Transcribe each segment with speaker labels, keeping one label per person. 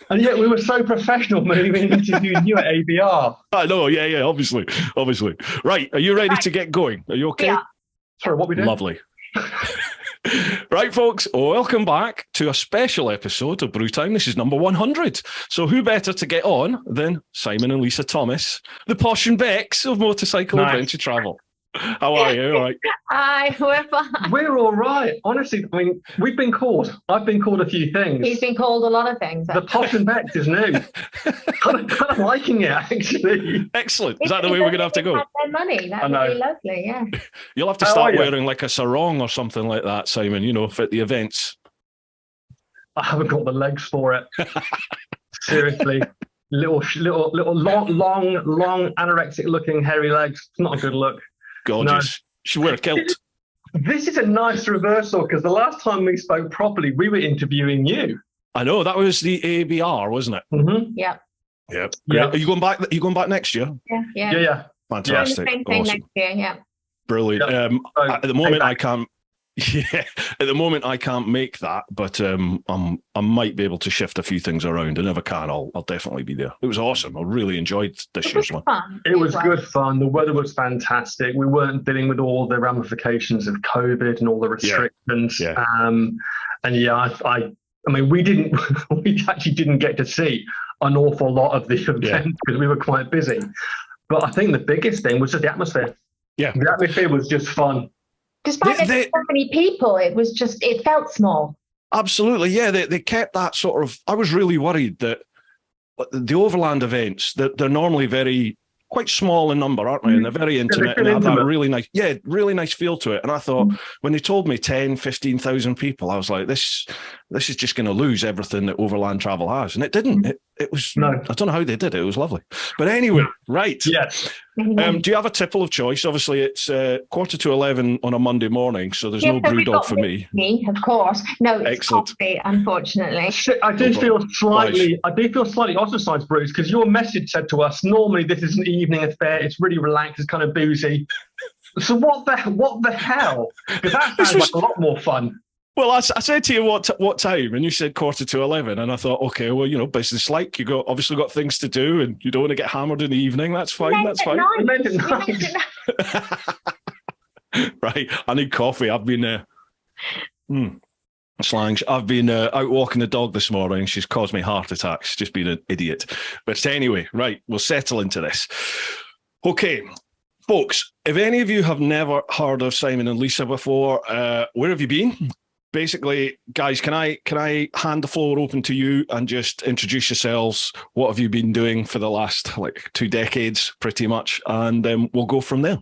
Speaker 1: And yet we were so professional when we interviewed you at ABR.
Speaker 2: I know, yeah, obviously. Right, are you ready to get going? Are you okay?
Speaker 3: Yeah.
Speaker 1: Sorry, what we doing?
Speaker 2: Lovely. Right, folks, welcome back to a special episode of Brew Time. This is number 100. So who better to get on than Simon and Lisa Thomas, the Posh and Becks of motorcycle adventure travel. How are you? All right.
Speaker 3: Hi, we're fine.
Speaker 1: We're all right. Honestly, I mean, we've been called. I've been called a few things.
Speaker 3: He's been called a lot of things.
Speaker 1: The Posh and Becks is new. kind of liking it, actually.
Speaker 2: Excellent. Is that the way we're going to have to go?
Speaker 3: Their money. That'd be lovely, yeah.
Speaker 2: You'll have to start wearing like a sarong or something like that, Simon, you know, for the events.
Speaker 1: I haven't got the legs for it. Seriously. Little long, anorexic-looking hairy legs. It's not a good look.
Speaker 2: Gorgeous.
Speaker 1: No.
Speaker 2: You should wear a kilt.
Speaker 1: This is a nice reversal because the last time we spoke properly, we were interviewing you.
Speaker 2: I know, that was the ABR, wasn't it?
Speaker 1: Mm-hmm.
Speaker 3: Yeah.
Speaker 2: Yep. Are you going back? Are you going back next year?
Speaker 1: Yeah.
Speaker 2: Fantastic.
Speaker 3: Same thing next year, yeah.
Speaker 2: Brilliant.
Speaker 1: Yep.
Speaker 2: At the moment, I can't. Yeah, at the moment I can't make that, but I might be able to shift a few things around, and if I can, I'll definitely be there. It was awesome. I really enjoyed this year's one.
Speaker 1: It was good fun. The weather was fantastic. We weren't dealing with all the ramifications of COVID and all the restrictions.
Speaker 2: Yeah.
Speaker 1: I mean, we actually didn't get to see an awful lot of the event because we were quite busy. But I think the biggest thing was just the atmosphere.
Speaker 2: Yeah,
Speaker 1: the atmosphere was just fun.
Speaker 3: Despite so many people, it felt small.
Speaker 2: Absolutely, yeah. They kept that sort of. I was really worried that the Overland events, they're normally quite small in number, aren't they? And they're very intimate and have that really nice feel to it. And I thought when they told me 10, 15,000 people, I was like, this is just going to lose everything that Overland travel has. And it didn't. It was, I don't know how they did it. It was lovely. But anyway, right.
Speaker 1: Yes.
Speaker 2: Do you have a tipple of choice? Obviously, it's 10:45 on a Monday morning, so there's no brew dog for me.
Speaker 3: Of course. No, it's
Speaker 2: excellent.
Speaker 3: Coffee, unfortunately.
Speaker 1: I do feel slightly ostracized, Bruce, because your message said to us, normally this is an evening affair. It's really relaxed. It's kind of boozy. So what the hell? Because that sounds like a lot more fun.
Speaker 2: Well, I said to you what time, and you said 11:15, and I thought, okay, well, you know, business like you obviously got things to do, and you don't want to get hammered in the evening. That's fine. That's fine. Right, I need coffee. I've been slang. I've been out walking the dog this morning. She's caused me heart attacks. Just been an idiot. But anyway, right, we'll settle into this. Okay. Folks, if any of you have never heard of Simon and Lisa before, where have you been? Basically, guys, can I hand the floor open to you and just introduce yourselves? What have you been doing for the last 2 decades, pretty much, and we'll go from there.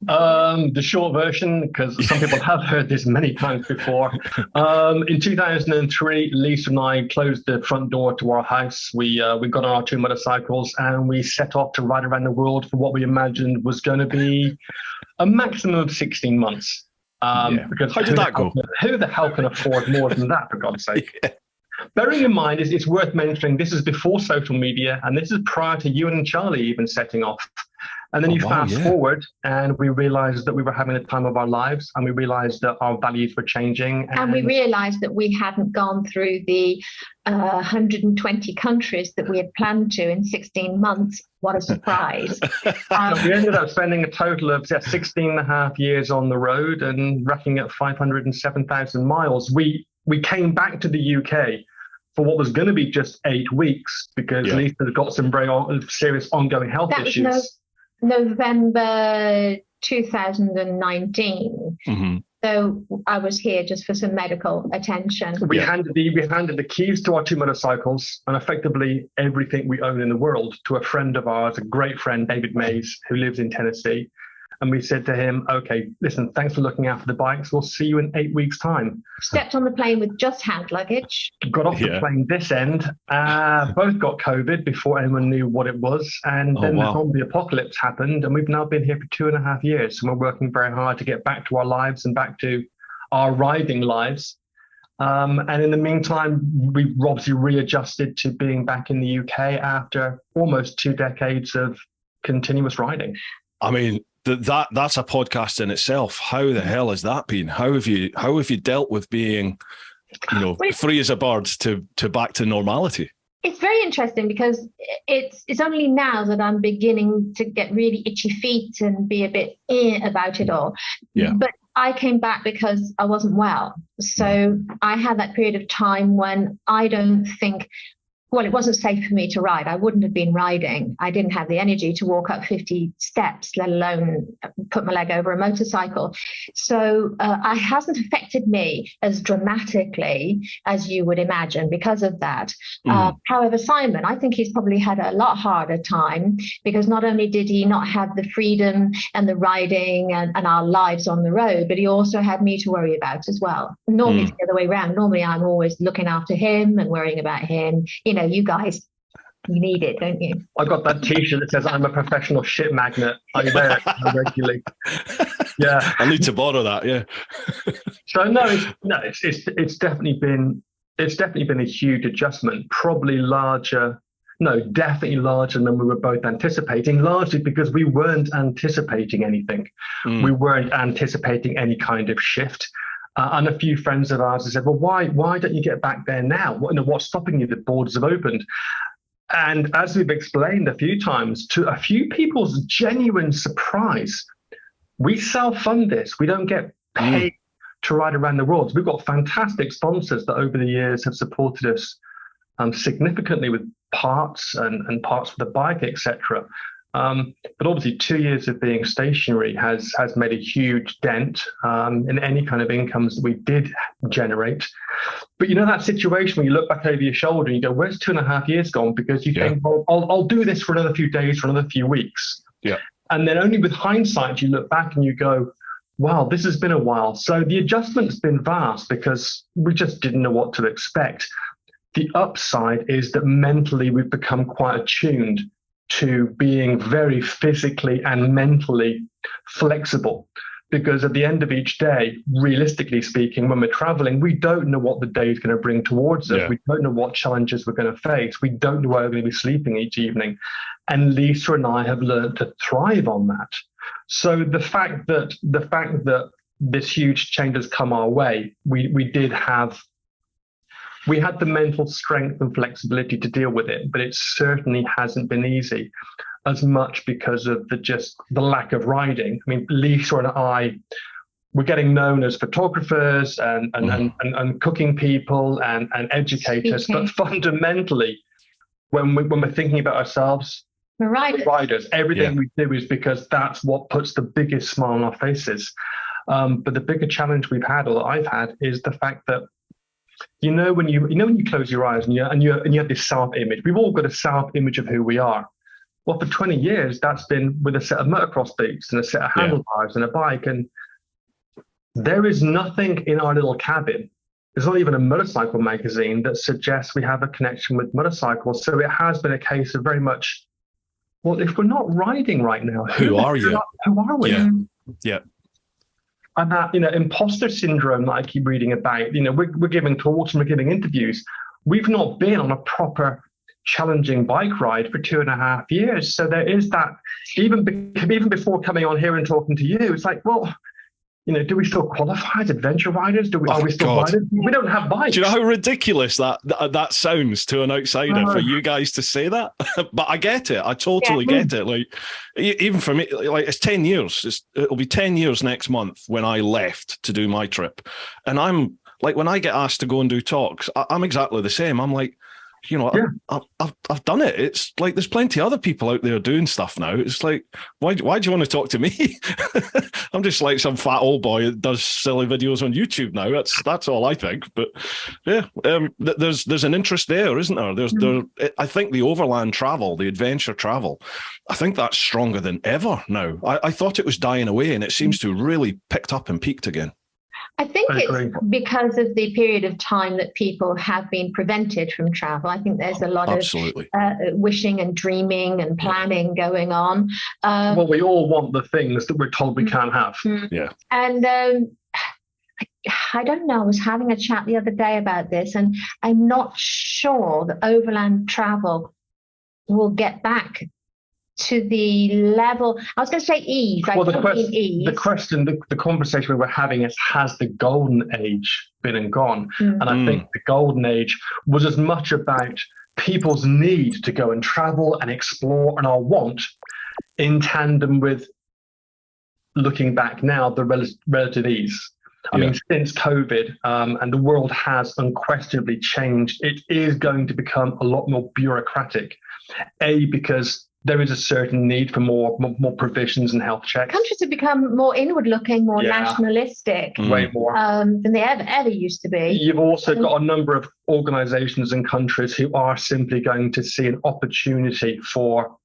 Speaker 1: The short version, because some people have heard this many times before. In 2003, Lisa and I closed the front door to our house. We got on our 2 motorcycles and we set off to ride around the world for what we imagined was going to be a maximum of 16 months. Because
Speaker 2: how did that go?
Speaker 1: Who the hell can afford more than that, for God's sake? Bearing in mind, it's worth mentioning, this is before social media, and this is prior to you and Charlie even setting off. And then fast forward, and we realized that we were having the time of our lives, and we realized that our values were changing.
Speaker 3: And we realized that we hadn't gone through the 120 countries that we had planned to in 16 months. What a surprise.
Speaker 1: We ended up spending a total of 16 and a half years on the road and racking up 507,000 miles. We came back to the UK for what was going to be just 8 weeks because Lisa had got some very serious ongoing health issues.
Speaker 3: Was November 2019.
Speaker 2: Mm-hmm.
Speaker 3: So I was here just for some medical attention.
Speaker 1: We handed the keys to our 2 motorcycles and effectively everything we own in the world to a friend of ours, a great friend, David Mays, who lives in Tennessee. And we said to him, okay, listen, thanks for looking after the bikes. We'll see you in 8 weeks' time.
Speaker 3: Stepped on the plane with just hand luggage.
Speaker 1: Got off the plane this end. Both got COVID before anyone knew what it was. And then the zombie apocalypse happened. And we've now been here for 2.5 years. And we're working very hard to get back to our lives and back to our riding lives. And in the meantime, we've obviously readjusted to being back in the UK after almost 2 decades of continuous riding.
Speaker 2: I mean, that's a podcast in itself. How the hell has that been? How have you dealt with being free as a bird to back to normality.
Speaker 3: It's very interesting because it's only now that I'm beginning to get really itchy feet and be a bit about it all.
Speaker 2: Yeah.
Speaker 3: But I came back because I wasn't well. So I had that period of time when I don't think, well, it wasn't safe for me to ride. I wouldn't have been riding. I didn't have the energy to walk up 50 steps, let alone put my leg over a motorcycle. So it hasn't affected me as dramatically as you would imagine because of that. However, Simon, I think he's probably had a lot harder time because not only did he not have the freedom and the riding and our lives on the road, but he also had me to worry about as well. Normally it's the other way around. Normally I'm always looking after him and worrying about him. You guys, you need it, don't you?
Speaker 1: I got that T-shirt that says I'm a professional shit magnet. I wear it regularly. Yeah,
Speaker 2: I need to borrow that. Yeah.
Speaker 1: So it's definitely been a huge adjustment. Probably definitely larger than we were both anticipating. Largely because we weren't anticipating anything. We weren't anticipating any kind of shift. And a few friends of ours have said, well, why don't you get back there now? What's stopping you? The borders have opened. And as we've explained a few times, to a few people's genuine surprise, we self-fund this. We don't get paid to ride around the world. We've got fantastic sponsors that over the years have supported us significantly with parts and parts for the bike, etc. But obviously 2 years of being stationary has made a huge dent in any kind of incomes that we did generate. But that situation when you look back over your shoulder and you go, where's 2.5 years gone? Because you think, well, I'll do this for another few days, for another few weeks.
Speaker 2: Yeah.
Speaker 1: And then only with hindsight, you look back and you go, wow, this has been a while. So the adjustment's been vast because we just didn't know what to expect. The upside is that mentally we've become quite attuned to being very physically and mentally flexible, because at the end of each day, realistically speaking, when we're traveling, we don't know what the day is going to bring towards us. We don't know what challenges we're going to face. We don't know where we're going to be sleeping each evening. And Lisa and I have learned to thrive on that. So the fact that this huge change has come our way, we had the mental strength and flexibility to deal with it, but it certainly hasn't been easy, as much because of the lack of riding. I mean, Lisa and I, we're getting known as photographers and cooking people and educators, but fundamentally, when we're thinking about ourselves,
Speaker 3: we're riders.
Speaker 1: Everything we do is because that's what puts the biggest smile on our faces. But the bigger challenge we've had, or that I've had, is the fact that when you close your eyes and you have this self-image. We've all got a self-image of who we are. Well, for 20 years, that's been with a set of motocross boots and a set of handlebars and a bike. And there is nothing in our little cabin. There's not even a motorcycle magazine that suggests we have a connection with motorcycles. So it has been a case of very much, well, if we're not riding right now,
Speaker 2: who are you?
Speaker 1: Who are we?
Speaker 2: Yeah.
Speaker 1: And that, imposter syndrome that I keep reading about, we're giving talks and we're giving interviews. We've not been on a proper challenging bike ride for 2.5 years. So there is that, even before coming on here and talking to you, it's like, well, do we still qualify as adventure riders? Are we still riders? We don't have bikes.
Speaker 2: Do you know how ridiculous that sounds to an outsider for you guys to say that? But I get it. I totally get it. Like, even for me, like, it's 10 years. It'll be 10 years next month when I left to do my trip. And I'm like, when I get asked to go and do talks, I'm exactly the same. I'm like, I've done it. It's like there's plenty of other people out there doing stuff now. It's like, why do you want to talk to me? I'm just like some fat old boy that does silly videos on YouTube now. That's all I think. But there's an interest there, isn't there? I think the overland travel, the adventure travel, I think that's stronger than ever now. I thought it was dying away, and it seems to have really picked up and peaked again.
Speaker 3: I think it's because of the period of time that people have been prevented from travel. I think there's a lot of wishing and dreaming and planning going on.
Speaker 1: Well, we all want the things that we're told we can't have.
Speaker 2: Yeah.
Speaker 3: And I don't know, I was having a chat the other day about this, and I'm not sure that overland travel will get back to the level, I was going to say ease.
Speaker 1: Well, the conversation we were having is, has the golden age been and gone? And I think the golden age was as much about people's need to go and travel and explore and our want, in tandem with, looking back now, the relative ease. I mean, since COVID, and the world has unquestionably changed, it is going to become a lot more bureaucratic. Because there is a certain need for more provisions and health checks.
Speaker 3: Countries have become more inward-looking, more nationalistic,
Speaker 1: way more
Speaker 3: than they ever used to be.
Speaker 1: You've also got a number of organisations and countries who are simply going to see an opportunity for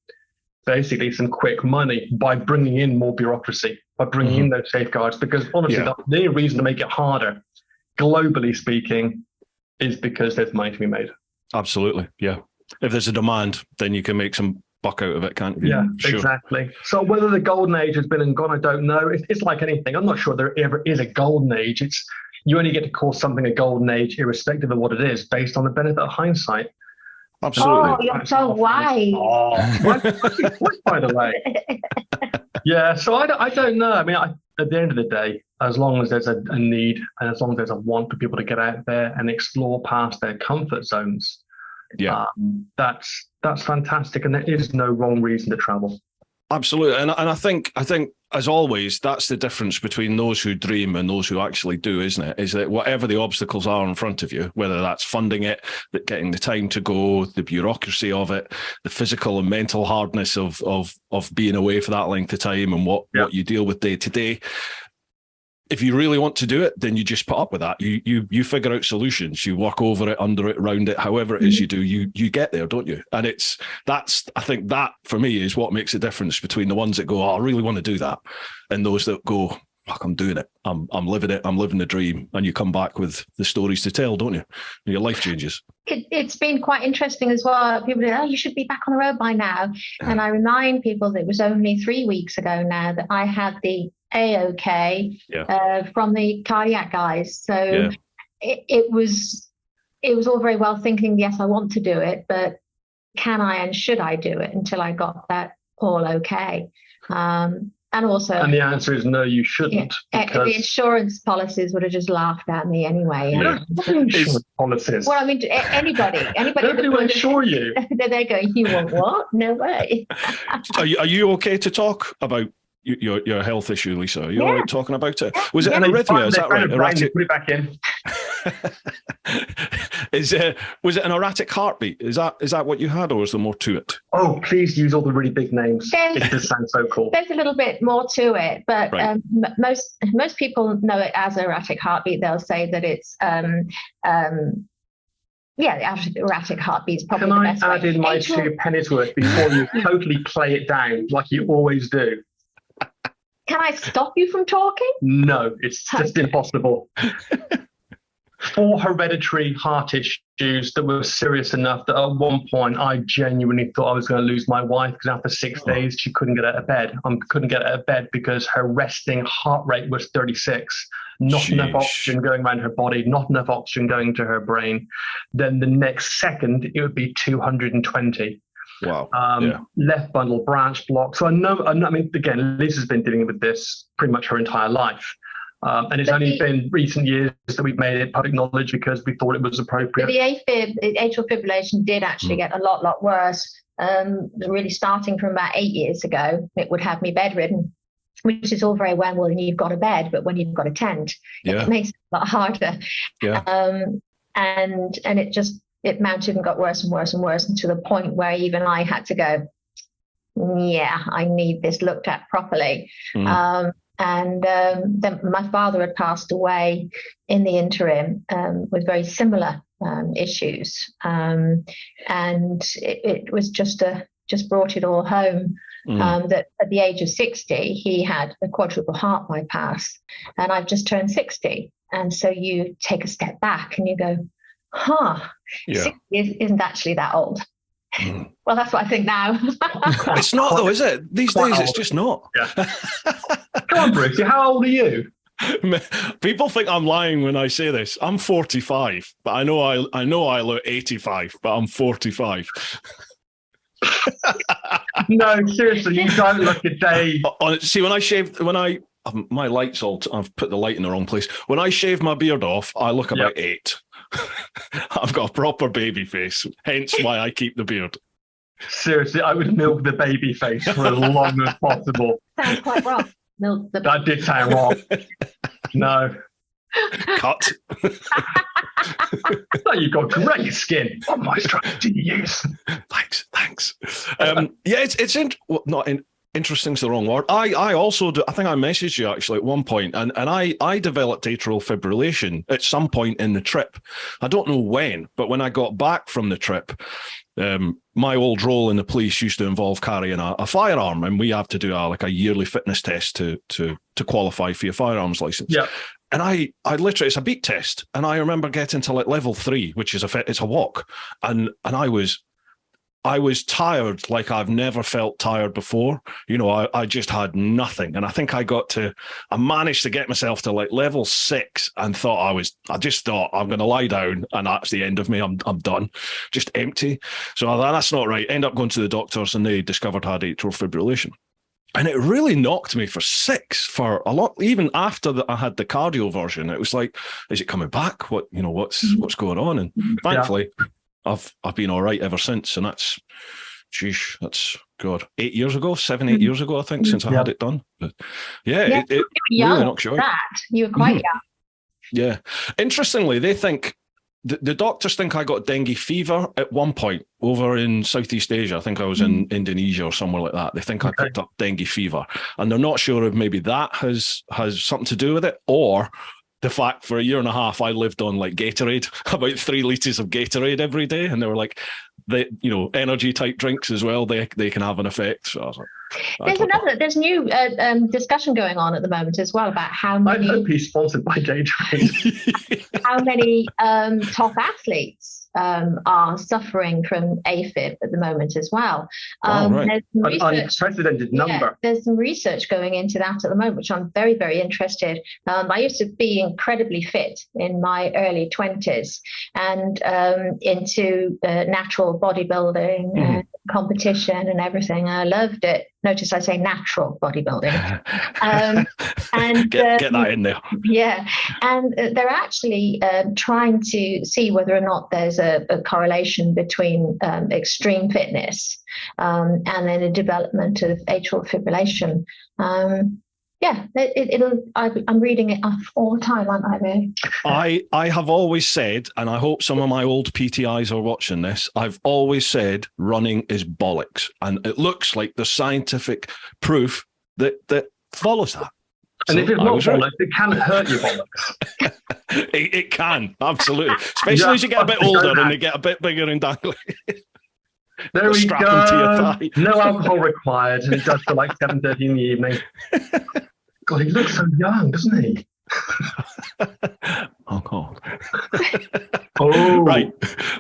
Speaker 1: basically some quick money by bringing in more bureaucracy, by bringing in those safeguards. Because honestly, the only reason to make it harder, globally speaking, is because there's money to be made.
Speaker 2: Absolutely, yeah. If there's a demand, then you can make some buck out of it, can't you?
Speaker 1: Yeah, exactly. So whether the golden age has been and gone, I don't know. It's like anything. I'm not sure there ever is a golden age. You only get to call something a golden age irrespective of what it is, based on the benefit of hindsight.
Speaker 2: Absolutely.
Speaker 3: Oh, you're so wise.
Speaker 1: What, by the way? Yeah, so I don't know. I mean, at the end of the day, as long as there's a need and as long as there's a want for people to get out there and explore past their comfort zones, that's fantastic, and there is no wrong reason to travel.
Speaker 2: Absolutely, and I think as always, that's the difference between those who dream and those who actually do, isn't it? Is that whatever the obstacles are in front of you, whether that's funding it, getting the time to go, the bureaucracy of it, the physical and mental hardness of being away for that length of time, and what you deal with day to day. If you really want to do it, then you just put up with that. You figure out solutions. You work over it, under it, around it, however it is you do. You get there, don't you? And I think that for me is what makes the difference between the ones that go, oh, I really want to do that, and those that go, fuck, I'm doing it. I'm living it. I'm living the dream. And you come back with the stories to tell, don't you? And your life changes.
Speaker 3: It's been quite interesting as well. People say, oh, you should be back on the road by now. And I remind people that it was only 3 weeks ago now that I had the AOK from the cardiac guys. So it was all very well thinking, yes, I want to do it, but can I and should I do it, until I got that all okay. And
Speaker 1: the answer is no, you shouldn't.
Speaker 3: The insurance policies would have just laughed at me anyway.
Speaker 1: Insurance policies.
Speaker 3: Well, I mean, anybody
Speaker 1: who insure you?
Speaker 3: They're going, you want what? No way.
Speaker 2: Are you okay to talk about your health issue, Lisa? Are you all right talking about it? Was it an arrhythmia? Is that right?
Speaker 1: Erratic. Put it back in.
Speaker 2: Was it an erratic heartbeat? Is that what you had, or is there more to it?
Speaker 1: Oh, please use all the really big names. It does sound so cool.
Speaker 3: There's a little bit more to it, but most people know it as erratic heartbeat. They'll say that it's the erratic heartbeat is probably the best way.
Speaker 1: Can I add in my 2 pennies worth before you totally play it down like you always do?
Speaker 3: Can I stop you from talking?
Speaker 1: No, it's just impossible. 4 hereditary heart issues that were serious enough that at one point I genuinely thought I was going to lose my wife, because after 6 days she couldn't get out of bed. Couldn't get out of bed because her resting heart rate was 36. Not enough oxygen going around her body, not enough oxygen going to her brain. Then the next second it would be 220.
Speaker 2: Wow.
Speaker 1: Left bundle branch block. So I mean, again, Lisa's been dealing with this pretty much her entire life. And it's only been recent years that we've made it public knowledge because we thought it was appropriate.
Speaker 3: The atrial fibrillation did actually get a lot worse. Really starting from about 8 years ago, it would have me bedridden, which is all very well when you've got a bed, but when you've got a tent, it makes it a lot harder. Yeah. And it mounted and got worse and worse and worse, and to the point where even I had to go, I need this looked at properly. Then my father had passed away in the interim with very similar issues, and it was just brought it all home. That at the age of 60 he had a quadruple heart bypass, and I've just turned 60, and so you take a step back and you go, 60 isn't actually that old. Well, that's what I think now.
Speaker 2: It's not though, is it? These days old. It's just not.
Speaker 1: Come on, Bruce, how old are you?
Speaker 2: People think I'm lying when I say this. I'm 45, but I know I look 85, but I'm 45.
Speaker 1: No, seriously, you don't look a day.
Speaker 2: See, my light's all, I've put the light in the wrong place. When I shave my beard off, I look about 8. I've got a proper baby face, hence why I keep the beard.
Speaker 1: Seriously, I would milk the baby face for as long as possible.
Speaker 3: Sounds quite wrong. Milk the
Speaker 1: That did sound wrong. No.
Speaker 2: Cut.
Speaker 1: Oh, you've got great skin. What moisturizer do you use?
Speaker 2: Thanks. Interesting's the wrong word. I also do. I think I messaged you actually at one point, and I developed atrial fibrillation at some point in the trip. I don't know when, but when I got back from the trip, my old role in the police used to involve carrying a firearm, and we have to do a yearly fitness test to qualify for your firearms license.
Speaker 1: Yeah.
Speaker 2: And I literally, it's a beat test, and I remember getting to like level 3, which is it's a walk, and I was tired like I've never felt tired before. You know, I just had nothing. And I think I managed to get myself to like level 6 and I just thought I'm going to lie down and that's the end of me. I'm done. Just empty. So I thought, that's not right. End up going to the doctors and they discovered I had atrial fibrillation. And it really knocked me for 6 for a lot. Even after I had the cardio version, it was like, is it coming back? What's going on? And thankfully, I've been all right ever since, and that's 8 years ago, 8 years ago, I think, since I had it done. But it really knocks you out.
Speaker 3: You were quite young.
Speaker 2: Yeah. Interestingly, they think the doctors think I got dengue fever at one point over in Southeast Asia. I think I was in Indonesia or somewhere like that. They think I picked up dengue fever, and they're not sure if maybe that has something to do with it, or the fact for a year and a half I lived on like Gatorade, about 3 litres of Gatorade every day, and they were like, energy type drinks as well, they can have an effect. So I was like,
Speaker 3: there's new discussion going on at the moment as well about how many.
Speaker 1: I hope he's sponsored by Gatorade.
Speaker 3: How many top athletes are suffering from AFib at the moment as well.
Speaker 2: Right.
Speaker 1: An unprecedented number.
Speaker 3: There's some research going into that at the moment, which I'm very, very interested. I used to be incredibly fit in my early 20s and into natural bodybuilding, competition and everything. I loved it. Notice I say natural bodybuilding. And
Speaker 2: get that in there.
Speaker 3: Yeah. And they're actually trying to see whether or not there's a correlation between extreme fitness and then the development of atrial fibrillation. I'm reading it all the time, aren't I, really?
Speaker 2: I have always said, and I hope some of my old PTIs are watching this, I've always said running is bollocks. And it looks like the scientific proof that follows that.
Speaker 1: And if it's not bollocks, it can hurt your bollocks.
Speaker 2: It can, absolutely. Especially as you get a bit older and they get a bit bigger and dangly.
Speaker 1: There we go. No alcohol required, and it does for like 7:30 in the evening. God, he looks so young, doesn't he?
Speaker 2: Oh God.
Speaker 1: Oh,
Speaker 2: right.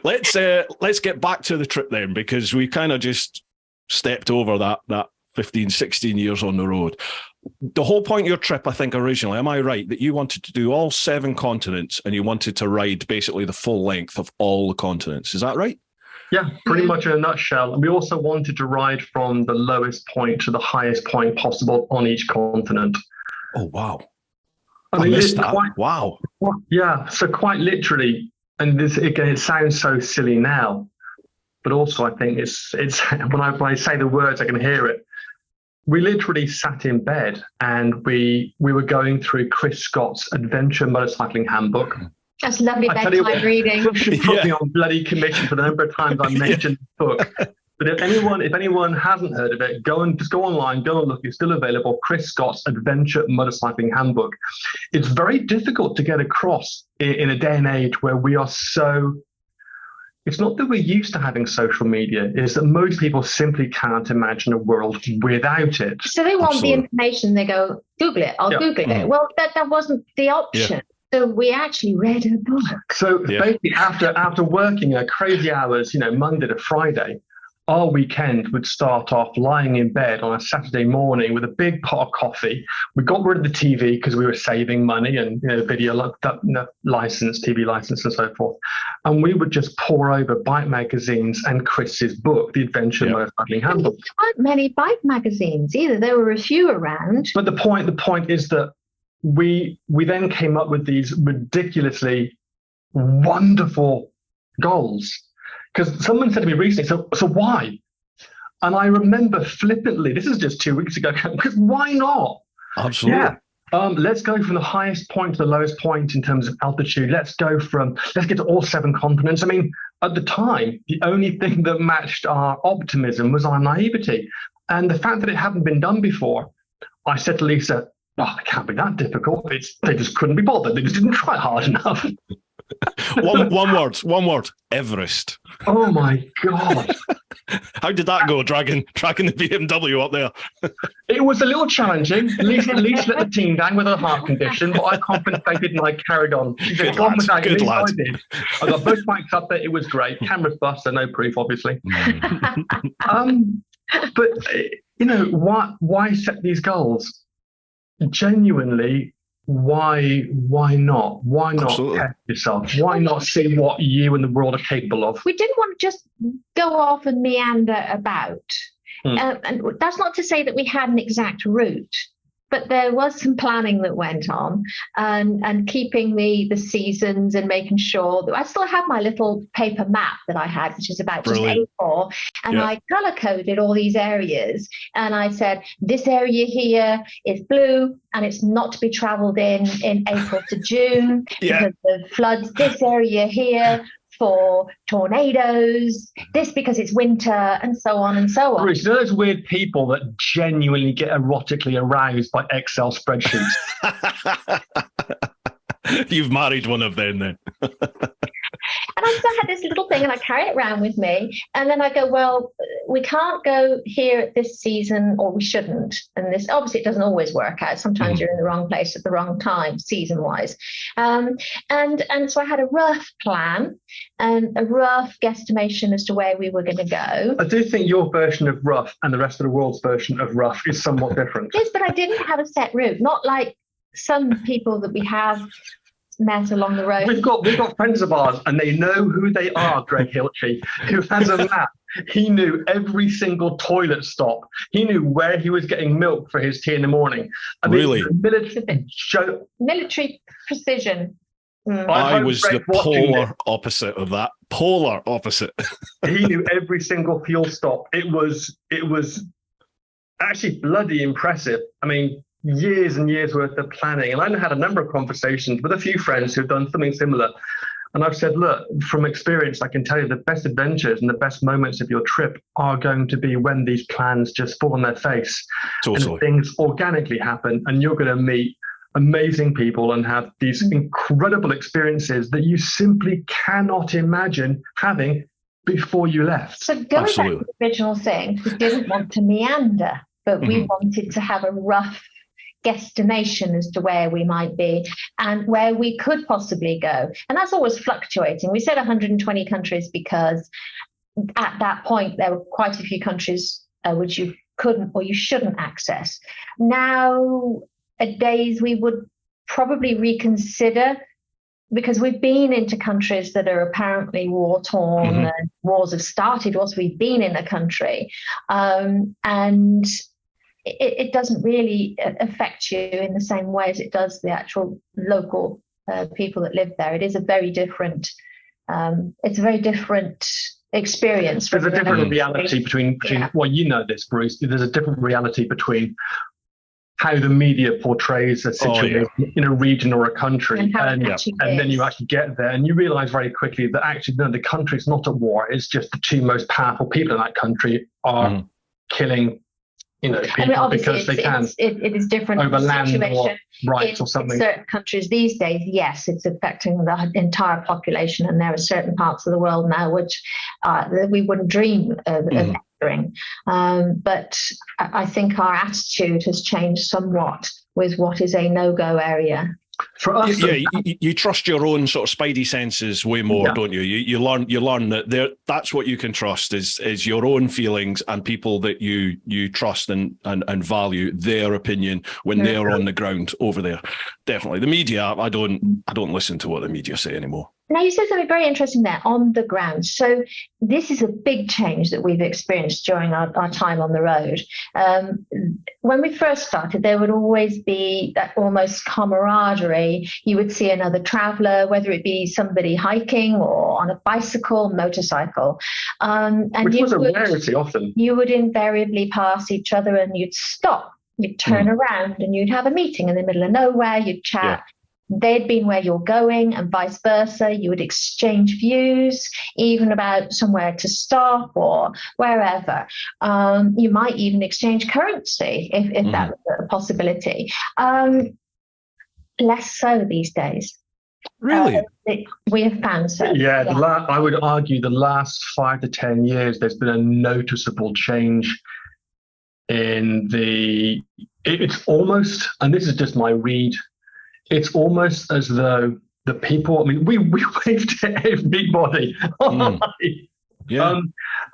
Speaker 2: Let's get back to the trip then, because we kind of just stepped over that 15, 16 years on the road. The whole point of your trip, I think originally, am I right, that you wanted to do all 7 continents and you wanted to ride basically the full length of all the continents? Is that right?
Speaker 1: Yeah, pretty much in a nutshell. And we also wanted to ride from the lowest point to the highest point possible on each continent.
Speaker 2: Oh, wow.
Speaker 1: I mean,
Speaker 2: missed that. Wow.
Speaker 1: Yeah, so quite literally, and this again, it sounds so silly now, but also I think it's when I say the words, I can hear it. We literally sat in bed and we were going through Chris Scott's Adventure Motorcycling Handbook.
Speaker 3: That's lovely bedtime reading.
Speaker 1: She put me on bloody commission for the number of times I mentioned the book. But if anyone hasn't heard of it, go online, go and look. It's still available. Chris Scott's Adventure Motorcycling Handbook. It's very difficult to get across in a day and age where we are so. It's not that we're used to having social media. It's that most people simply can't imagine a world without it.
Speaker 3: So they want the information. They go, Google it. I'll Google it. Well, that wasn't the option. Yeah. So we actually read a book.
Speaker 1: So basically, after working crazy hours, Monday to Friday, our weekend would start off lying in bed on a Saturday morning with a big pot of coffee. We got rid of the TV because we were saving money and video license, TV license, and so forth. And we would just pore over bike magazines and Chris's book, The Adventure Motorcycling Handbook.
Speaker 3: There weren't many bike magazines either. There were a few around.
Speaker 1: But the point is that we then came up with these ridiculously wonderful goals. Because someone said to me recently, so why? And I remember flippantly, this is just 2 weeks ago, because why not?
Speaker 2: Absolutely.
Speaker 1: Yeah. Let's go from the highest point to the lowest point in terms of altitude. Let's get to all 7 continents. I mean, at the time, the only thing that matched our optimism was our naivety. And the fact that it hadn't been done before, I said to Lisa, it can't be that difficult. They just couldn't be bothered. They just didn't try hard enough.
Speaker 2: One word, Everest.
Speaker 1: Oh my God.
Speaker 2: How did that go, dragging the BMW up there?
Speaker 1: It was a little challenging. Lisa let the team down with her heart condition, but I compensated and I carried on. She said,
Speaker 2: Good lad.
Speaker 1: I did. I got both bikes up there. It was great. Camera's bust, so no proof, obviously. But, why set these goals? Genuinely, why not? Why not test yourself? Why not see what you and the world are capable of?
Speaker 3: We didn't want to just go off and meander about. And that's not to say that we had an exact route, but there was some planning that went on, and keeping the seasons and making sure that I still have my little paper map that I had, which is about
Speaker 2: Brilliant.
Speaker 3: just A4, and I color coded all these areas, and I said this area here is blue and it's not to be traveled in April to June because of floods. This area here for tornadoes, this because it's winter, and so on and so on.
Speaker 1: Bruce, those weird people that genuinely get erotically aroused by Excel spreadsheets.
Speaker 2: You've married one of them then.
Speaker 3: And I still had this little thing and I carry it around with me. And then I go, well, we can't go here at this season, or we shouldn't. And this, obviously, it doesn't always work out. Sometimes you're in the wrong place at the wrong time, season-wise. And so I had a rough plan and a rough guesstimation as to where we were going to go.
Speaker 1: I do think your version of rough and the rest of the world's version of rough is somewhat different.
Speaker 3: Yes, but I didn't have a set route, not like some people that we have met along the road.
Speaker 1: We've got friends of ours, and they know who they are. Greg Hilchey, who has a map. He knew every single toilet stop. He knew where he was getting milk for his tea in the morning. I mean,
Speaker 2: really?
Speaker 3: Military precision.
Speaker 2: I was the polar opposite of that. Polar opposite.
Speaker 1: He knew every single fuel stop. It was actually bloody impressive. I mean, years and years worth of planning. And I had a number of conversations with a few friends who've done something similar. And I've said, look, from experience, I can tell you the best adventures and the best moments of your trip are going to be when these plans just fall on their face. Totally. And things organically happen, and you're going to meet amazing people and have these incredible experiences that you simply cannot imagine having before you left.
Speaker 3: So going back to the original thing, we didn't want to meander, but we wanted to have a rough guesstimation as to where we might be and where we could possibly go. And that's always fluctuating. We said 120 countries because at that point there were quite a few countries which you couldn't or you shouldn't access. Now, at days we would probably reconsider, because we've been into countries that are apparently war-torn and wars have started whilst we've been in a country. And it doesn't really affect you in the same way as it does the actual local people that live there. It is a very different, experience.
Speaker 1: There's a different reality between well, you know this, Bruce. There's a different reality between how the media portrays a situation in a region or a country, and then you actually get there and you realize very quickly that actually no, the country's not at war. It's just the two most powerful people in that country are killing people because they can.
Speaker 3: It is different
Speaker 1: over land
Speaker 3: situation
Speaker 1: or rights or something.
Speaker 3: In certain countries these days, yes, it's affecting the entire population, and there are certain parts of the world now which we wouldn't dream of entering. But I think our attitude has changed somewhat with what is a no-go area.
Speaker 1: For us,
Speaker 2: you trust your own sort of spidey senses way more, don't you? You learn that that's what you can trust is your own feelings and people that you trust and value their opinion when they're on the ground over there. Definitely, the media. I don't listen to what the media say anymore.
Speaker 3: Now, you said something very interesting there, on the ground. So this is a big change that we've experienced during our time on the road. When we first started, there would always be that almost camaraderie. You would see another traveller, whether it be somebody hiking or on a bicycle, motorcycle.
Speaker 1: Which was a rarity often.
Speaker 3: You would invariably pass each other and you'd stop. You'd turn around and you'd have a meeting in the middle of nowhere. You'd chat. Yeah. They'd been where you're going and vice versa. You would exchange views, even about somewhere to stop or wherever. You might even exchange currency if that was a possibility. Less so these days.
Speaker 2: Really?
Speaker 3: We have found so.
Speaker 1: Yeah, I would argue the last 5 to 10 years, there's been a noticeable change in it's almost, and this is just my read, it's almost as though the people, I mean, we waved to everybody.
Speaker 2: Yeah.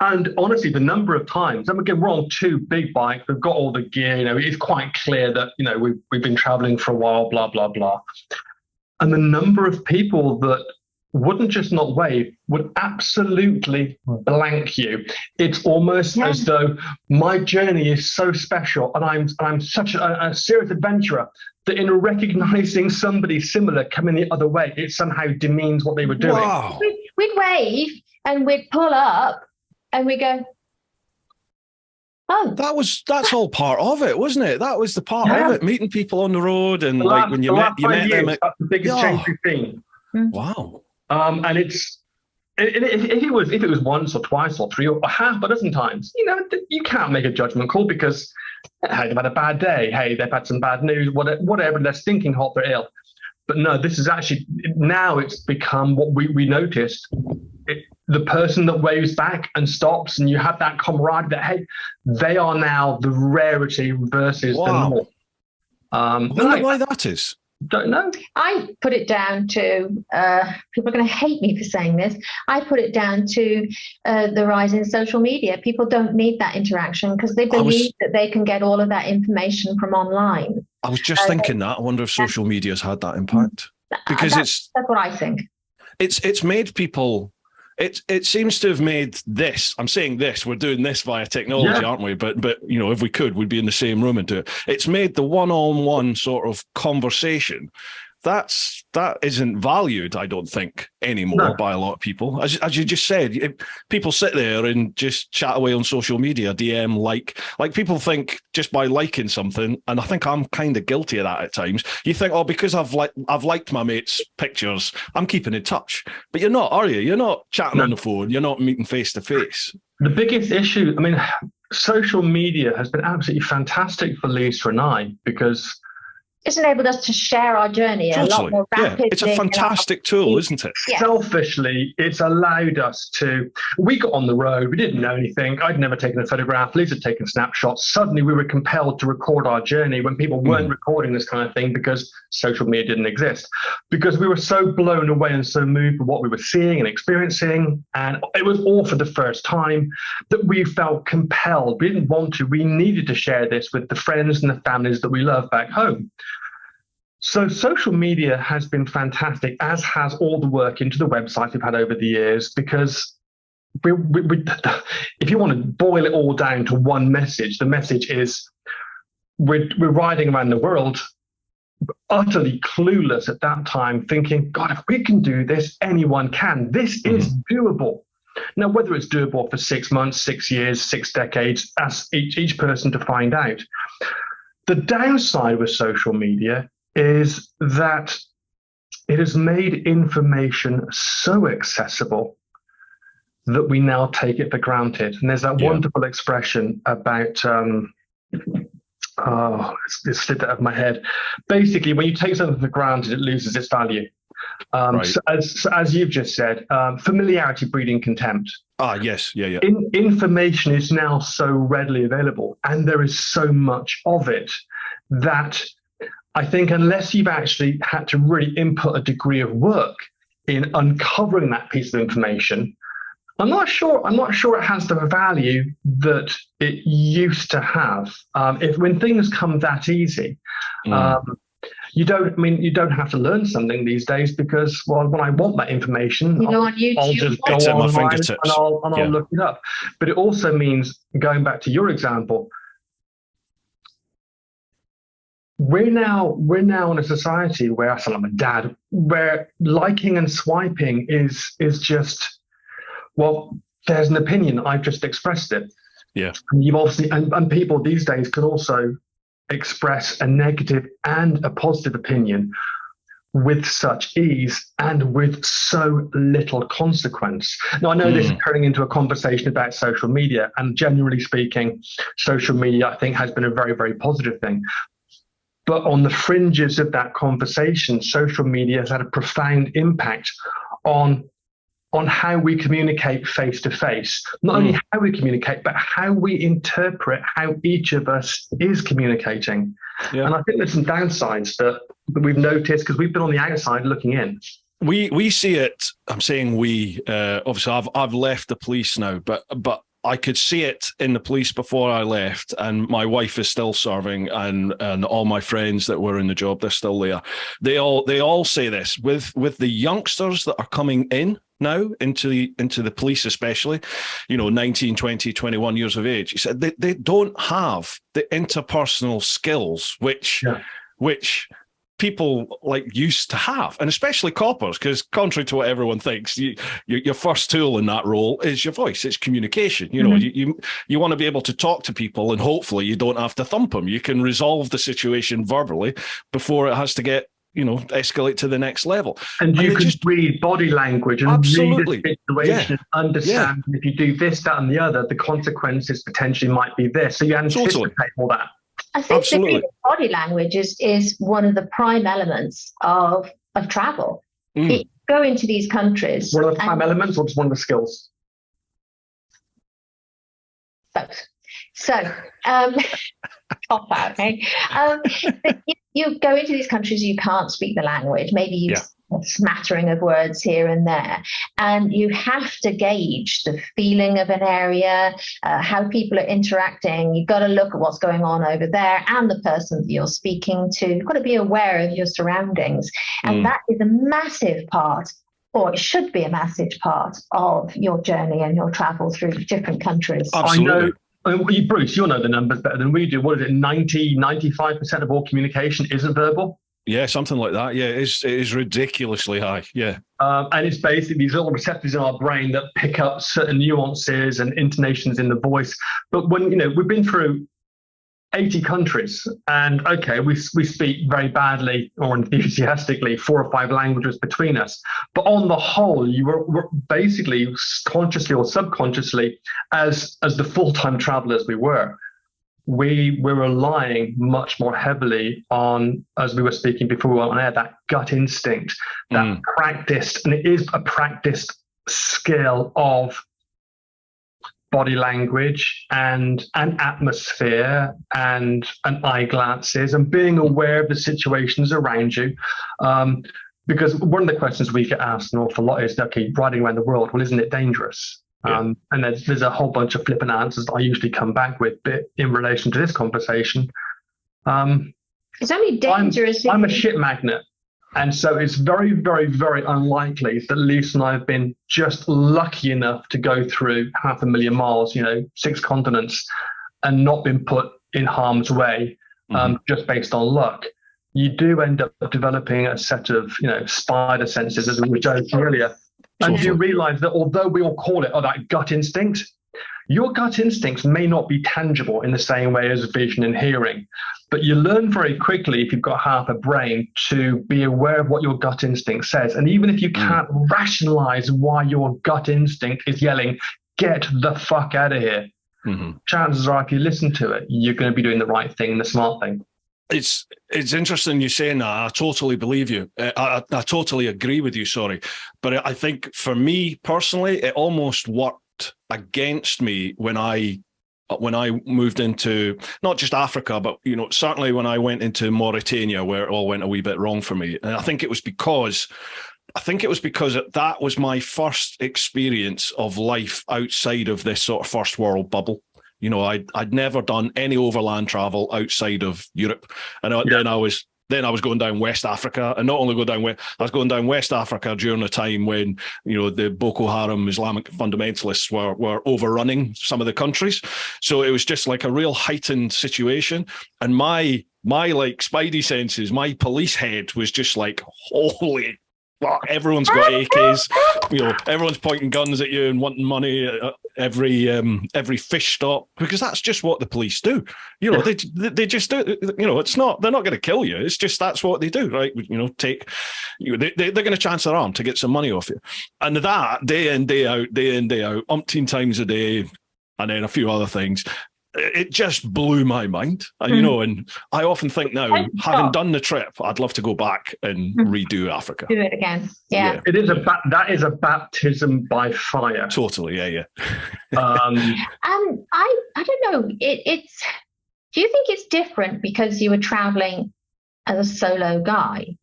Speaker 1: And honestly, the number of times, and again, we're on 2 big bikes, we've got all the gear, it's quite clear that, we've been traveling for a while, blah, blah, blah. And the number of people that wouldn't just not wave, would absolutely blank you. It's almost as though my journey is so special and I'm such a serious adventurer that in recognizing somebody similar coming the other way, it somehow demeans what they were doing.
Speaker 2: Wow.
Speaker 3: We'd wave and we'd pull up and we go, oh.
Speaker 2: That's all part of it, wasn't it? That was the part of it, meeting people on the road and when you met them.
Speaker 1: That's the biggest change we've seen.
Speaker 2: Wow.
Speaker 1: And if it was once or twice or 3 or half a dozen times, you can't make a judgment call because hey, they've had a bad day. Hey, they've had some bad news. Whatever. They're stinking hot. They're ill. But no, this is actually now it's become what we noticed. The person that waves back and stops, and you have that camaraderie. That hey, they are now the rarity versus the norm.
Speaker 2: I wonder why that is.
Speaker 1: Don't know.
Speaker 3: I put it down to, people are going to hate me for saying this, I put it down to the rise in social media. People don't need that interaction because they believe that they can get all of that information from online.
Speaker 2: I was just thinking that. I wonder if social media has had that impact. Because
Speaker 3: that's what I think.
Speaker 2: It's made people... It seems to have made this. I'm saying this. We're doing this via technology, aren't we? But if we could, we'd be in the same room and do it. It's made the one-on-one sort of conversation. That isn't valued, I don't think, anymore by a lot of people. As you just said, people sit there and just chat away on social media, DM, like people think just by liking something, and I think I'm kind of guilty of that at times. You think, because I've liked my mate's pictures, I'm keeping in touch. But you're not, are you? You're not chatting on the phone. You're not meeting face to face.
Speaker 1: The biggest issue, social media has been absolutely fantastic for Lisa and I because
Speaker 3: it's enabled us to share our journey a lot more rapidly.
Speaker 2: It's a fantastic tool, isn't it?
Speaker 3: Yeah.
Speaker 1: Selfishly, it's allowed us to... We got on the road. We didn't know anything. I'd never taken a photograph. Lisa had taken snapshots. Suddenly, we were compelled to record our journey when people weren't recording this kind of thing because social media didn't exist. Because we were so blown away and so moved by what we were seeing and experiencing. And it was all for the first time that we felt compelled. We didn't want to. We needed to share this with the friends and the families that we love back home. So social media has been fantastic, as has all the work into the website we've had over the years, because if you want to boil it all down to one message, the message is we're riding around the world utterly clueless at that time, thinking, God, if we can do this, anyone can. This is doable. Now, whether it's doable for 6 months, 6 years, 6 decades, ask each person to find out. The downside with social media is that it has made information so accessible that we now take it for granted. And there's that wonderful expression about, it's slipped out of my head. Basically, when you take something for granted, it loses its value. So as you've just said, familiarity breeding contempt.
Speaker 2: Yes. Yeah.
Speaker 1: Information is now so readily available, and there is so much of it that I think unless you've actually had to really input a degree of work in uncovering that piece of information, I'm not sure it has the value that it used to have. If when things come that easy, you don't have to learn something these days, because, well, when I want that information, I'll just go online and I'll look it up. But it also means, going back to your example, we're now in a society where, I sound like my dad, where liking and swiping is just, well, there's an opinion, I've just expressed it.
Speaker 2: Yeah.
Speaker 1: And you've obviously, and people these days can also express a negative and a positive opinion with such ease and with so little consequence. Now, I know this is turning into a conversation about social media, and generally speaking, social media, I think, has been a very, very positive thing. But on the fringes of that conversation, social media has had a profound impact on how we communicate face to face. Not only how we communicate, but how we interpret how each of us is communicating. Yeah. And I think there's some downsides that we've noticed, because we've been on the outside looking in.
Speaker 2: We see it. I'm saying we. Obviously, I've left the police now, but I could see it in the police before I left, and my wife is still serving, and all my friends that were in the job, they're still there. They all say this with the youngsters that are coming in now into the police, especially, 19, 20, 21 years of age. He said they don't have the interpersonal skills which people used to have, and especially coppers, because contrary to what everyone thinks, your first tool in that role is your voice. It's communication. You want to be able to talk to people, and hopefully you don't have to thump them. You can resolve the situation verbally before it has to get escalate to the next level.
Speaker 1: And you can read body language and
Speaker 2: absolutely
Speaker 1: read the situation and understand if you do this, that, and the other, the consequences potentially might be this. So you anticipate all that.
Speaker 3: I think the body language is one of the prime elements of travel. You go into these countries.
Speaker 1: One of the prime elements, or just one of the skills?
Speaker 3: Both. So, pop out, okay? You go into these countries, you can't speak the language. Maybe you a smattering of words here and there, and you have to gauge the feeling of an area, how people are interacting. You've got to look at what's going on over there and the person that you're speaking to. You've got to be aware of your surroundings, and that is a massive part, or it should be a massive part, of your journey and your travel through different countries.
Speaker 2: Absolutely.
Speaker 1: I know, Bruce, you'll know the numbers better than we do. What is it, 95% of all communication isn't verbal?
Speaker 2: Yeah, something like that. Yeah, it is ridiculously high. Yeah.
Speaker 1: And it's basically these little receptors in our brain that pick up certain nuances and intonations in the voice. But when, we've been through 80 countries, and okay, we speak very badly or enthusiastically 4 or 5 languages between us. But on the whole, we're basically consciously or subconsciously, as the full-time travelers we were relying much more heavily on, as we were speaking before we went on air, that gut instinct, that practiced, and it is a practiced skill of body language and atmosphere and eye glances and being aware of the situations around you. Because one of the questions we get asked an awful lot is, okay, riding around the world, well, isn't it dangerous? And there's a whole bunch of flippant answers that I usually come back with, but in relation to this conversation,
Speaker 3: it's only dangerous.
Speaker 1: I'm a shit magnet, and so it's very, very, very unlikely that Lisa and I have been just lucky enough to go through 500,000 miles, 6 continents, and not been put in harm's way just based on luck. You do end up developing a set of spider senses, as we were joking earlier. And you realize that although we all call it that gut instinct, your gut instincts may not be tangible in the same way as vision and hearing. But you learn very quickly, if you've got half a brain, to be aware of what your gut instinct says. And even if you can't rationalize why your gut instinct is yelling, get the fuck out of here, chances are if you listen to it, you're going to be doing the right thing, the smart thing.
Speaker 2: It's interesting you saying that. I totally believe you. I totally agree with you, sorry. But I think for me personally, it almost worked against me when I when I moved into not just Africa, but certainly when I went into Mauritania, where it all went a wee bit wrong for me. And I think it was because that was my first experience of life outside of this sort of first world bubble. I'd never done any overland travel outside of Europe, and then I was going down West Africa, and not only I was going down West Africa during a time when, the Boko Haram Islamic fundamentalists were overrunning some of the countries. So it was just like a real heightened situation. And my like spidey senses, my police head was just like, holy, well, everyone's got AKs, everyone's pointing guns at you and wanting money at every fish stop, because that's just what the police do. They just do. They're not going to kill you. It's just that's what they do, right? They're going to chance their arm to get some money off you, and that day in day out, umpteen times a day, and then a few other things. It just blew my mind, and I often think now, having done the trip, I'd love to go back and redo Africa.
Speaker 3: Do it again. Yeah.
Speaker 1: It is that is a baptism by fire.
Speaker 2: Totally. Yeah.
Speaker 3: And I don't know. It's. Do you think it's different because you were traveling as a solo guy?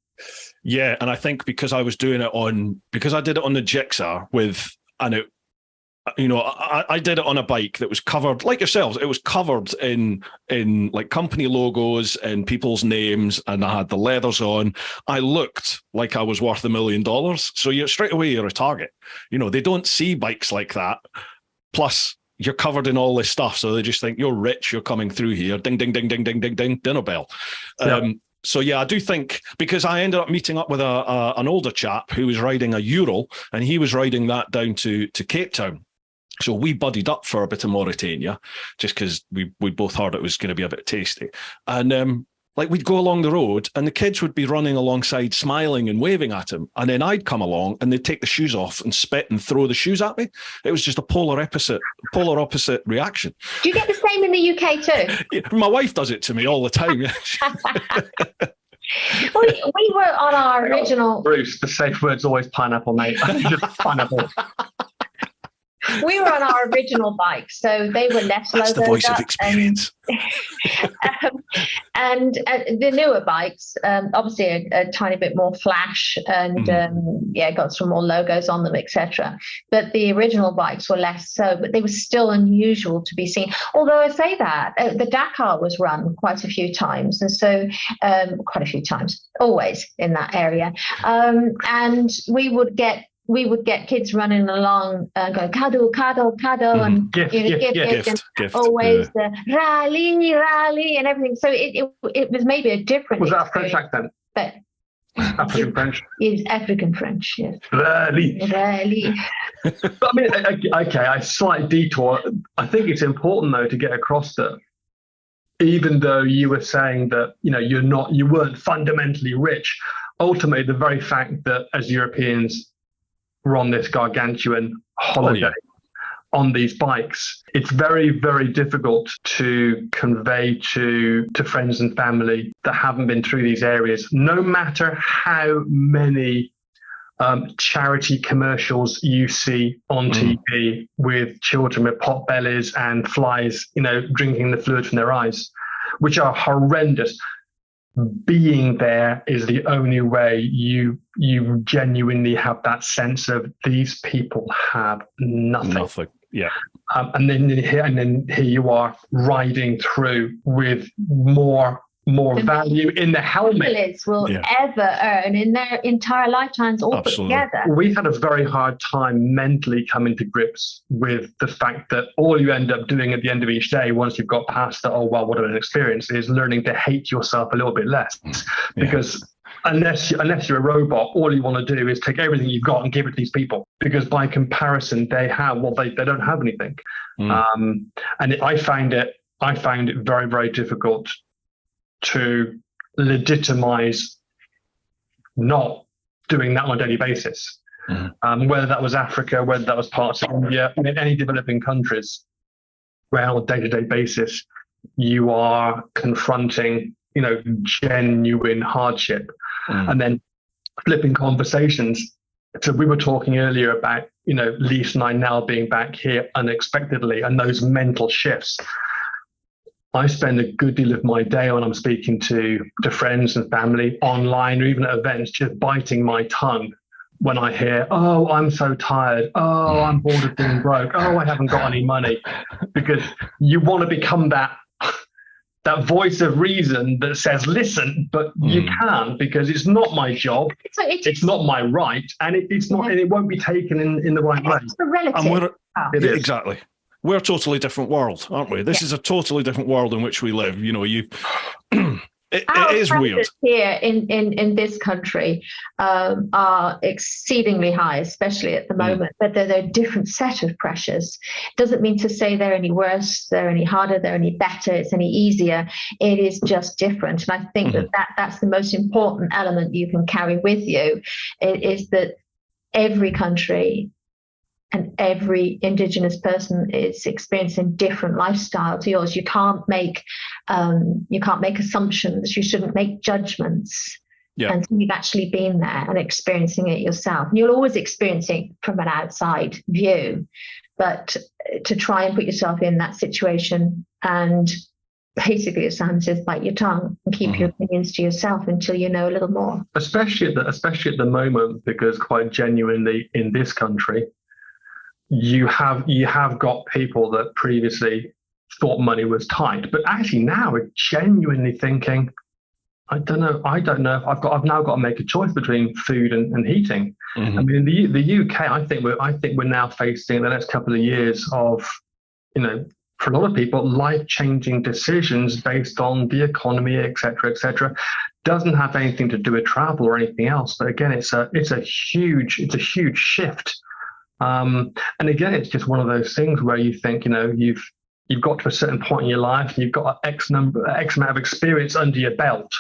Speaker 2: Yeah, and I think because I did it on the Jigsaw I did it on a bike that was covered, like yourselves, it was covered in like company logos and people's names, and I had the leathers on. I looked like I was worth $1 million. So you're a target. They don't see bikes like that. Plus, you're covered in all this stuff. So they just think you're rich, you're coming through here. Ding, ding, ding, ding, ding, ding, ding, dinner bell.
Speaker 1: Yeah.
Speaker 2: So yeah, I do think, because I ended up meeting up with an older chap who was riding a Ural, and he was riding that down to Cape Town. So we buddied up for a bit of Mauritania, just because we both heard it was going to be a bit tasty. And we'd go along the road, and the kids would be running alongside, smiling and waving at him. And then I'd come along, and they'd take the shoes off and spit and throw the shoes at me. It was just a polar opposite reaction.
Speaker 3: Do you get the same in the UK too?
Speaker 2: Yeah, my wife does it to me all the time.
Speaker 3: We were on our original.
Speaker 1: Bruce, the safe word's always pineapple, mate. Just pineapple.
Speaker 3: We were on our original bikes, so they were less
Speaker 2: That's the voice of experience.
Speaker 3: And the newer bikes, obviously a tiny bit more flash, and got some more logos on them, etc. But the original bikes were less so, but they were still unusual to be seen. Although I say that the Dakar was run quite a few times, and so always in that area, and we would get kids running along, going cuddle, and gift, and always the rally and everything. So it was maybe a different.
Speaker 1: Was that a French accent?
Speaker 3: But
Speaker 1: African French.
Speaker 3: It's African French, yes.
Speaker 1: Rally. But I mean, okay, I slight detour. I think it's important though to get across that, even though you were saying that you weren't fundamentally rich, ultimately the very fact that as Europeans we're on this gargantuan holiday on these bikes, it's very, very difficult to convey to friends and family that haven't been through these areas, no matter how many charity commercials you see on TV with children with pot bellies and flies, drinking the fluid from their eyes, which are horrendous. Being there is the only way you genuinely have that sense of these people have nothing.
Speaker 2: Yeah.
Speaker 1: And then here you are riding through with more value in the helmet
Speaker 3: will ever earn in their entire lifetimes all put together.
Speaker 1: We had a very hard time mentally coming to grips with the fact that all you end up doing at the end of each day, once you've got past that, what an experience, is learning to hate yourself a little bit less. Because unless you're a robot, all you want to do is take everything you've got and give it to these people, because by comparison they don't have anything. And I find it very, very difficult to legitimize not doing that on a daily basis. Whether that was Africa, whether that was parts of India, in any developing countries, where on a day-to-day basis you are confronting, genuine hardship, and then flipping conversations. So we were talking earlier about Lisa and I now being back here unexpectedly, and those mental shifts. I spend a good deal of my day when I'm speaking to friends and family online or even at events, just biting my tongue when I hear, oh, I'm so tired. Oh, I'm bored of being broke. Oh, I haven't got any money. Because you want to become that voice of reason that says, listen, but you can't, because it's not my job. It's not my right. And it's not, and it won't be taken in the right way.
Speaker 3: It's a relative.
Speaker 2: Exactly. We're a totally different world, aren't we? This is a totally different world in which we live. It is weird.
Speaker 3: Here in this country are exceedingly high, especially at the moment, but they're a different set of pressures. Doesn't mean to say they're any worse, they're any harder, they're any better, it's any easier. It is just different. And I think that's the most important element you can carry with you, is that every country and every Indigenous person is experiencing different lifestyle to yours. You can't make assumptions. You shouldn't make judgments until you've actually been there and experiencing it yourself. And you'll always experience it from an outside view, but to try and put yourself in that situation and basically, as Sam says, bite your tongue and keep your opinions to yourself until you know a little more.
Speaker 1: Especially at the moment, because quite genuinely in this country, you have got people that previously thought money was tight, but actually now are genuinely thinking, I don't know if I've now got to make a choice between food and heating. I mean, in the UK, I think we're now facing the next couple of years of, for a lot of people, life-changing decisions based on the economy, et cetera. Doesn't have anything to do with travel or anything else, but again, it's a huge shift. And again, it's just one of those things where you think, you've got to a certain point in your life, you've got X amount of experience under your belt,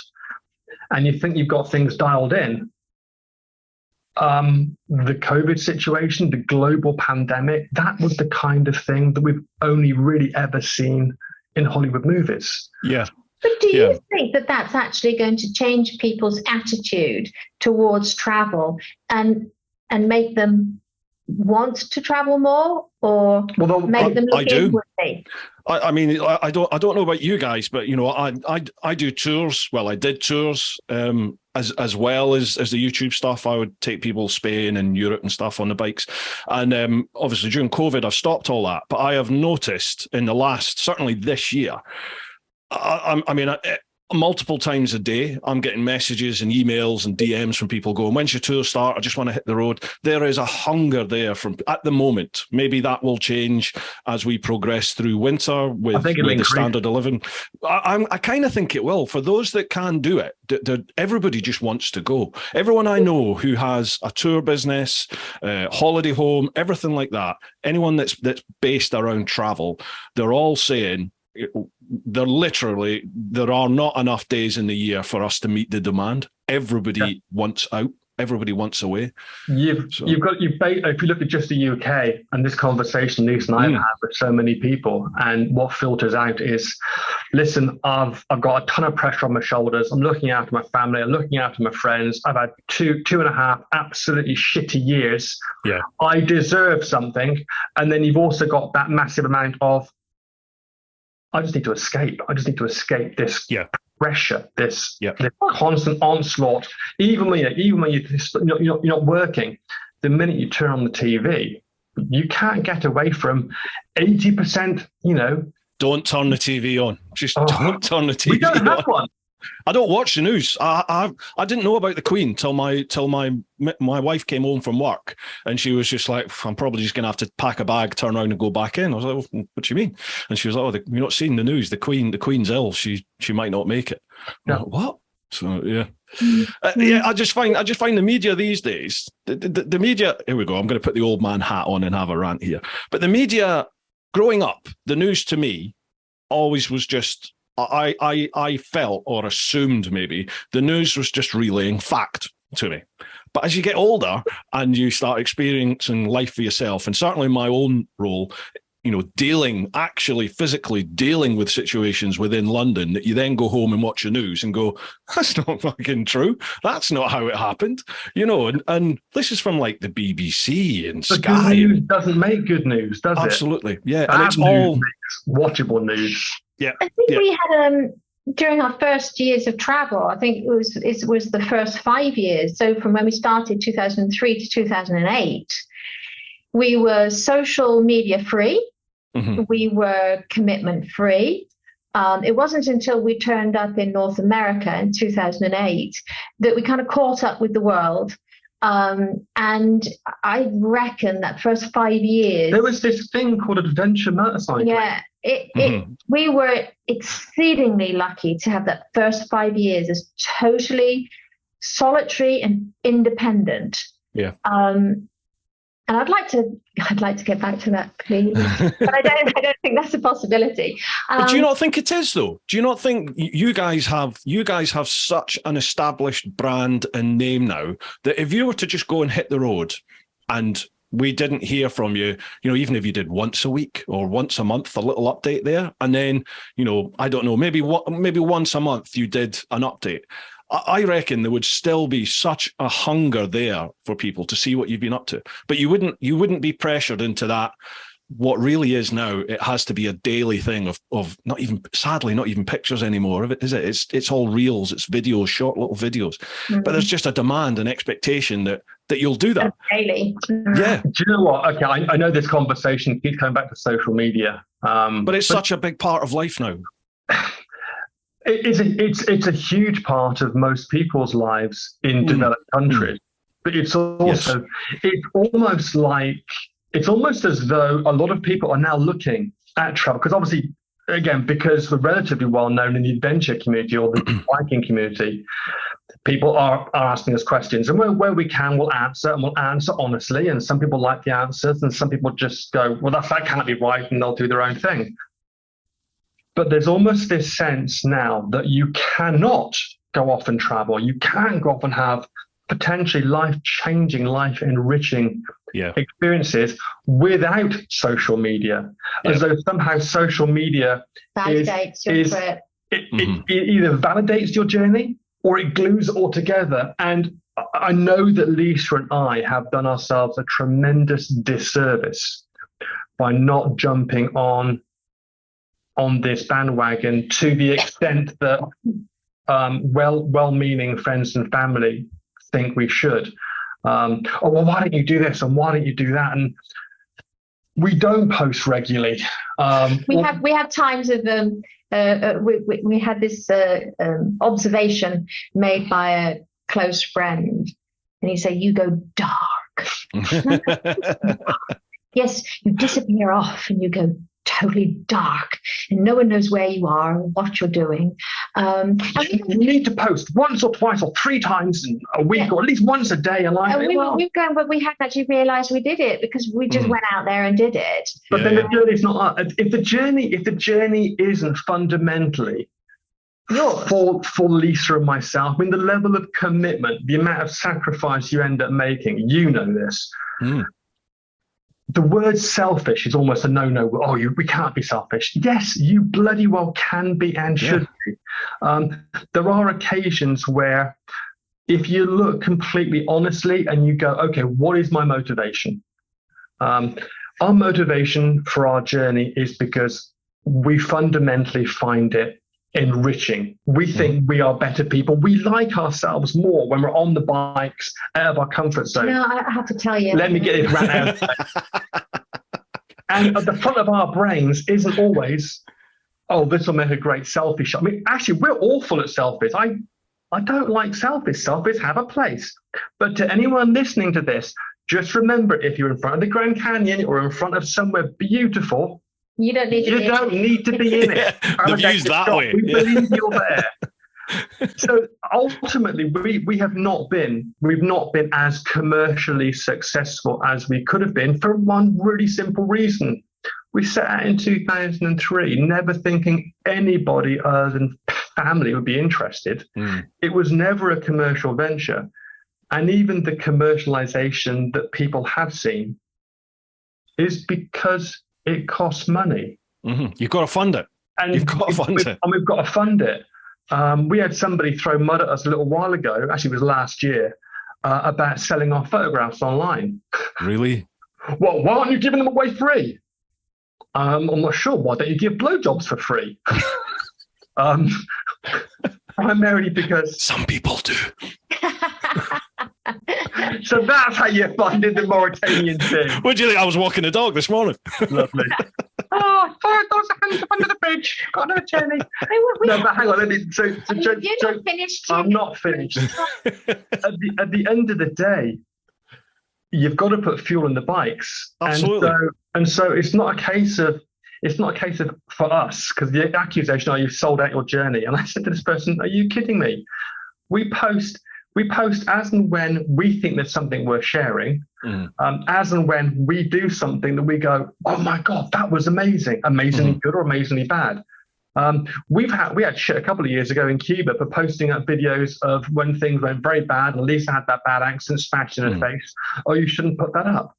Speaker 1: and you think you've got things dialed in. The COVID situation, the global pandemic, that was the kind of thing that we've only really ever seen in Hollywood movies.
Speaker 2: Yeah.
Speaker 3: But do you think that that's actually going to change people's attitude towards travel and make them want to travel more, or make them look inwardly?
Speaker 2: I mean, I don't know about you guys, but I do tours. Well, I did tours as well as the YouTube stuff. I would take people Spain and Europe and stuff on the bikes, and obviously during COVID, I've stopped all that. But I have noticed in the last, certainly this year, multiple times a day, I'm getting messages and emails and DMs from people going, when's your tour start? I just want to hit the road. There is a hunger there at the moment. Maybe that will change as we progress through winter with the standard of living. I kind of think it will. For those that can do it, everybody just wants to go. Everyone I know who has a tour business, holiday home, everything like that, anyone that's based around travel, they're all saying, there are not enough days in the year for us to meet the demand. Everybody wants out. Everybody wants away. If you look at just the UK and this conversation Lisa and I have had with so many people, and what filters out is, listen, I've got a ton of pressure on my shoulders. I'm looking after my family. I'm looking after my friends. I've had two and a half absolutely shitty years. Yeah,
Speaker 1: I deserve something. And then you've also got that massive amount of, I just need to escape. I just need to escape this pressure, this constant onslaught. Even when you're not working, the minute you turn on the TV, you can't get away from 80%.
Speaker 2: Don't turn the TV on. Just don't turn the TV on.
Speaker 1: We don't have one.
Speaker 2: I don't watch the news. I didn't know about the Queen till my wife came home from work, and she was just like, I'm probably just going to have to pack a bag, turn around and go back in. I was like, well, what do you mean? And she was like, oh, you're not seeing the news. The Queen's ill. She might not make it. No. Like, what? So I just find the media these days, the media, here we go, I'm going to put the old man hat on and have a rant here. But the media, growing up, the news to me always was just, I felt or assumed maybe the news was just relaying fact to me. But as you get older and you start experiencing life for yourself, and certainly my own role, actually physically dealing with situations within London, that you then go home and watch the news and go, that's not fucking true. That's not how it happened. And this is from like the BBC and
Speaker 1: but
Speaker 2: Sky.
Speaker 1: Good news doesn't make good news, does it?
Speaker 2: Absolutely. Yeah.
Speaker 1: Bad
Speaker 2: and it's
Speaker 1: news
Speaker 2: all
Speaker 1: makes watchable news.
Speaker 2: Yeah.
Speaker 3: I think we had during our first years of travel, I think it was the first 5 years. So from when we started 2003 to 2008, we were social media free. Mm-hmm. We were commitment free. It wasn't until we turned up in North America in 2008 that we kind of caught up with the world. And I reckon that first 5 years...
Speaker 1: There was this thing called adventure motorcycling.
Speaker 3: Yeah, we were exceedingly lucky to have that first 5 years as totally solitary and independent.
Speaker 2: Yeah.
Speaker 3: And I'd like to get back to that, please, but I don't think that's a possibility.
Speaker 2: But do you not think it is, though? Do you not think you guys have such an established brand and name now that if you were to just go and hit the road and we didn't hear from you, even if you did once a week or once a month, a little update there, and then, I don't know, maybe once a month you did an update, I reckon there would still be such a hunger there for people to see what you've been up to. But you wouldn't be pressured into that. What really is now, it has to be a daily thing of not even pictures anymore, is it? It's all reels, it's videos, short little videos. Mm-hmm. But there's just a demand and expectation that you'll do that.
Speaker 3: Daily.
Speaker 2: Yeah.
Speaker 1: Do you know what? Okay, I know this conversation keeps coming back to social media.
Speaker 2: But it's such a big part of life now.
Speaker 1: It's a huge part of most people's lives in developed countries, but it's also it's almost as though a lot of people are now looking at travel, because obviously, again, because we're relatively well known in the adventure community or the biking community, people are asking us questions, and where we can, we'll answer, and we'll answer honestly. And some people like the answers, and some people just go, well, that can't be right, and they'll do their own thing. But there's almost this sense now that you cannot go off and travel. You can't go off and have potentially life-changing, life-enriching experiences without social media. As though somehow social media
Speaker 3: validates your trip.
Speaker 1: It either validates your journey or it glues it all together. And I know that Lisa and I have done ourselves a tremendous disservice by not jumping on this bandwagon to the extent that well-meaning friends and family think we should. Well, why don't you do this and why don't you do that? And we don't post regularly.
Speaker 3: We have times of we had this observation made by a close friend, and he said, "You go dark." Yes, you disappear off and you go totally dark, and no one knows where you are or what you're doing.
Speaker 1: You need to post once or twice or 3 times a week, or at least once a day. And
Speaker 3: we've gone, but we hadn't actually realised we did it because we just went out there and did it.
Speaker 1: But then the journey's not. If the journey isn't fundamentally yours for Lisa and myself, I mean, the level of commitment, the amount of sacrifice you end up making, this. The word selfish is almost a no-no. We can't be selfish. Yes, you bloody well can be and should be. There are occasions where if you look completely honestly and you go, okay, what is my motivation? Our motivation for our journey is because we fundamentally find it enriching. We think we are better people. We like ourselves more when we're on the bikes out of our comfort zone.
Speaker 3: No, I have to tell you.
Speaker 1: Let me get this right out. And at the front of our brains isn't always, this will make a great selfie shot. I mean, actually, we're awful at selfies. I don't like selfies. Selfies have a place. But to anyone listening to this, just remember, if you're in front of the Grand Canyon or in front of somewhere beautiful,
Speaker 3: you don't need
Speaker 1: to be in it.
Speaker 2: The view's that way.
Speaker 1: We believe you're there. So ultimately, we've not been as commercially successful as we could have been for one really simple reason. We set out in 2003, never thinking anybody other than family would be interested. It was never a commercial venture. And even the commercialization that people have seen is because it costs money.
Speaker 2: Mm-hmm. You've got to fund it. And you've got to fund it.
Speaker 1: And we've got to fund it. We had somebody throw mud at us a little while ago, actually it was last year, about selling our photographs online.
Speaker 2: Really?
Speaker 1: Well, why aren't you giving them away free? I'm not sure. Why don't you give blowjobs for free? Primarily because...
Speaker 2: Some people do.
Speaker 1: So that's how you funded the Mauritanian thing.
Speaker 2: What do you think? I was walking the dog this morning.
Speaker 1: Lovely. Oh, those hands up under the bridge. Got another journey. No, but hang on.
Speaker 3: You're not finished.
Speaker 1: I'm not finished. At the end of the day, you've got to put fuel in the bikes.
Speaker 2: Absolutely.
Speaker 1: And so it's not a case of for us, because the accusation, you've sold out your journey. And I said to this person, are you kidding me? We post as and when we think there's something worth sharing, as and when we do something that we go, oh my God, that was amazingly good or amazingly bad. We had shit a couple of years ago in Cuba for posting up videos of when things went very bad and Lisa had that bad accent smashed in her face. Oh, you shouldn't put that up.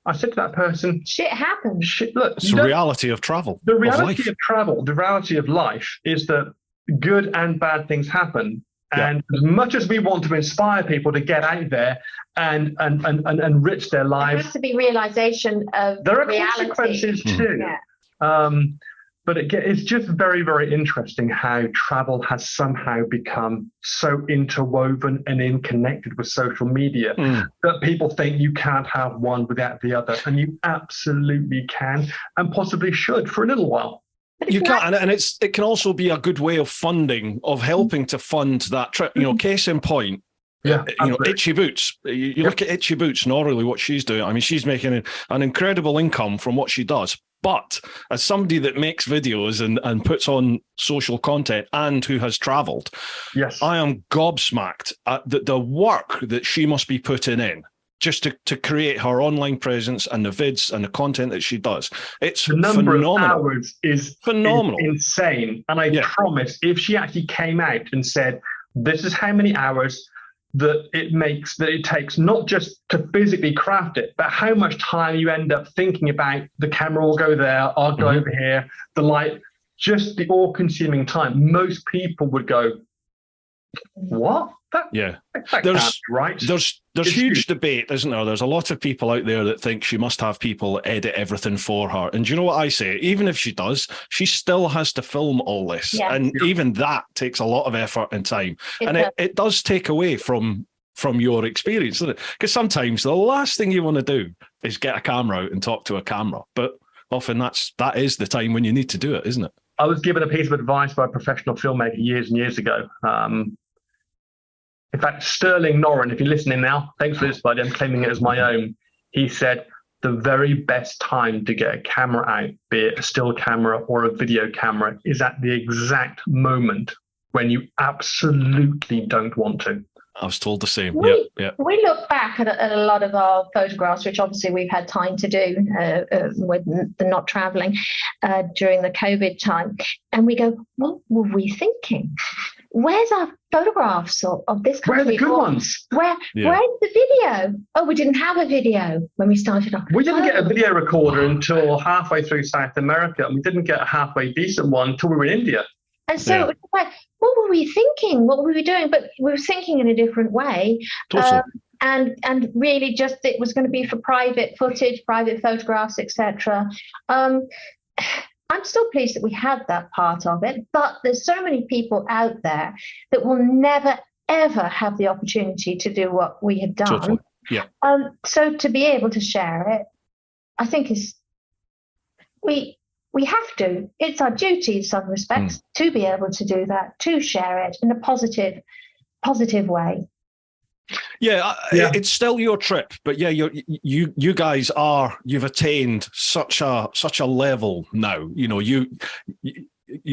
Speaker 1: I said to that person,
Speaker 3: shit happens.
Speaker 1: Look,
Speaker 2: it's the reality of travel.
Speaker 1: The reality of travel, the reality of life is that good and bad things happen. And as much as we want to inspire people to get out there and enrich their lives,
Speaker 3: there has to be realization of
Speaker 1: there are
Speaker 3: reality.
Speaker 1: Consequences too. Yeah. But it's just very, very interesting how travel has somehow become so interwoven and connected with social media that people think you can't have one without the other, and you absolutely can and possibly should for a little while.
Speaker 2: You can, and it can also be a good way of funding, of helping to fund that trip. You know, case in point, Itchy Boots. You look at Itchy Boots, not really what she's doing. I mean, she's making an incredible income from what she does. But as somebody that makes videos and puts on social content and who has traveled, I am gobsmacked at the work that she must be putting in just to create her online presence and the vids and the content that she does. It's
Speaker 1: the number
Speaker 2: phenomenal.
Speaker 1: Of hours is
Speaker 2: phenomenal,
Speaker 1: insane. And I promise, if she actually came out and said, "This is how many hours that it takes, not just to physically craft it, but how much time you end up thinking about the camera will go there, I'll go over here, the light, just the all-consuming time." Most people would go, "What? That can't be right."
Speaker 2: There's huge debate, isn't there? There's a lot of people out there that think she must have people edit everything for her. And do you know what I say? Even if she does, she still has to film all this. Yeah. And even that takes a lot of effort and time. It does take away from your experience, doesn't it? Because sometimes the last thing you want to do is get a camera out and talk to a camera. But often that is the time when you need to do it, isn't it?
Speaker 1: I was given a piece of advice by a professional filmmaker years and years ago. In fact, Sterling Norrin, if you're listening now, thanks for this, buddy. I'm claiming it as my own. He said, the very best time to get a camera out, be it a still camera or a video camera, is at the exact moment when you absolutely don't want to.
Speaker 2: I was told the same.
Speaker 3: We look back at a lot of our photographs, which obviously we've had time to do with the not traveling during the COVID time. And we go, what were we thinking? Where's our photographs of this country?
Speaker 1: Where are the good ones?
Speaker 3: Where's the video? Oh, we didn't have a video when we started off.
Speaker 1: We didn't get a video recorder until halfway through South America, and we didn't get a halfway decent one until we were in India.
Speaker 3: And so it was like, what were we thinking? What were we doing? But we were thinking in a different way.
Speaker 2: Totally.
Speaker 3: And really just it was going to be for private footage, private photographs, etc. I'm still pleased that we had that part of it, but there's so many people out there that will never, ever have the opportunity to do what we have done.
Speaker 2: Totally. Yeah.
Speaker 3: So to be able to share it, I think we have to. It's our duty in some respects to be able to do that, to share it in a positive way.
Speaker 2: Yeah, it's still your trip, but you guys you've attained such a level now. You know, you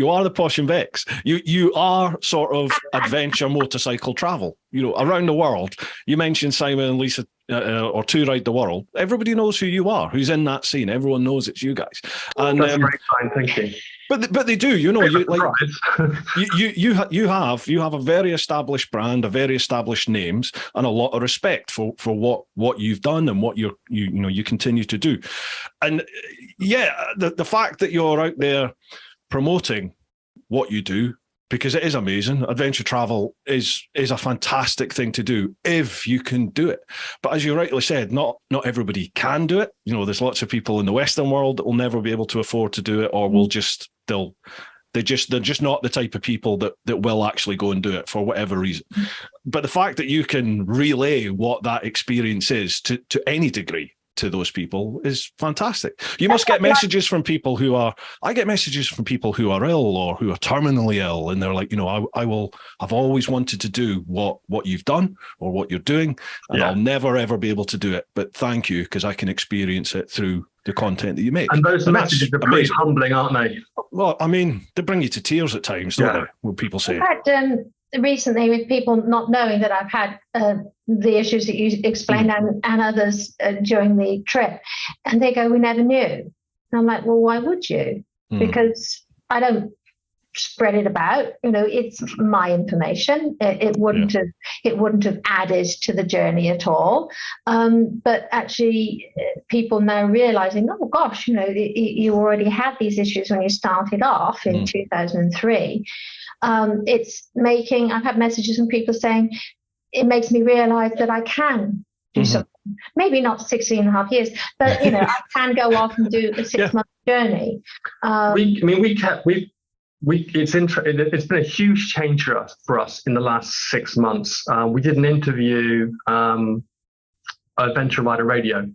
Speaker 2: are the Posh and Vex. You are sort of adventure motorcycle travel. You know, around the world. You mentioned Simon and Lisa or To Ride the World, everybody knows who you are, who's in that scene. Everyone knows it's you guys. And
Speaker 1: that's very kind, thank you.
Speaker 2: But they do, you know, you have a very established brand, a very established names, and a lot of respect for what you've done and what you continue to do. And yeah, the fact that you're out there promoting what you do, because it is amazing. Adventure travel is a fantastic thing to do if you can do it. But as you rightly said, not everybody can do it. You know, there's lots of people in the Western world that will never be able to afford to do it, or will just they're just not the type of people that will actually go and do it for whatever reason. But the fact that you can relay what that experience is to any degree to those people is fantastic. You must get messages from people I get messages from people who are ill or who are terminally ill, and they're like, you know, I've always wanted to do what you've done or what you're doing, and I'll never ever be able to do it, but thank you, because I can experience it through the content that you make.
Speaker 1: And those messages are pretty humbling, aren't they?
Speaker 2: Well, I mean, they bring you to tears at times, don't they? When people say
Speaker 3: recently, with people not knowing that I've had the issues that you explained and others during the trip, and they go, "We never knew." And I'm like, "Well, why would you?" Because I don't spread it about. You know, it's my information. It wouldn't have added to the journey at all. But actually, people now realizing, oh gosh, you know, you already had these issues when you started off in 2003. I've had messages from people saying, it makes me realize that I can do something. Maybe not 16 and a half years, but, you know, I can go off and do a 6-month journey.
Speaker 1: It's been a huge change for us in the last 6 months. We did an interview, Adventure Rider Radio.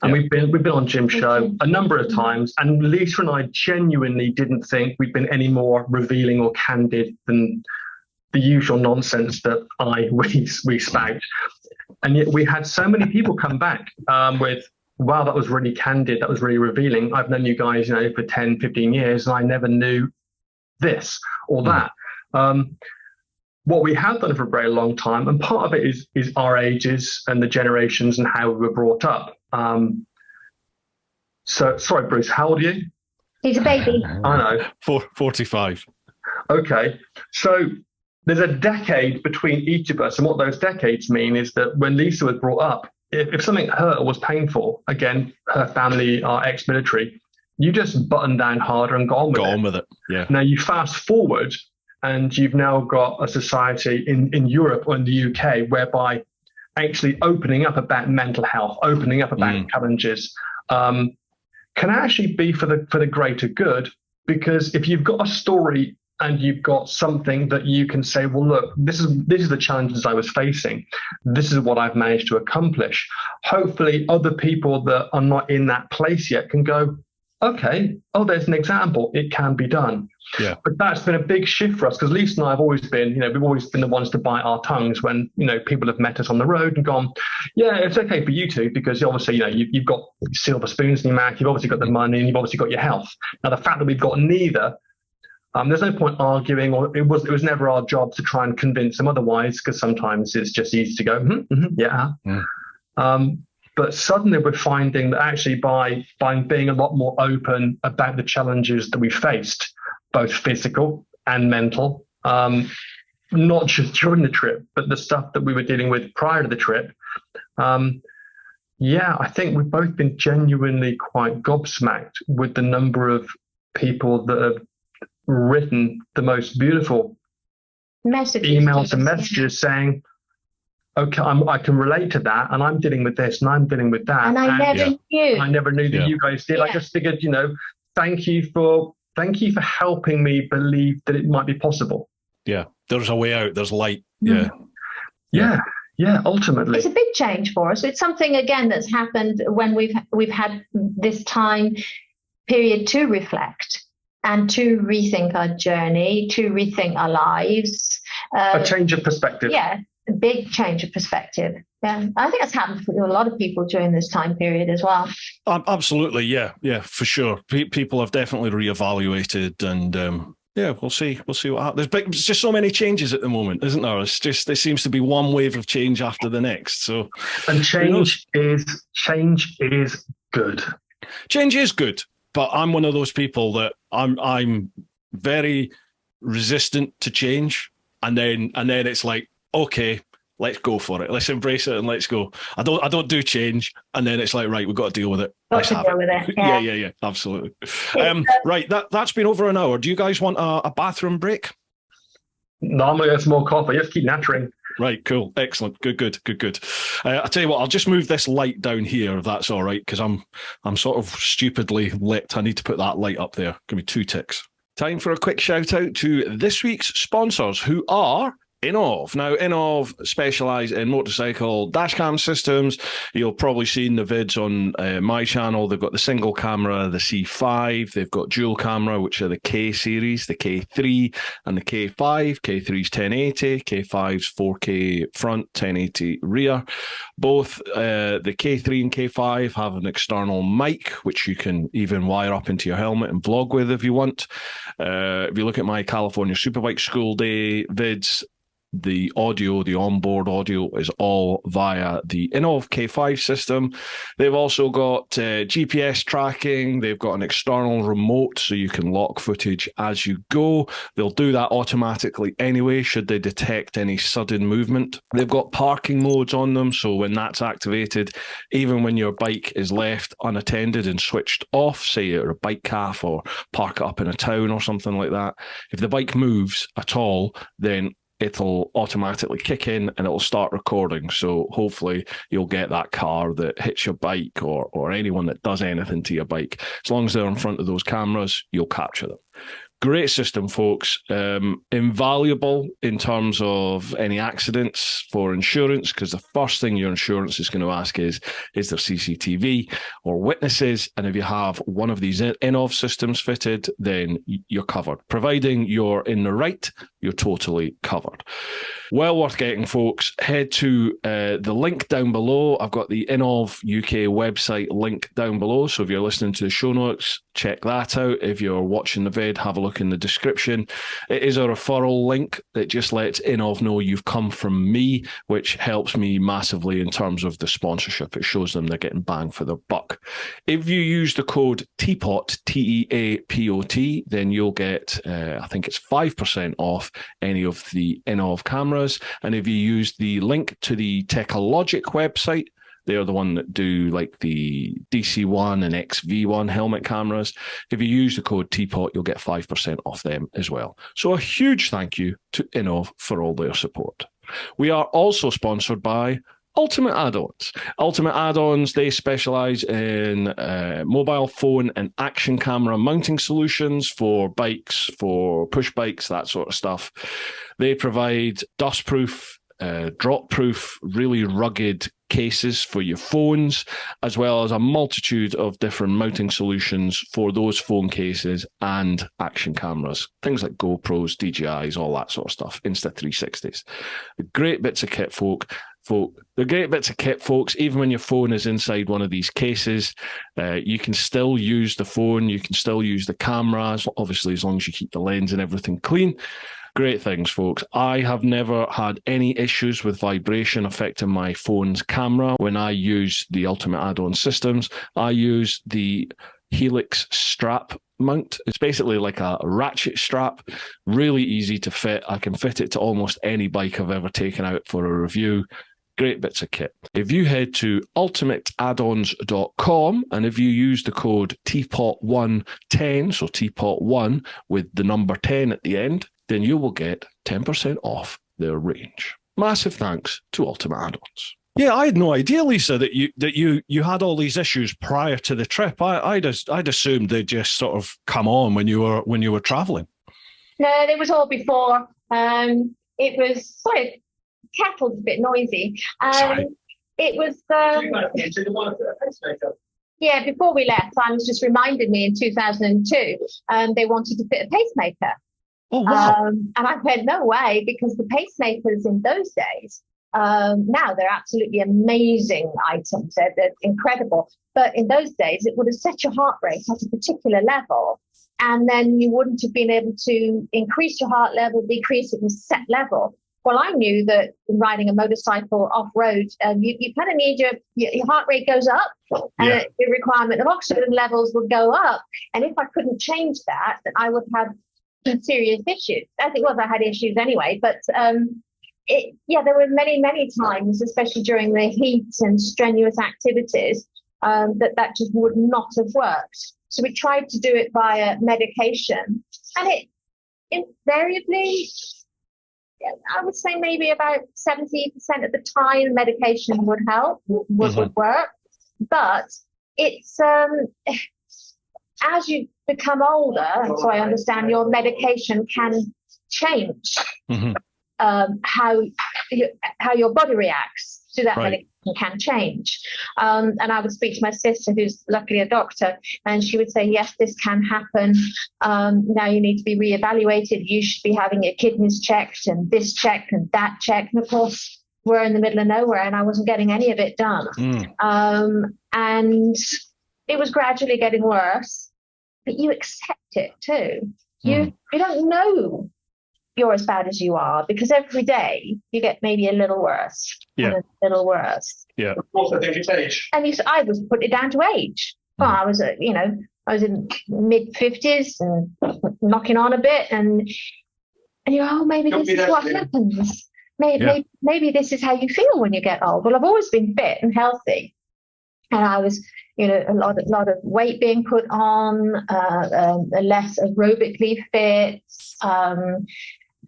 Speaker 1: And we've been on Jim's show a number of times, and Lisa and I genuinely didn't think we'd been any more revealing or candid than the usual nonsense that we spout. And yet we had so many people come back with, wow, that was really candid, that was really revealing. I've known you guys, you know, for 10, 15 years, and I never knew this or that. What we have done for a very long time, and part of it is our ages and the generations and how we were brought up. So, sorry, Bruce, how old are you?
Speaker 3: He's a baby.
Speaker 1: I know.
Speaker 2: 45.
Speaker 1: Okay. So there's a decade between each of us. And what those decades mean is that when Lisa was brought up, if something hurt or was painful, again, her family are ex-military, you just button down harder and go on with it. Yeah. Now you fast forward, and you've now got a society in Europe or in the UK whereby actually opening up about mental health, opening up about challenges, can actually be for the greater good. Because if you've got a story and you've got something that you can say, well, look, this is the challenges I was facing, this is what I've managed to accomplish. Hopefully other people that are not in that place yet can go, okay, there's an example, it can be done. Yeah. But that's been a big shift for us, because Lisa and I have always been, we've always been the ones to bite our tongues when, people have met us on the road and gone, yeah, it's okay for you two, because obviously, you've got silver spoons in your mouth, you've obviously got the money, and you've obviously got your health. Now, the fact that we've got neither, there's no point arguing, or it was never our job to try and convince them otherwise, because sometimes it's just easy to go, yeah. But suddenly we're finding that actually by being a lot more open about the challenges that we faced, both physical and mental, not just during the trip, but the stuff that we were dealing with prior to the trip. I think we've both been genuinely quite gobsmacked with the number of people that have written the most beautiful emails and messages saying, okay, I can relate to that, and I'm dealing with this, and I'm dealing with that.
Speaker 3: And I never knew.
Speaker 1: I never knew that you guys did. Yeah. I just figured, thank you for helping me believe that it might be possible.
Speaker 2: Yeah, there's a way out. There's light.
Speaker 1: Yeah. Ultimately,
Speaker 3: it's a big change for us. It's something again that's happened when we've had this time period to reflect and to rethink our journey, to rethink our lives.
Speaker 1: A change of perspective.
Speaker 3: Yeah. A big change of perspective. Yeah, I think that's happened for a lot of people during this time period as well.
Speaker 2: Absolutely, yeah, for sure. People have definitely reevaluated, and Yeah, we'll see. We'll see what happens. There's just so many changes at the moment, isn't there? There seems to be one wave of change after the next. So,
Speaker 1: and change is good.
Speaker 2: Change is good, but I'm one of those people that I'm very resistant to change, and then it's like, okay, let's go for it. Let's embrace it and let's go. I don't do change, and then it's like, right, we've got to deal with it.
Speaker 3: Got to deal with it.
Speaker 2: Yeah, absolutely. Right, that's been over an hour. Do you guys want a bathroom break?
Speaker 1: No, I'm gonna get some more coffee. Just keep nattering.
Speaker 2: Right, cool, excellent, good. I'll tell you what, I'll just move this light down here if that's all right, because I'm sort of stupidly lit. I need to put that light up there. Give me 2 ticks. Time for a quick shout out to this week's sponsors, who are Innov. Now, Innov specialise in motorcycle dashcam systems. You'll probably seen the vids on my channel. They've got the single camera, the C5. They've got dual camera, which are the K series, the K3 and the K5. K3's 1080, K5's 4K front, 1080 rear. Both the K3 and K5 have an external mic, which you can even wire up into your helmet and vlog with if you want. If you look at my California Superbike School Day vids, the audio, the onboard audio, is all via the Innov K5 system. They've also got GPS tracking. They've got an external remote, so you can lock footage as you go. They'll do that automatically anyway, should they detect any sudden movement. They've got parking modes on them, so when that's activated, even when your bike is left unattended and switched off, say you're a bike calf or park it up in a town or something like that, if the bike moves at all, then it'll automatically kick in and it'll start recording. So hopefully you'll get that car that hits your bike or anyone that does anything to your bike. As long as they're in front of those cameras, you'll capture them. Great system, folks. Invaluable in terms of any accidents for insurance, because the first thing your insurance is going to ask is there CCTV or witnesses? And if you have one of these Innov systems fitted, then you're covered. Providing you're in the right, you're totally covered. Well worth getting, folks. Head to the link down below. I've got the Innov UK website link down below. So if you're listening to the show notes, check that out. If you're watching the vid, have a look in the description. It is a referral link that just lets Innov know you've come from me, which helps me massively in terms of the sponsorship. It shows them they're getting bang for their buck. If you use the code TEAPOT, TEAPOT, then you'll get, I think it's 5% off any of the Innov cameras. And if you use the link to the TeapotOne website, they're the one that do like the DC1 and XV1 helmet cameras. If you use the code TEAPOT, you'll get 5% off them as well. So a huge thank you to Innov for all their support. We are also sponsored by Ultimate Add-ons. Ultimate Add-ons, they specialize in mobile phone and action camera mounting solutions for bikes, for push bikes, that sort of stuff. They provide dust-proof, drop-proof, really rugged cases for your phones, as well as a multitude of different mounting solutions for those phone cases and action cameras. Things like GoPros, DJIs, all that sort of stuff, Insta360s. Great bits of kit, They're great bits of kit, folks. Even when your phone is inside one of these cases, you can still use the phone, you can still use the camera, obviously as long as you keep the lens and everything clean. Great things, folks. I have never had any issues with vibration affecting my phone's camera when I use the Ultimate Add-on systems. I use the Helix strap mount. It's basically like a ratchet strap, really easy to fit. I can fit it to almost any bike I've ever taken out for a review. Great bits of kit. If you head to ultimateaddons.com and if you use the code TeapotOne10, so TeapotOne with the number 10 at the end, then you will get 10% off their range. Massive thanks to Ultimate Add-ons. Yeah, I had no idea, Lisa, that you had all these issues prior to the trip. I'd assumed they'd just sort of come on when you were traveling.
Speaker 3: No, it was all before. It was sorry, kettle's a bit noisy. It was yeah. Before we left, Simon's just reminded me in 2002, they wanted to fit a pacemaker.
Speaker 2: Oh wow!
Speaker 3: And I went, no way, because the pacemakers in those days. Now they're absolutely amazing items. They're incredible. But in those days, it would have set your heart rate at a particular level. and then you wouldn't have been able to increase your heart level, decrease it in a set level. Well, I knew that riding a motorcycle off-road, you kind of need your heart rate goes up, and the requirement of oxygen levels would go up. And if I couldn't change that, then I would have some serious issues. As it was, I had issues anyway. But there were many times, especially during the heat and strenuous activities, that just would not have worked. So we tried to do it via medication, and it invariably, I would say maybe about 70% of the time, medication would help, would work. But it's as you become older, so I understand your medication can change how your body reacts to that medication can change. And I would speak to my sister, who's luckily a doctor, and she would say, yes, this can happen. Now you need to be reevaluated. You should be having your kidneys checked and this checked and that checked. And of course, we're in the middle of nowhere, and I wasn't getting any of it done. And it was gradually getting worse, but you accept it too. You don't know you're as bad as you are, because every day you get maybe a little worse and a little worse.
Speaker 2: Yeah.
Speaker 1: Of course, I think it's age.
Speaker 3: And I was put it down to age. Well, I was in mid-50s and knocking on a bit, and you're, maybe this is what happens. Maybe this is how you feel when you get old. Well, I've always been fit and healthy, and I was, a lot of weight being put on, less aerobically fit,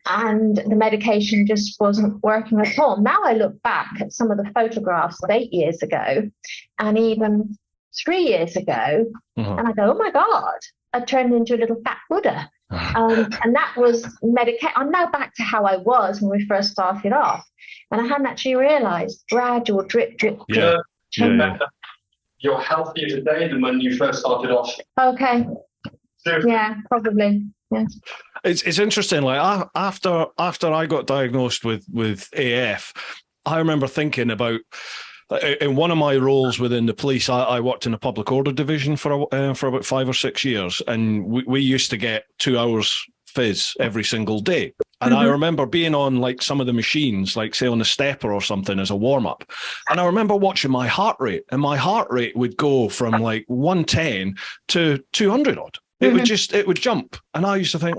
Speaker 3: and the medication just wasn't working at all. Now I look back at some of the photographs of 8 years ago, and even 3 years ago, and I go, oh my God, I turned into a little fat Buddha. And that was medication. I'm now back to how I was when we first started off. And I hadn't actually realized gradual drip.
Speaker 1: You're healthier today than when you first started off.
Speaker 3: Okay. Yeah, probably. Yeah.
Speaker 2: It's interesting. Like after I got diagnosed with AF, I remember thinking about, in one of my roles within the police, I worked in the public order division for about 5 or 6 years, and we used to get 2 hours fizz every single day. And I remember being on like some of the machines, like say on the stepper or something as a warm up. And I remember watching my heart rate, and my heart rate would go from like 110 to 200 odd. It would jump. And I used to think,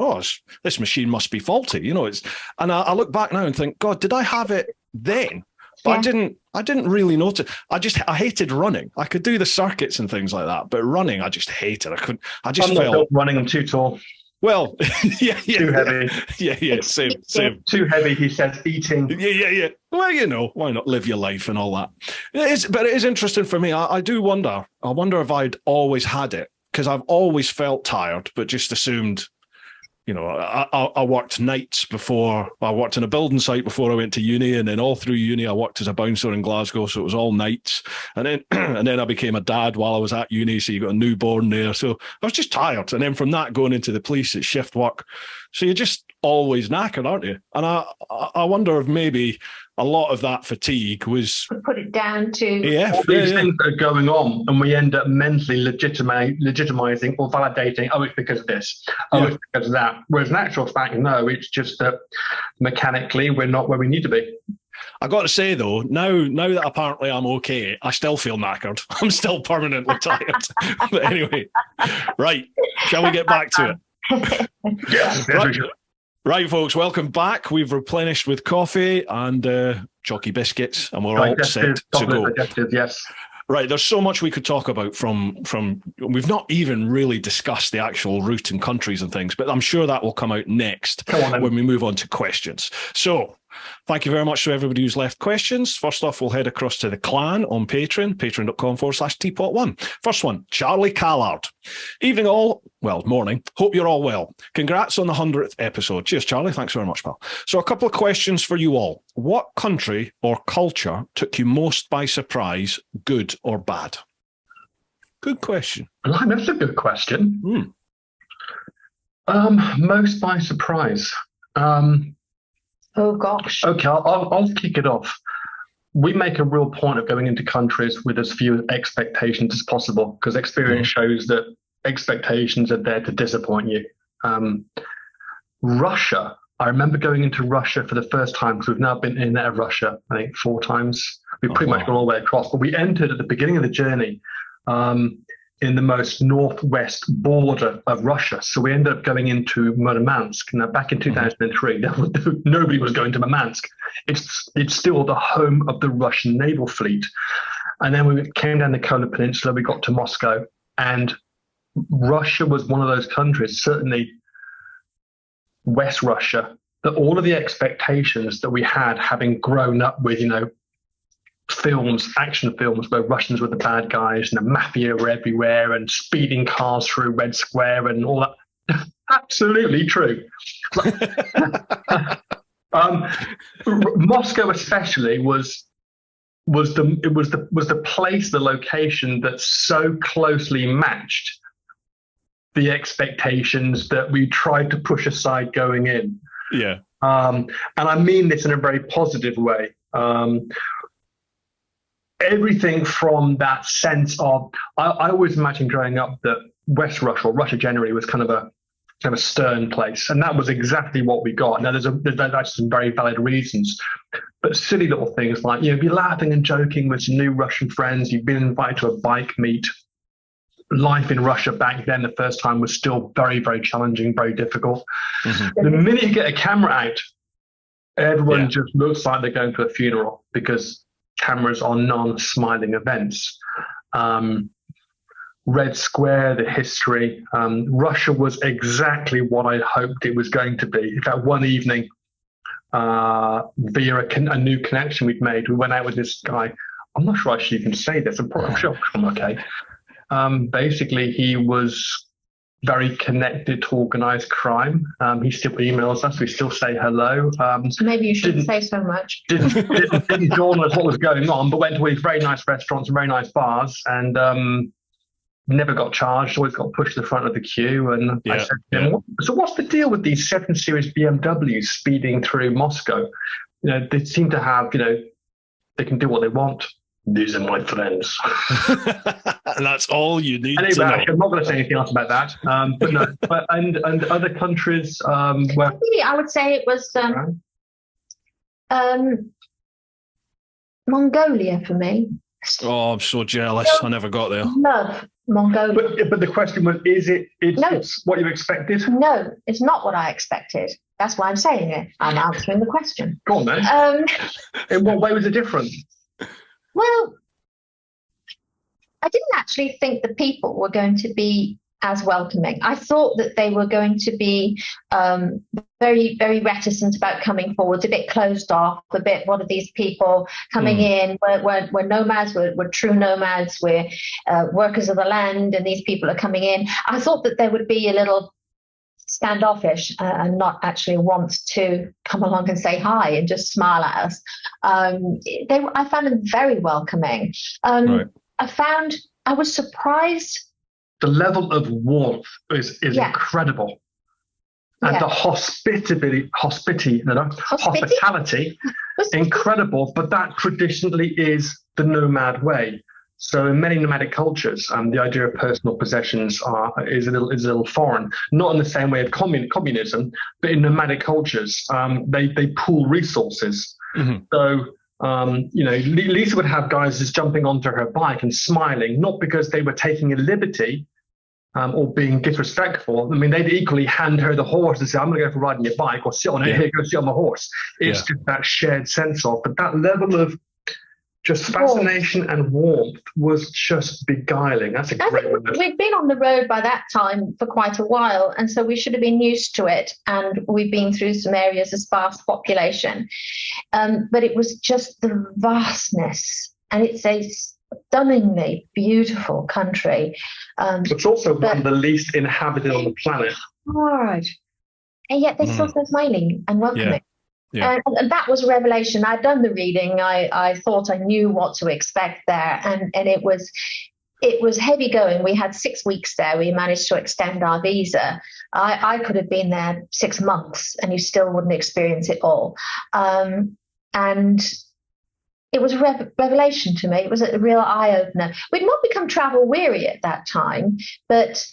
Speaker 2: this machine must be faulty. And I look back now and think, God, did I have it then? But I didn't really notice. I hated running. I could do the circuits and things like that, but running, I just hated. I'm not
Speaker 1: built running. I'm too tall.
Speaker 2: Well,
Speaker 1: too heavy.
Speaker 2: Yeah, same.
Speaker 1: Too heavy, he says, eating.
Speaker 2: Yeah. Well, why not live your life and all that? But it is interesting for me. I do wonder. I wonder if I'd always had it, because I've always felt tired, but just assumed, I worked nights before. I worked in a building site before I went to uni, and then all through uni, I worked as a bouncer in Glasgow, so it was all nights. And then I became a dad while I was at uni, so you got a newborn there. So I was just tired. And then from that, going into the police, it's shift work. So you're just always knackered, aren't you? And I wonder if maybe a lot of that fatigue was...
Speaker 3: Put it down to...
Speaker 1: all these things that are going on, and we end up mentally legitimizing or validating, it's because of this, it's because of that. Whereas in actual fact, no, it's just that mechanically we're not where we need to be.
Speaker 2: I got to say, though, now that apparently I'm okay, I still feel knackered. I'm still permanently tired. But anyway, right, shall we get back to it?
Speaker 1: Yeah.
Speaker 2: Right, folks, welcome back. We've replenished with coffee and chalky biscuits, and we're all set to go.
Speaker 1: Yes.
Speaker 2: Right, there's so much we could talk about from we've not even really discussed the actual route and countries and things, but I'm sure that will come out next when we move on to questions. So thank you very much to everybody who's left questions. First off, we'll head across to the clan on Patreon, patreon.com/TeapotOne. First one, Charlie Callard. Evening all, morning. Hope you're all well. Congrats on the 100th episode. Cheers, Charlie. Thanks very much, pal. So a couple of questions for you all. What country or culture took you most by surprise, good or bad? Good question.
Speaker 1: That's a good question. Most by surprise.
Speaker 3: Oh, gosh.
Speaker 1: Okay, I'll kick it off. We make a real point of going into countries with as few expectations as possible, because experience shows that expectations are there to disappoint you. Russia, I remember going into Russia for the first time, because we've now been in and out of Russia, I think 4 times. We've pretty much gone all the way across, but we entered at the beginning of the journey in the most northwest border of Russia. So we ended up going into Murmansk. Now, back in 2003, nobody was going to Murmansk. It's still the home of the Russian naval fleet. And then we came down the Kola Peninsula, we got to Moscow, and Russia was one of those countries, certainly West Russia, that all of the expectations that we had, having grown up with, films, action films where Russians were the bad guys and the mafia were everywhere and speeding cars through Red Square and all that. Absolutely true. Moscow especially was the place, the location that so closely matched the expectations that we tried to push aside going in.
Speaker 2: Yeah.
Speaker 1: And I mean this in a very positive way. Everything from that sense of, I always imagined growing up that West Russia, or Russia generally, was kind of a stern place, and that was exactly what we got. Now, there's some very valid reasons, but silly little things like, be laughing and joking with some new Russian friends. You've been invited to a bike meet. Life in Russia back then, the first time, was still very, very challenging, very difficult. The minute you get a camera out, everyone just looks like they're going to a funeral, because cameras are non-smiling events. Red Square, the history, Russia was exactly what I hoped it was going to be. In fact, one evening, via a new connection we'd made, we went out with this guy. I'm not sure actually you can say this. I'm sure I'm okay. Basically, he was very connected to organised crime. He still emails us. We still say hello.
Speaker 3: Maybe you shouldn't say so much.
Speaker 1: Didn't dawn us what was going on, but went to these very nice restaurants and very nice bars, and never got charged. Always got pushed to the front of the queue. And I said to him, so what's the deal with these 7 Series BMWs speeding through Moscow? They seem to have, they can do what they want. These are my friends.
Speaker 2: And that's all you need to know.
Speaker 1: I'm not going to say anything else about that. But no, and other countries where...
Speaker 3: I would say it was Mongolia for me.
Speaker 2: Oh, I'm so jealous. I never got there.
Speaker 3: Love Mongolia.
Speaker 1: But the question was, it's what you expected?
Speaker 3: No, it's not what I expected. That's why I'm saying it. I'm answering the question.
Speaker 1: Go on then. In what way was it different?
Speaker 3: Well, I didn't actually think the people were going to be as welcoming. I thought that they were going to be very, very reticent about coming forward, a bit closed off, a bit, what are these people coming in? We're nomads, we're true nomads, we're workers of the land, and these people are coming in. I thought that they would be a little standoffish and not actually want to come along and say hi and just smile at us. I found them very welcoming.
Speaker 1: Right.
Speaker 3: I was surprised.
Speaker 1: The level of warmth is incredible. And the hospitality, incredible. But that traditionally is the nomad way. So in many nomadic cultures, the idea of personal possessions is a little foreign. Not in the same way of communism, but in nomadic cultures, they pool resources. So Lisa would have guys just jumping onto her bike and smiling, not because they were taking a liberty or being disrespectful. I mean, they'd equally hand her the horse and say, I'm going to go for riding your bike, or sit on it, here, go sit on the horse. It's just that shared sense of, but that level of just fascination and warmth was just beguiling. That's a great word.
Speaker 3: We'd been on the road by that time for quite a while, and so we should have been used to it. And we've been through some areas of sparse population. But it was just the vastness. And it's a stunningly beautiful country.
Speaker 1: It's also one of the least inhabited on the planet.
Speaker 3: Hard. And yet they're still so smiling and welcoming.
Speaker 2: Yeah.
Speaker 3: And that was a revelation. I'd done the reading. I thought I knew what to expect there, and it was heavy going. We had 6 weeks there. We managed to extend our visa. I could have been there 6 months, and you still wouldn't experience it all. And it was a revelation to me. It was a real eye opener. We'd not become travel weary at that time, but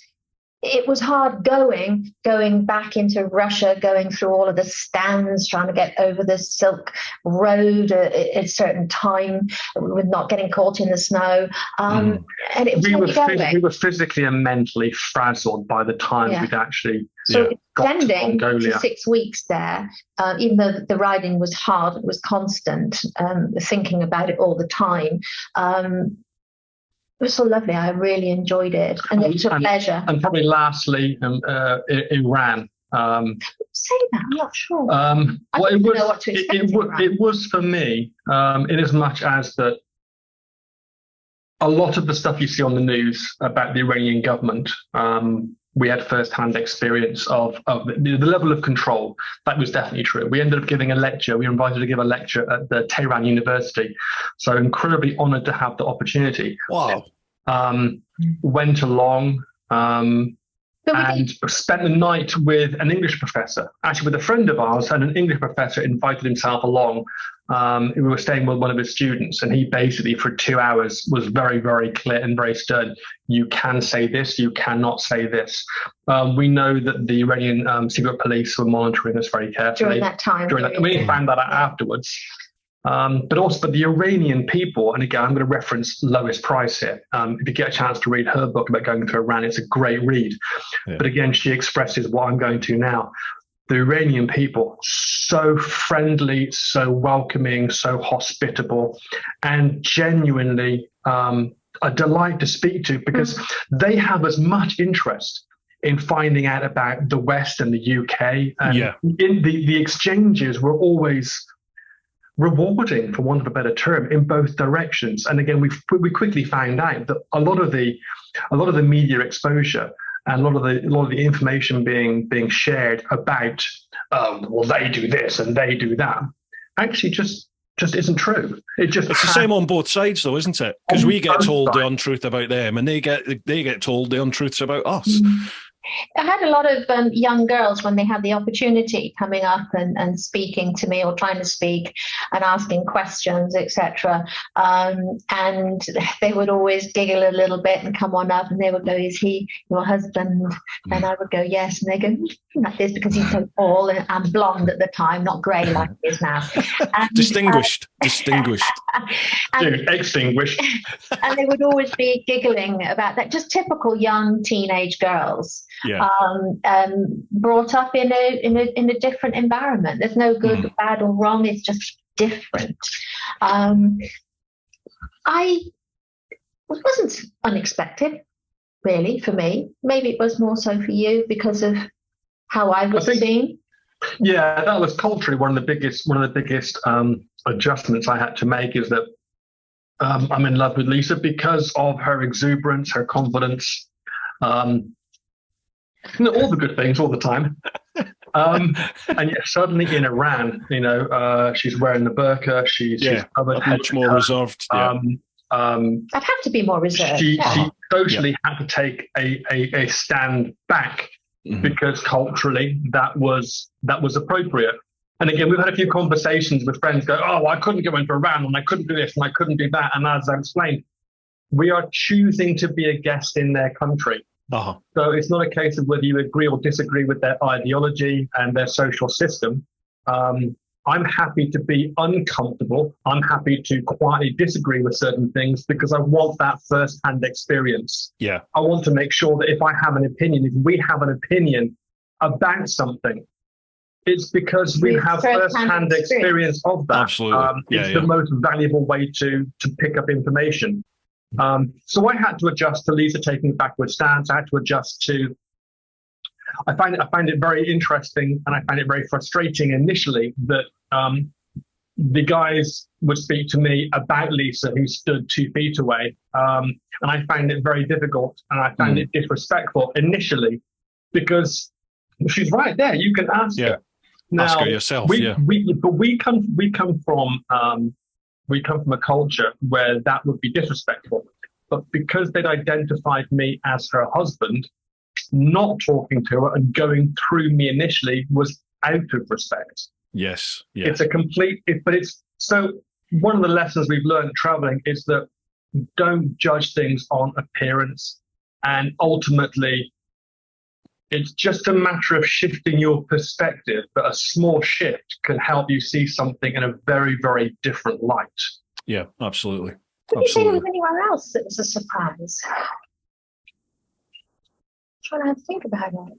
Speaker 3: it was hard going back into Russia, going through all of the stands, trying to get over the Silk Road at a certain time with not getting caught in the snow. And it was
Speaker 1: we were physically and mentally frazzled by the time we'd actually
Speaker 3: extending to 6 weeks there, even though the riding was hard, it was constant, thinking about it all the time. It was so lovely. I really enjoyed it, and it was a pleasure.
Speaker 1: And probably lastly, Iran.
Speaker 3: Say that, I'm not sure.
Speaker 1: Well, it was for me, in as much as that a lot of the stuff you see on the news about the Iranian government, we had first-hand experience of the level of control. That was definitely true. We ended up giving a lecture. We were invited to give a lecture at the Tehran University. So incredibly honoured to have the opportunity.
Speaker 2: Wow.
Speaker 1: Went along and spent the night with an English professor, actually with a friend of ours, and an English professor invited himself along. We were staying with one of his students, and he basically for 2 hours was very, very clear and very stern. You can say this, you cannot say this. We know that the Iranian secret police were monitoring us very carefully.
Speaker 3: During that time.
Speaker 1: We found that out afterwards. But the Iranian people, and again, I'm going to reference Lois Price here. If you get a chance to read her book about going to Iran, it's a great read. Yeah. But again, she expresses what I'm going to now. The Iranian people, so friendly, so welcoming, so hospitable, and genuinely a delight to speak to, because they have as much interest in finding out about the West and the UK. And the exchanges were always rewarding, for want of a better term, in both directions. And again, we quickly found out that a lot of the media exposure and a lot of the information being shared about, well, they do this and they do that, actually just isn't true. It's the
Speaker 2: same on both sides, though, isn't it? Because we get told the untruth about them, and they get told the untruths about us.
Speaker 3: Mm-hmm. I had a lot of young girls, when they had the opportunity, coming up and speaking to me, or trying to speak and asking questions, etc. And they would always giggle a little bit and come on up, and they would go, "Is he your husband?" And I would go, "Yes." And they go, "Like this," because he's so tall and blonde at the time, not grey like he is now. And,
Speaker 2: distinguished.
Speaker 1: And, extinguished.
Speaker 3: And they would always be giggling about that, just typical young teenage girls.
Speaker 2: Yeah.
Speaker 3: Brought up in a different environment. There's no good, bad, or wrong. It's just different. It wasn't unexpected, really, for me. Maybe it was more so for you because of how I was seen.
Speaker 1: Yeah, that was culturally one of the biggest adjustments I had to make. Is that I'm in love with Lisa because of her exuberance, her confidence. All the good things all the time. And yet suddenly in Iran, she's wearing the burqa, she's covered,
Speaker 2: much more reserved.
Speaker 1: I'd
Speaker 3: have to be more reserved.
Speaker 1: She socially had to take a stand back because culturally that was appropriate. And again, we've had a few conversations with friends go, "Oh, I couldn't go into Iran, and I couldn't do this, and I couldn't do that." And as I explained, we are choosing to be a guest in their country.
Speaker 2: Uh-huh.
Speaker 1: So it's not a case of whether you agree or disagree with their ideology and their social system. I'm happy to be uncomfortable. I'm happy to quietly disagree with certain things because I want that first-hand experience.
Speaker 2: Yeah.
Speaker 1: I want to make sure that if I have an opinion, if we have an opinion about something, it's because we have first-hand experience of that.
Speaker 2: Absolutely.
Speaker 1: It's the most valuable way to pick up information. So I had to adjust to Lisa taking a backward stance. I had to adjust to. I find it very interesting, and I find it very frustrating initially that the guys would speak to me about Lisa, who stood 2 feet away, and I found it very difficult, and I found it disrespectful initially because she's right there. You can ask her. Now,
Speaker 2: ask her yourself.
Speaker 1: But we come from a culture where that would be disrespectful. But because they'd identified me as her husband, not talking to her and going through me initially was out of respect.
Speaker 2: Yes.
Speaker 1: It's a complete, so one of the lessons we've learned traveling is that don't judge things on appearance. And ultimately, It's just a matter of shifting your perspective, but a small shift can help you see something in a very, very different light.
Speaker 2: Yeah, absolutely.
Speaker 3: Did you say there was anywhere else that was a surprise? I'm trying to think about it.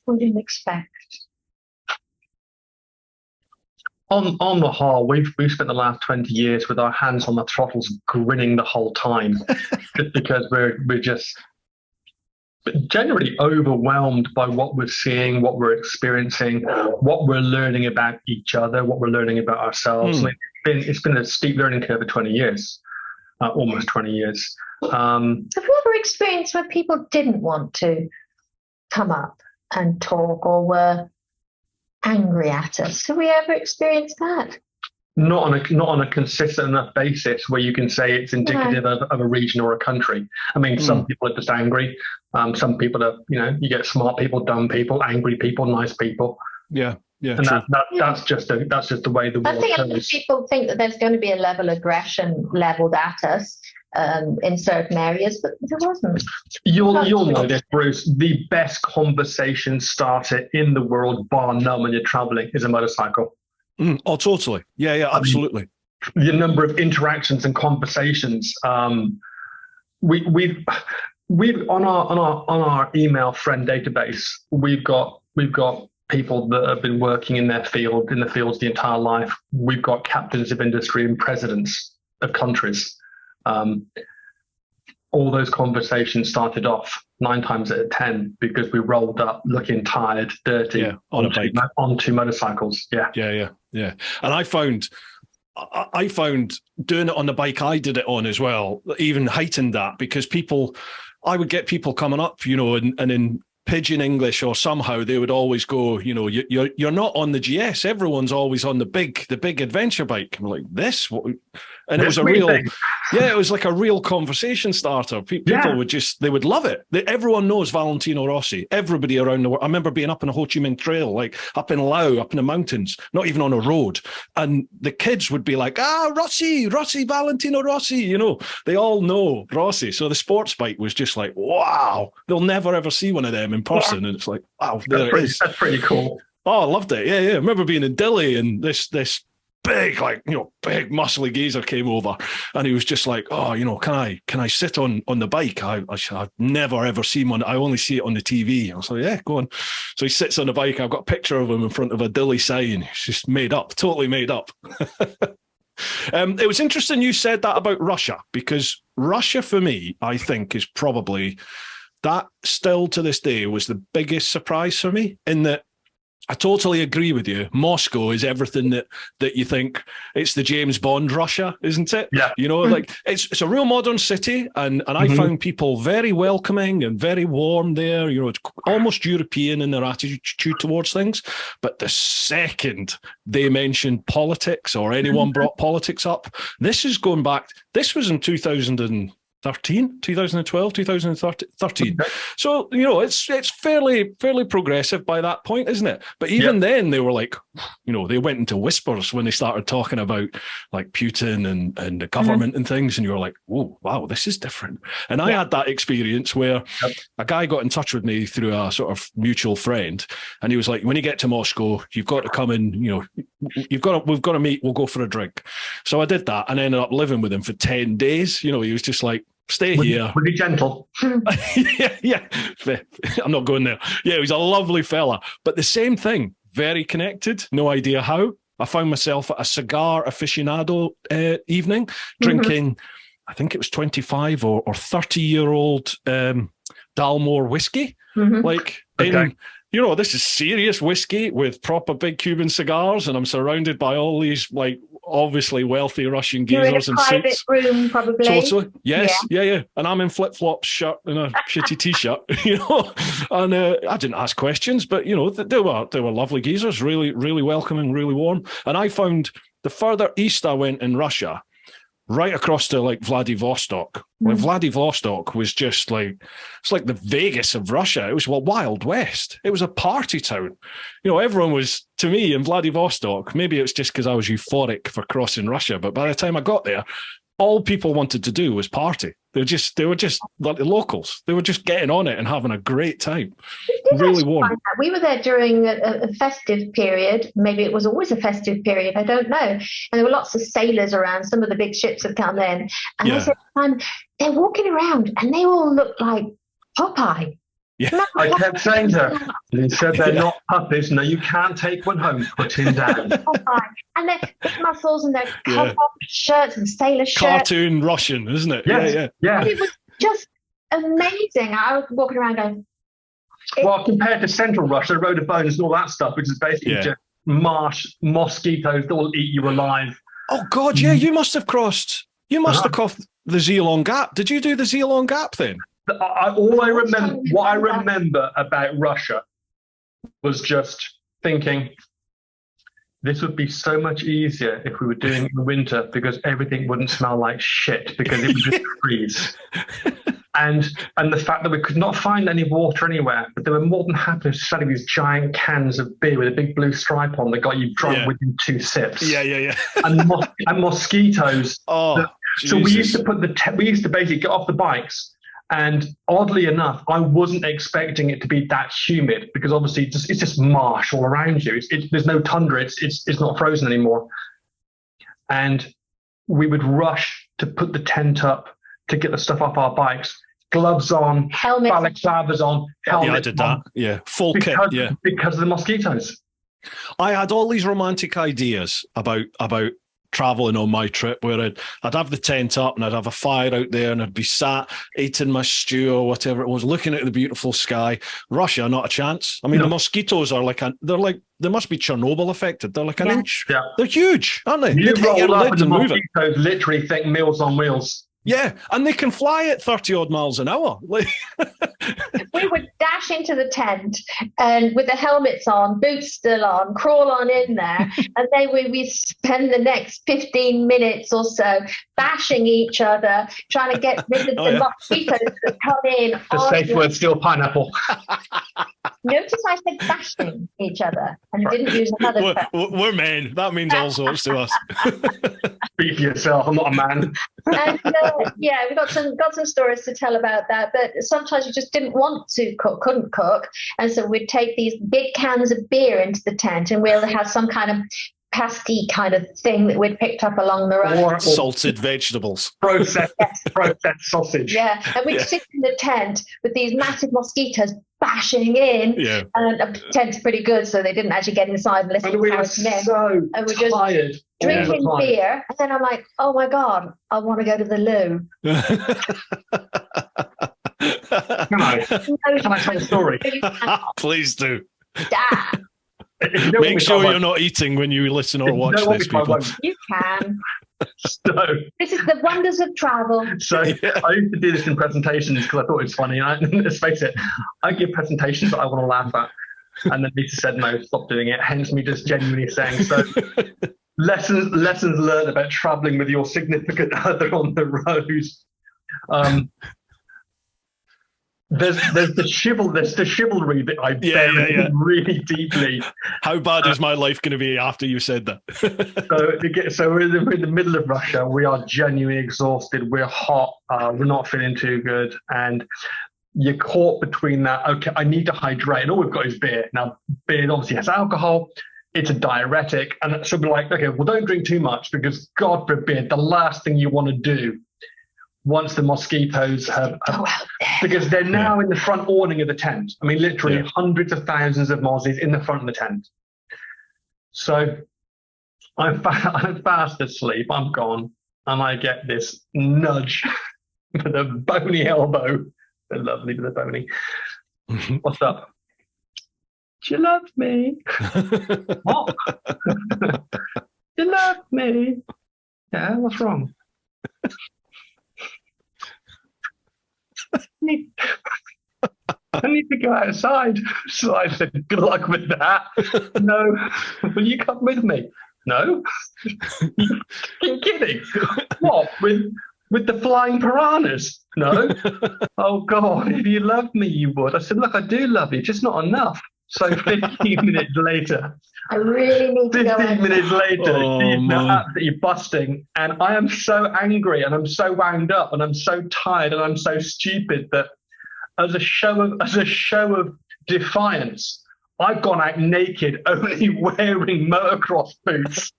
Speaker 3: What didn't expect.
Speaker 1: On the whole, we've spent the last 20 years with our hands on the throttles, grinning the whole time, just because we're just generally overwhelmed by what we're seeing, what we're experiencing, what we're learning about each other, what we're learning about ourselves. Like it's been a steep learning curve for 20 years, almost 20 years.
Speaker 3: Have you ever experienced where people didn't want to come up and talk or were angry at us? Have we ever experienced that?
Speaker 1: Not on a consistent enough basis where you can say it's indicative of a region or a country. I mean, some people are just angry. Some people are, you get smart people, dumb people, angry people, nice people.
Speaker 2: Yeah, yeah.
Speaker 1: And that's just the way the world
Speaker 3: I think
Speaker 1: goes.
Speaker 3: people think that there's going to be a level of aggression leveled at us in certain areas, but there wasn't.
Speaker 1: You'll know this, Bruce. The best conversation starter in the world, bar none, when you're traveling, is a motorcycle.
Speaker 2: Oh, totally. Yeah, absolutely.
Speaker 1: The number of interactions and conversations. We've on our email friend database, we've got people that have been working in the fields the entire life. We've got captains of industry and presidents of countries. All those conversations started off 9 times out of 10 because we rolled up looking tired, dirty,
Speaker 2: on a bike,
Speaker 1: onto motorcycles.
Speaker 2: Yeah. And I found doing it on the bike I did it on as well, even heightened that, because I would get people coming up, and in pidgin English or somehow they would always go, you're not on the GS. Everyone's always on the big adventure bike. I'm like, this? What? And it was it was like a real conversation starter. People they would love it. Everyone knows Valentino Rossi. Everybody around the world. I remember being up on a Ho Chi Minh Trail, like up in Laos, up in the mountains, not even on a road. And the kids would be like, Rossi, Valentino Rossi. They all know Rossi. So the sports bike was just like, wow, they'll never ever see one of them in person. Yeah. And it's like, wow, there it is.
Speaker 1: That's pretty cool.
Speaker 2: Oh, I loved it. Yeah. I remember being in Delhi and this big, big muscly geezer came over and he was just like, can I sit on the bike? I've never ever seen one. I only see it on the TV. I was like, yeah, go on. So he sits on the bike. I've got a picture of him in front of a Dilly sign. It's just made up, totally made up. It was interesting you said that about Russia, because Russia for me, I think, is probably that still to this day was the biggest surprise for me, in that I totally agree with you. Moscow is everything that you think. It's the James Bond Russia, isn't it?
Speaker 1: Yeah.
Speaker 2: Like it's a real modern city, and I found people very welcoming and very warm there. It's almost European in their attitude towards things. But the second they mentioned politics or anyone brought politics up, this is going back. This was in 2012, 2013. Okay. So, it's fairly progressive by that point, isn't it? But even then they were like, they went into whispers when they started talking about like Putin and the government and things. And you were like, whoa, wow, this is different. And I had that experience where a guy got in touch with me through a sort of mutual friend. And he was like, when you get to Moscow, you've got to come in, we've got to meet, we'll go for a drink. So I did that and ended up living with him for 10 days. He was just like, stay here.
Speaker 1: Would be gentle.
Speaker 2: yeah. I'm not going there. Yeah, he was a lovely fella. But the same thing, very connected, no idea how. I found myself at a cigar aficionado evening, drinking, I think it was 25 or 30-year-old Dalmore whiskey. Like, this is serious whiskey with proper big Cuban cigars, and I'm surrounded by all these, like, obviously wealthy Russian geezers in
Speaker 3: private
Speaker 2: suits.
Speaker 3: Room, probably.
Speaker 2: Totally. Yes. Yeah. And I'm in flip-flops, shirt and a shitty t-shirt, And I didn't ask questions, but they were lovely geezers, really, really welcoming, really warm. And I found the further east I went in Russia, right across to like Vladivostok. Like Vladivostok was just like, it's like the Vegas of Russia. It was Wild West. It was a party town. Everyone was, to me, in Vladivostok, maybe it's just because I was euphoric for crossing Russia, but by the time I got there, all people wanted to do was party. They were just like the locals. They were just getting on it and having a great time. Really warm.
Speaker 3: We were there during a festive period. Maybe it was always a festive period. I don't know. And there were lots of sailors around. Some of the big ships had come in. And they said, they're walking around and they all look like Popeye.
Speaker 2: Yeah.
Speaker 1: I kept saying to her, you said they're not puppies. No, you can't take one home. Put him down.
Speaker 3: And their big muscles and their cut-off shirts and sailor shirts.
Speaker 2: Cartoon Russian, isn't it?
Speaker 1: Yes. Yeah.
Speaker 3: It was just amazing. I was walking around going...
Speaker 1: Well, compared to Central Russia, the Road of Bones and all that stuff, which is basically just marsh, mosquitoes that will eat you alive.
Speaker 2: Oh, God, yeah, you must have crossed... You must have crossed the Zeeland Gap. Did you do the Zeeland Gap then?
Speaker 1: What I remember about Russia was just thinking, this would be so much easier if we were doing it in the winter because everything wouldn't smell like shit because it would just freeze. And the fact that we could not find any water anywhere, but they were more than happy to sell these giant cans of beer with a big blue stripe on that got you drunk within 2 sips.
Speaker 2: Yeah.
Speaker 1: And mosquitoes.
Speaker 2: Oh,
Speaker 1: so we used to basically get off the bikes. And oddly enough, I wasn't expecting it to be that humid because obviously it's just marsh all around you. There's no tundra. It's not frozen anymore. And we would rush to put the tent up to get the stuff off our bikes. Gloves on, balaclavas on, helmets.
Speaker 2: Yeah, I did that. Yeah, full kit. Yeah,
Speaker 1: because of the mosquitoes.
Speaker 2: I had all these romantic ideas about traveling on my trip where I'd have the tent up and I'd have a fire out there and I'd be sat eating my stew or whatever it was, looking at the beautiful sky. Russia, not a chance. I mean, the mosquitoes are they must be Chernobyl affected. They're like an inch. Yeah. They're huge, aren't they?
Speaker 1: You roll up and the mosquitoes literally think Meals on Wheels.
Speaker 2: Yeah, and they can fly at 30-odd miles an hour.
Speaker 3: We would dash into the tent and with the helmets on, boots still on, crawl on in there, and then we spend the next 15 minutes or so bashing each other, trying to get rid of the mosquitoes that come in.
Speaker 1: The safe word, still pineapple.
Speaker 3: Notice I said bashing each other and didn't use another term.
Speaker 2: We're men. That means all sorts to us.
Speaker 1: Speak for yourself. I'm not a man.
Speaker 3: And we got some stories to tell about that. But sometimes we just didn't want to cook, couldn't cook, and so we'd take these big cans of beer into the tent, and we'll have some kind of pasty kind of thing that we'd picked up along the road.
Speaker 2: Or salted vegetables.
Speaker 1: Processed sausage.
Speaker 3: Yeah, and we'd sit in the tent with these massive mosquitoes bashing in.
Speaker 2: Yeah.
Speaker 3: And the tent's pretty good, so they didn't actually get inside unless
Speaker 1: we were so tired.
Speaker 3: Drinking beer, and then I'm like, oh my God, I want to go to the loo.
Speaker 1: Can I tell a story?
Speaker 2: Please do.
Speaker 3: Damn.
Speaker 2: Make sure you're not eating when you listen or watch this, people.
Speaker 3: You can.
Speaker 1: So,
Speaker 3: this is the wonders of travel.
Speaker 1: So I used to do this in presentations because I thought it was funny. Let's face it, I give presentations that I want to laugh at. And then Lisa said, no, stop doing it. Hence me just genuinely saying, so lessons learned about traveling with your significant other on the road. There's the chivalry that I bury really deeply.
Speaker 2: How bad is my life going to be after you said that?
Speaker 1: So we're in the middle of Russia. We are genuinely exhausted. We're hot. We're not feeling too good. And you're caught between that. Okay, I need to hydrate. And all we've got is beer. Now, beer obviously has alcohol. It's a diuretic. And so we're like, okay, well, don't drink too much because God forbid, the last thing you want to do once the mosquitoes have because they're now in the front awning of the tent. I mean, literally hundreds of thousands of mozzies in the front of the tent. So I'm fast asleep. I'm gone. And I get this nudge with a bony elbow. They're lovely with a bony. What's up? Do you love me? What? Do you love me? Yeah, what's wrong? I need to go outside. So I said, good luck with that. No. Will you come with me? No. You're kidding. What? With the flying piranhas? No. Oh, God, if you loved me, you would. I said, look, I do love you, just not enough. So 15 minutes later,
Speaker 3: I really need to go
Speaker 1: 15 minutes later, she's now
Speaker 2: man.
Speaker 1: absolutely busting. And I am so angry and I'm so wound up and I'm so tired and I'm so stupid that as a show of defiance, I've gone out naked, only wearing motocross boots.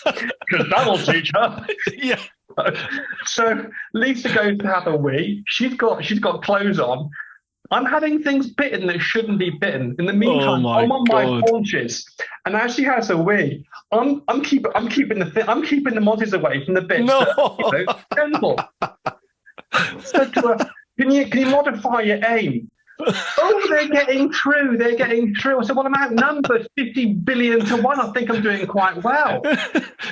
Speaker 1: Because that'll teach her.
Speaker 2: Yeah.
Speaker 1: So Lisa goes to have a wee. She's got clothes on. I'm having things bitten that shouldn't be bitten. In the meantime, I'm on my haunches, and as she has a wee, I'm keeping the mozzies away from the bits.
Speaker 2: No.
Speaker 1: That, gentle. Said to her, can you modify your aim? Oh, they're getting through. They're getting through. I said, well, I'm outnumbered 50 billion to 1. I think I'm doing quite well. Those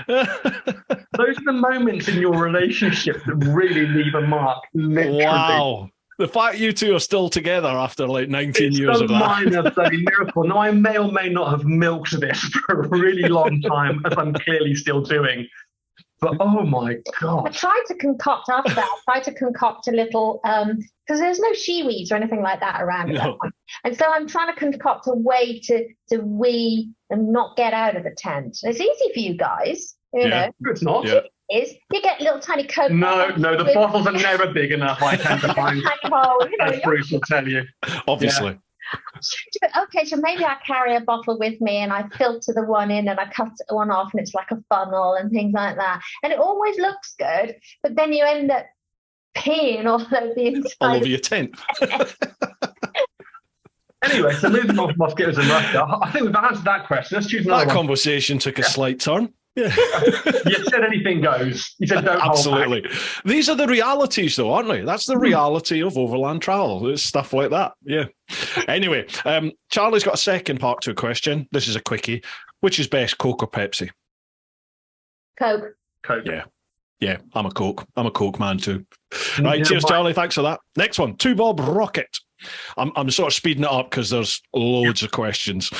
Speaker 1: are the moments in your relationship that really leave a mark, literally.
Speaker 2: Wow. The fact you two are still together after like 19 years of that.
Speaker 1: It's a minor bloody miracle. Now, I may or may not have milked this for a really long time, as I'm clearly still doing. But oh my God.
Speaker 3: I tried to concoct after that. I tried to concoct a little, because there's no shiwis or anything like that around at that point. And so I'm trying to concoct a way to wee and not get out of the tent. It's easy for you guys, you know.
Speaker 1: It's not.
Speaker 2: Yeah.
Speaker 3: Is you get little tiny Coke.
Speaker 1: No, the bottles are never big enough, I tend to find. As Bruce will tell you.
Speaker 2: Obviously.
Speaker 3: Yeah. Okay, so maybe I carry a bottle with me and I filter the one in and I cut one off and it's like a funnel and things like that. And it always looks good, but then you end up peeing all over the inside.
Speaker 2: All over your tent.
Speaker 1: Anyway, so moving on from mosquitoes and Russia, I think we've answered that question. Let's choose another
Speaker 2: That
Speaker 1: one.
Speaker 2: conversation took a slight turn. Yeah.
Speaker 1: You said anything goes. You said don't
Speaker 2: Absolutely.
Speaker 1: hold back.
Speaker 2: These are the realities, though, aren't they? That's the reality of overland travel. It's stuff like that. Yeah. Anyway, Charlie's got a second part to a question. This is a quickie. Which is best, Coke or Pepsi?
Speaker 3: Coke.
Speaker 1: Coke.
Speaker 2: Yeah, I'm a Coke man too. Right, cheers, Charlie. Thanks for that. Next one, Two Bob Rocket. I'm sort of speeding it up because there's loads of questions.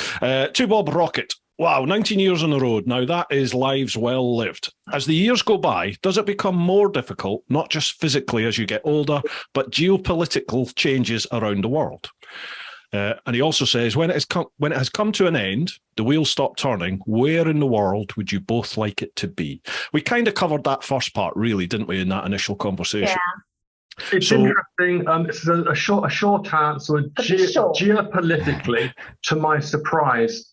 Speaker 2: Two Bob Rocket. Wow, 19 years on the road. Now, that is lives well lived. As the years go by, does it become more difficult, not just physically as you get older, but geopolitical changes around the world? And he also says, when it has come to an end, the wheels stop turning, where in the world would you both like it to be? We kind of covered that first part, really, didn't we, in that initial conversation?
Speaker 1: Yeah. It's interesting. This is a short answer. Geopolitically, to my surprise,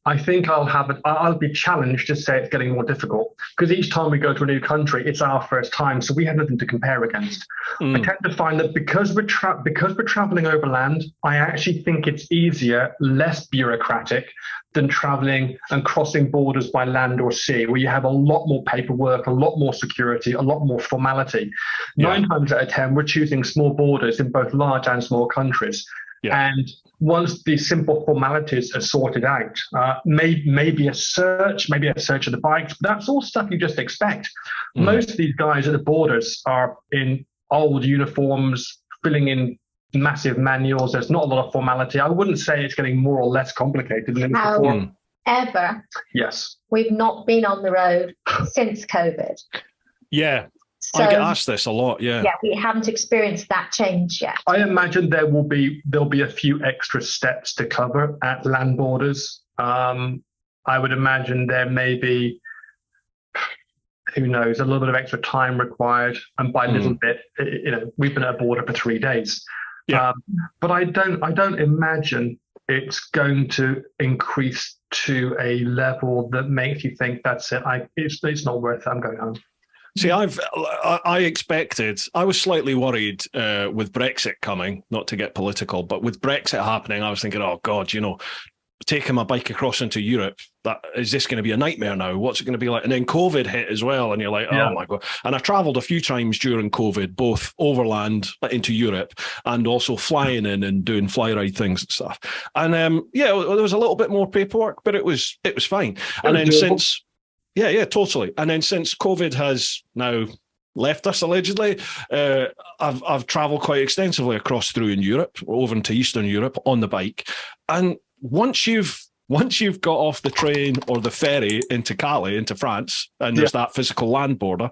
Speaker 1: I think I'll be challenged to say it's getting more difficult because each time we go to a new country, it's our first time, so we have nothing to compare against. I tend to find that because we're traveling overland, I actually think it's easier, less bureaucratic than traveling and crossing borders by land or sea, where you have a lot more paperwork, a lot more security, a lot more formality. Yeah. 9 times out of 10, we're choosing small borders in both large and small countries. Yeah. And once the simple formalities are sorted out, maybe a search of the bikes, but that's all stuff you just expect. Most of these guys at the borders are in old uniforms, filling in massive manuals. There's not a lot of formality. I wouldn't say it's getting more or less complicated than it was before.
Speaker 3: Ever.
Speaker 1: Yes.
Speaker 3: We've not been on the road since COVID.
Speaker 2: Yeah.
Speaker 3: So,
Speaker 2: I get asked this a lot, yeah.
Speaker 3: Yeah, we haven't experienced that change yet.
Speaker 1: I imagine there'll be a few extra steps to cover at land borders. I would imagine there may be, who knows, a little bit of extra time required, and by a little bit, we've been at a border for 3 days. Yeah. But I don't imagine it's going to increase to a level that makes you think that's it. It's not worth it. I'm going home.
Speaker 2: See, I was slightly worried with Brexit coming, not to get political, but with Brexit happening, I was thinking, oh God, taking my bike across into Europe, is this going to be a nightmare now? What's it going to be like? And then COVID hit as well, and you're like, oh my God. And I travelled a few times during COVID, both overland into Europe and also flying in and doing fly ride things and stuff. And there was a little bit more paperwork, but it was fine. And then since... Yeah, totally. And then since COVID has now left us, allegedly, I've travelled quite extensively across through in Europe, over into Eastern Europe on the bike. And once you've got off the train or the ferry into Calais, into France, and there's that physical land border,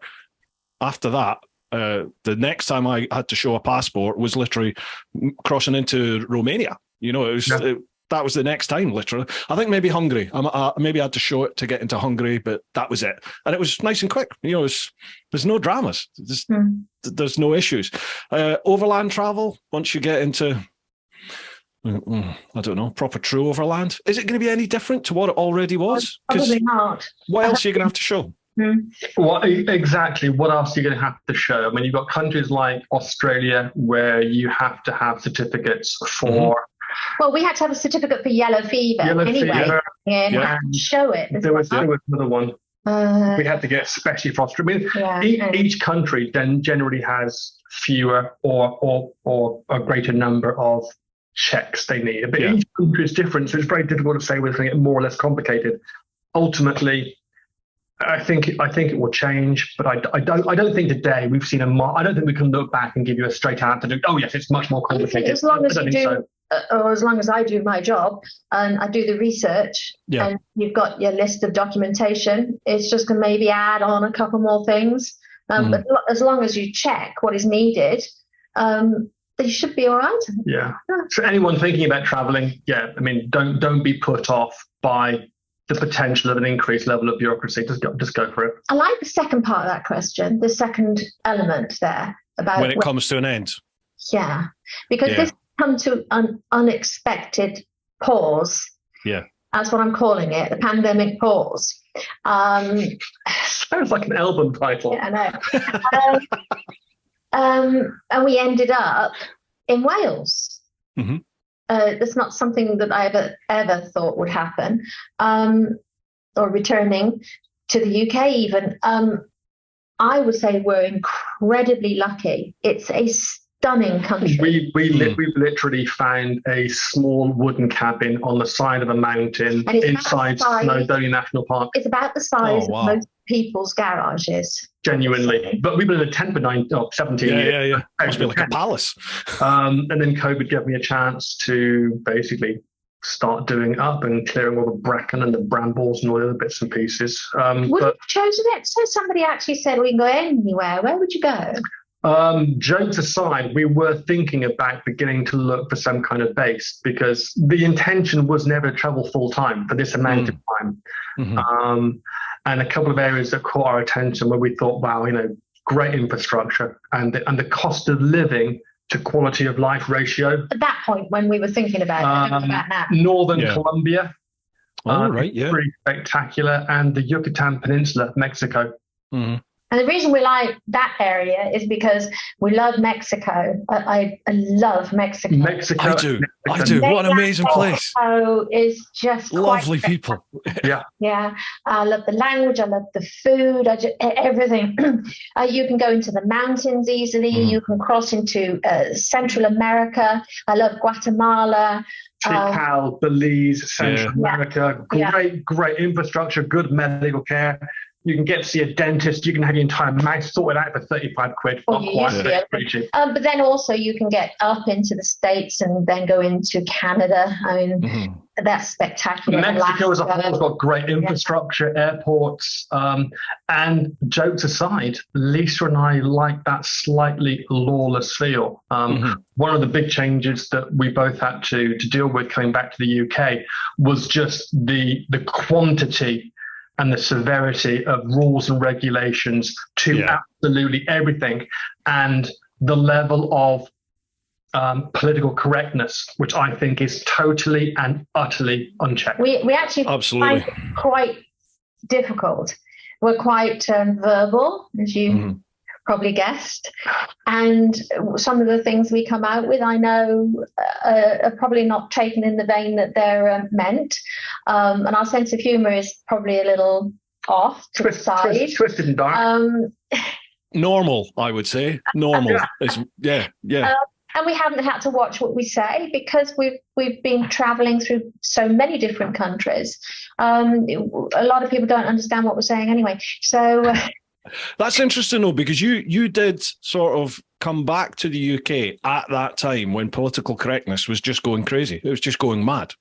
Speaker 2: after that, the next time I had to show a passport was literally crossing into Romania. It was that was the next time, literally. I think maybe Hungary. Maybe I had to show it to get into Hungary, but that was it. And it was nice and quick. There's no dramas. There's no issues. Overland travel, once you get into, I don't know, proper true overland, is it going to be any different to what it already was?
Speaker 3: Probably not.
Speaker 2: What else are you going to have to show?
Speaker 1: Well, exactly. What else are you going to have to show? I mean, you've got countries like Australia where you have to have certificates for.
Speaker 3: Well, we had to have a certificate for yellow fever and show it.
Speaker 1: There was another one. We had to get especially for Australia. I mean, each country then generally has fewer or a greater number of checks they need. But each country is different, so it's very difficult to say whether it's going to get more or less complicated. Ultimately, I think it will change, but I don't think today we've seen I don't think we can look back and give you a straight answer to, oh yes, it's much more complicated.
Speaker 3: As long as you do, or as long as I do my job and I do the research, and you've got your list of documentation, it's just going to maybe add on a couple more things. But as long as you check what is needed, they should be all right.
Speaker 1: Yeah. So anyone thinking about traveling, I mean, don't be put off by the potential of an increased level of bureaucracy. Just go for it.
Speaker 3: I like the second part of that question, the second element there about
Speaker 2: when it comes to an end.
Speaker 3: Yeah, because this come to an unexpected pause.
Speaker 2: Yeah,
Speaker 3: that's what I'm calling it, the pandemic pause.
Speaker 1: Sounds like an album title.
Speaker 3: Yeah, I know. And we ended up in Wales. That's not something that I ever thought would happen, or returning to the UK even. I would say we're incredibly lucky. It's a stunning country.
Speaker 1: We've literally found a small wooden cabin on the side of a mountain inside Snowdonia National Park.
Speaker 3: It's about the size of most people's garages.
Speaker 1: Genuinely. But we've been in a tent for 17 years.
Speaker 2: Yeah. Must be like a palace.
Speaker 1: And then COVID gave me a chance to basically start doing up and clearing all the bracken and the brambles and all the other bits and pieces.
Speaker 3: Would you have chosen it? So somebody actually said we can go anywhere. Where would you go?
Speaker 1: Jokes aside, we were thinking about beginning to look for some kind of base because the intention was never to travel full time for this amount of time. And a couple of areas that caught our attention where we thought, wow, great infrastructure and the cost of living to quality of life ratio.
Speaker 3: At that point, when we were thinking about that.
Speaker 1: Northern Colombia.
Speaker 3: Pretty
Speaker 1: spectacular. And the Yucatan Peninsula, Mexico.
Speaker 3: And the reason we like that area is because we love Mexico. I love Mexico.
Speaker 2: I do. What an amazing place.
Speaker 3: Mexico is just
Speaker 2: lovely people.
Speaker 1: Yeah.
Speaker 3: I love the language. I love the food. Everything. You can go into the mountains easily. You can cross into Central America. I love Guatemala.
Speaker 1: Tikal, Belize, Central America. Great infrastructure, good medical care. You can get to see a dentist. You can have your entire mouth sorted out for 35 quid.
Speaker 3: But then also you can get up into the States and then go into Canada. I mean, that's spectacular.
Speaker 1: Mexico as a whole has got great infrastructure, airports. And jokes aside, Lisa and I like that slightly lawless feel. One of the big changes that we both had to deal with coming back to the UK was just the quantity and the severity of rules and regulations to absolutely everything, and the level of political correctness, which I think is totally and utterly unchecked.
Speaker 3: We actually find it quite difficult. We're quite verbal, as you probably guessed, and some of the things we come out with, I know, are probably not taken in the vein that they're meant, and our sense of humour is probably a little off to the side.
Speaker 1: Twisted and dark.
Speaker 2: Normal, I would say. Normal.
Speaker 3: And we haven't had to watch what we say because we've been travelling through so many different countries. A lot of people don't understand what we're saying anyway. So.
Speaker 2: That's interesting, though, because you did sort of come back to the UK at that time when political correctness was just going crazy. It was just going mad,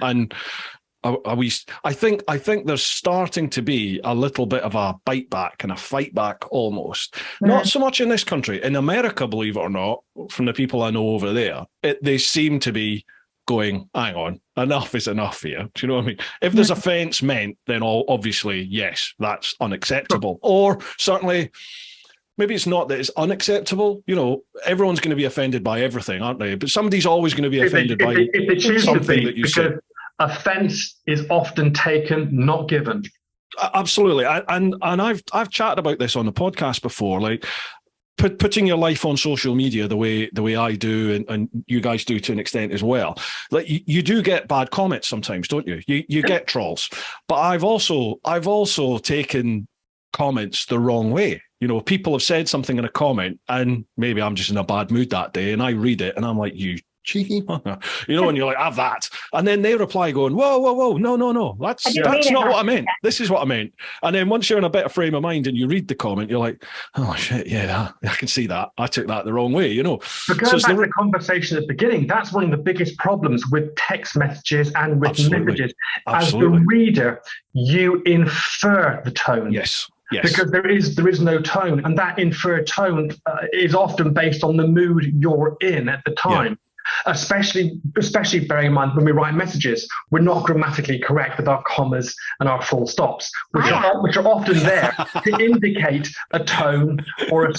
Speaker 2: and I think there's starting to be a little bit of a bite back and a fight back almost. Not so much in this country. In America, believe it or not, from the people I know over there, they seem to be going, hang on, enough is enough here. Do you know what I mean? If there's offence meant, then obviously, yes, that's unacceptable. Or certainly, maybe it's not that it's unacceptable. You know, everyone's going to be offended by everything, aren't they? But somebody's always going to be offended by
Speaker 1: if they choose
Speaker 2: something
Speaker 1: to be,
Speaker 2: that you
Speaker 1: because
Speaker 2: say.
Speaker 1: Offence is often taken, not given.
Speaker 2: Absolutely. And I've chatted about this on the podcast before, like, putting your life on social media the way I do and you guys do to an extent as well. Like you do get bad comments sometimes, don't you? You get trolls. But I've also taken comments the wrong way. You know, people have said something in a comment and maybe I'm just in a bad mood that day and I read it and I'm like, you cheeky, you know, and you're like, have that. And then they reply going, whoa, no, that's not what I meant. This is what I meant. And then once you're in a better frame of mind and you read the comment, you're like, oh shit, yeah, I can see that. I took that the wrong way, you know.
Speaker 1: But going back to the conversation at the beginning, that's one of the biggest problems with text messages and written messages. As the reader, you infer the tone.
Speaker 2: Yes.
Speaker 1: Because there is no tone, and that inferred tone is often based on the mood you're in at the time. Yeah. Especially bearing in mind when we write messages, we're not grammatically correct with our commas and our full stops, which are often there to indicate a tone or a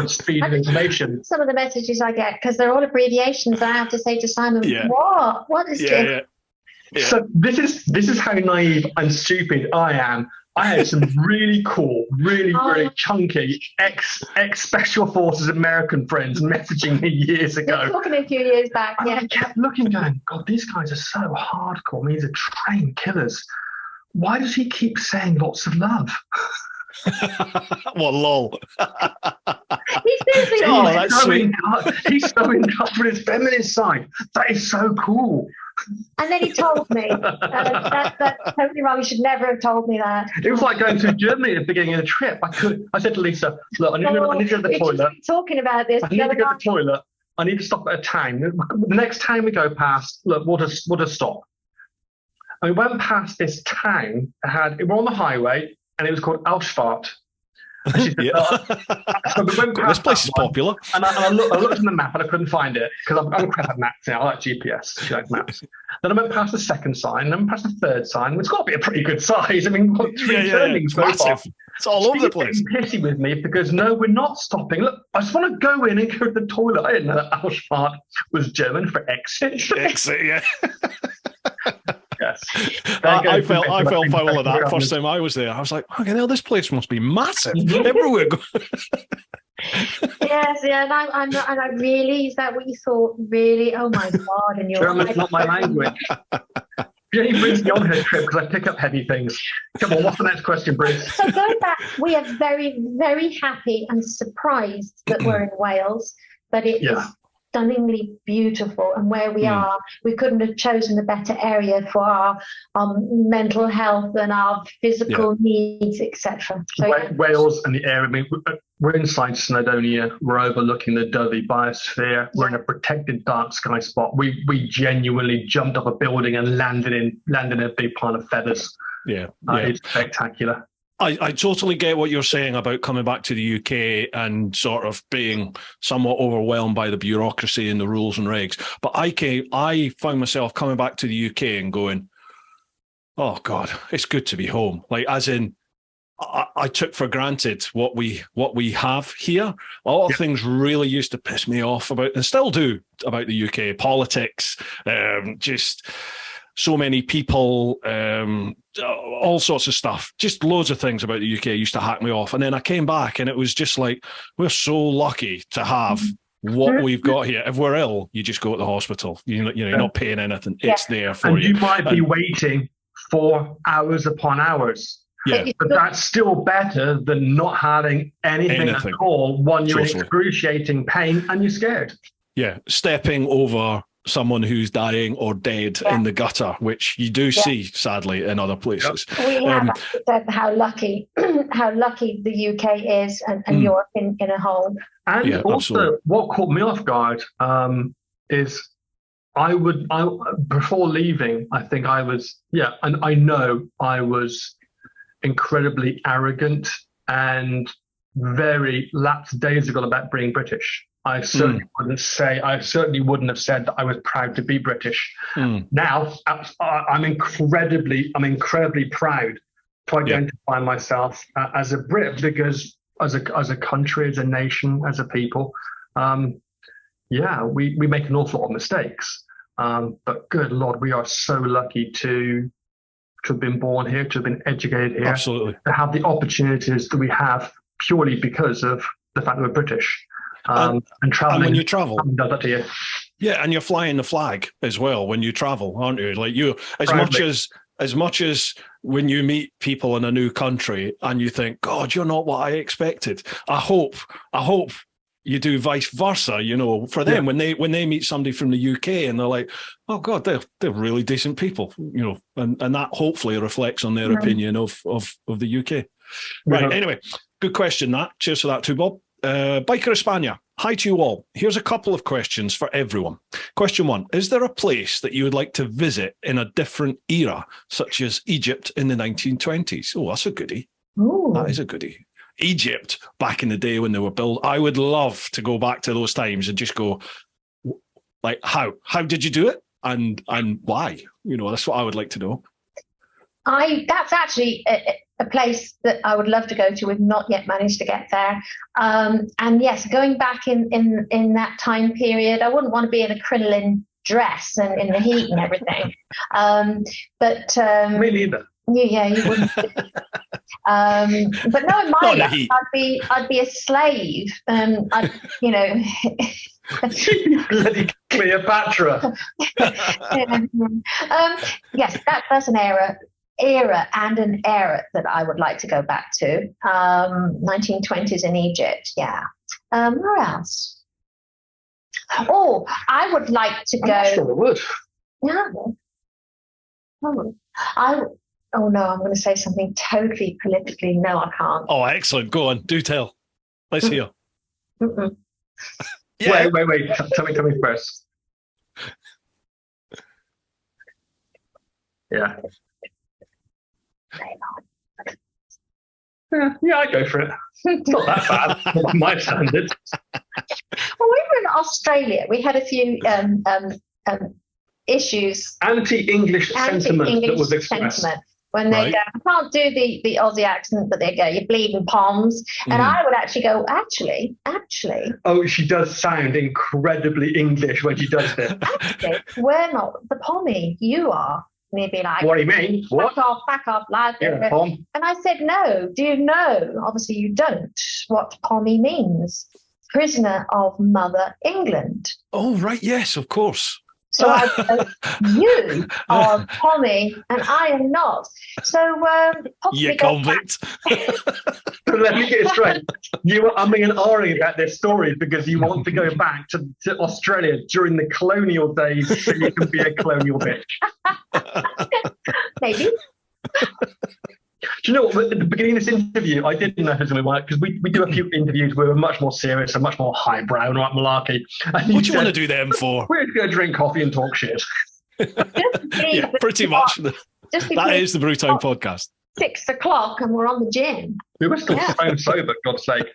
Speaker 1: speed of information.
Speaker 3: Some of the messages I get, because they're all abbreviations, I have to say to Simon, what is this?
Speaker 1: Yeah. So this is how naive and stupid I am. I had some really cool, really chunky ex-Special Forces American friends messaging me years ago.
Speaker 3: You're talking a few years back,
Speaker 1: and I kept looking, going, God, these guys are so hardcore. I mean, these are trained killers. Why does he keep saying lots of love?
Speaker 2: Well, lol.
Speaker 1: He's so in touch with his feminist side. That is so cool.
Speaker 3: And then he told me that's totally wrong. You should never have told me that.
Speaker 1: It was like going to Germany at the beginning of the trip. I said to Lisa, look, I need to go to the toilet.
Speaker 3: Talking about this.
Speaker 1: I need to go to the toilet. I need to stop at a town. The next town we go past, look, we'll just stop. And we went past this town. We're on the highway, and it was called Auschwitz. And she said, so we went past
Speaker 2: this place is popular.
Speaker 1: And I looked on the map and I couldn't find it because I'm crap at maps now. I like GPS. She likes maps. Then I went past the second sign, then past the third sign. It's got to be a pretty good size. I mean, we've got three turnings so far.
Speaker 2: It's all over the place.
Speaker 1: She's pissy with me because no, we're not stopping. Look, I just want to go in and go to the toilet. I didn't know that Auschwitz was German for exit.
Speaker 2: Exit, yeah.
Speaker 1: Yes.
Speaker 2: I felt foul of that first time I was there. I was like, fucking hell, this place must be massive. Everywhere.
Speaker 3: Yes, yeah, and I really, is that what you thought? Really? Oh my God! And
Speaker 1: German's not my language. Jenny brings me on her trip because I pick up heavy things. Come on, what's the next question, Bruce?
Speaker 3: So going back, we are very, very happy and surprised that we're in Wales, but it is stunningly beautiful, and where we are, we couldn't have chosen a better area for our mental health and our physical needs, etc. So,
Speaker 1: Wales and the area. I mean, we're inside Snowdonia. We're overlooking the Dovey biosphere. We're in a protected dark sky spot. We genuinely jumped off a building and landed in a big pile of feathers. It's spectacular.
Speaker 2: I totally get what you're saying about coming back to the UK and sort of being somewhat overwhelmed by the bureaucracy and the rules and regs. But I found myself coming back to the UK and going, oh God, it's good to be home. Like, as in, I took for granted what we have here. A lot of things really used to piss me off about, and still do, about the UK. Politics, just so many people, all sorts of stuff. Just loads of things about the UK used to hack me off. And then I came back and it was just like, we're so lucky to have what we've got here. If we're ill, you just go to the hospital. You're not paying anything. It's there for you.
Speaker 1: And you might be waiting for hours upon hours.
Speaker 2: Yeah.
Speaker 1: But that's still better than not having anything at all when you're in excruciating pain and you're scared.
Speaker 2: Yeah, stepping over someone who's dying or dead in the gutter, which you do see, sadly, in other places.
Speaker 3: We have said how lucky the UK is and Europe in a whole.
Speaker 1: And also, absolutely. What caught me off guard is I before leaving, I think I was, and I know I was incredibly arrogant and very lackadaisical about being British. I certainly wouldn't have said that I was proud to be British. Now, I'm incredibly proud to identify myself as a Brit, because as a country, as a nation, as a people, we make an awful lot of mistakes. But good Lord, we are so lucky to have been born here, to have been educated here,
Speaker 2: absolutely,
Speaker 1: to have the opportunities that we have purely because of the fact that we're British. And traveling,
Speaker 2: and when you travel,
Speaker 1: does that to you.
Speaker 2: Yeah, and you're flying the flag as well when you travel, aren't you? Like you, as much as when you meet people in a new country and you think, God, you're not what I expected. I hope you do vice versa, for them when they meet somebody from the UK and they're like, oh God, they're really decent people, and that hopefully reflects on their opinion of the UK. Right. Anyway, good question. Cheers for that too, Bob. Biker España, hi to you all. Here's a couple of questions for everyone. Question 1, is there a place that you would like to visit in a different era, such as Egypt in the 1920s? Oh, that's a goodie. Ooh. That is a goodie. Egypt, back in the day when they were built, I would love to go back to those times and just go, like, how did you do it? And why? That's what I would like to know.
Speaker 3: That's actually a place that I would love to go to. We've not yet managed to get there. And yes, going back in that time period, I wouldn't want to be in a crinoline dress and in the heat and everything.
Speaker 1: Me neither.
Speaker 3: Yeah, you wouldn't. But no, in my life, I'd be a slave.
Speaker 1: Bloody Cleopatra.
Speaker 3: Yes, that's an era and an era that I would like to go back to. 1920s in Egypt, yeah. Where else? Oh, I would like to go.
Speaker 1: I'm not sure I would.
Speaker 3: Yeah. Oh no, I'm going to say something totally politically. No, I can't.
Speaker 2: Oh, excellent. Go on. Do tell. Let's hear.
Speaker 1: Yeah. Wait. Tell me first. Yeah. Yeah, I'd go for it. It's not that bad by my standards.
Speaker 3: Well, we were in Australia. We had a few issues.
Speaker 1: Anti-English sentiment that was expressed.
Speaker 3: When they go, I can't do the Aussie accent, but they go, you're bleeding palms. And I would actually go, actually.
Speaker 1: Oh, she does sound incredibly English when she does this.
Speaker 3: Actually, we're not the pommy, you are. And he'd be like,
Speaker 1: what do you mean? What?
Speaker 3: Back off, lad.
Speaker 1: Yeah, pom.
Speaker 3: And I said, no, do you know? Obviously you don't, what pommy means. Prisoner of Mother England.
Speaker 2: Oh, right, yes, of course.
Speaker 3: So I said, you are Tommy and I am not. So
Speaker 2: you convict.
Speaker 1: Let me get it straight. You were umming and ahhing about their stories because you want to go back to Australia during the colonial days so you can be a colonial bitch.
Speaker 3: Maybe.
Speaker 1: Do you know what? At the beginning of this interview, I didn't know who's going to be because we do a few interviews where we're much more serious and much more highbrow and like malarkey. And
Speaker 2: what do you want to do them for?
Speaker 1: We're just going to drink coffee and talk shit.
Speaker 2: Yeah, pretty much. That is the Brewtime podcast.
Speaker 3: 6 o'clock and we're on the gin.
Speaker 1: We were still stone sober, God's sake.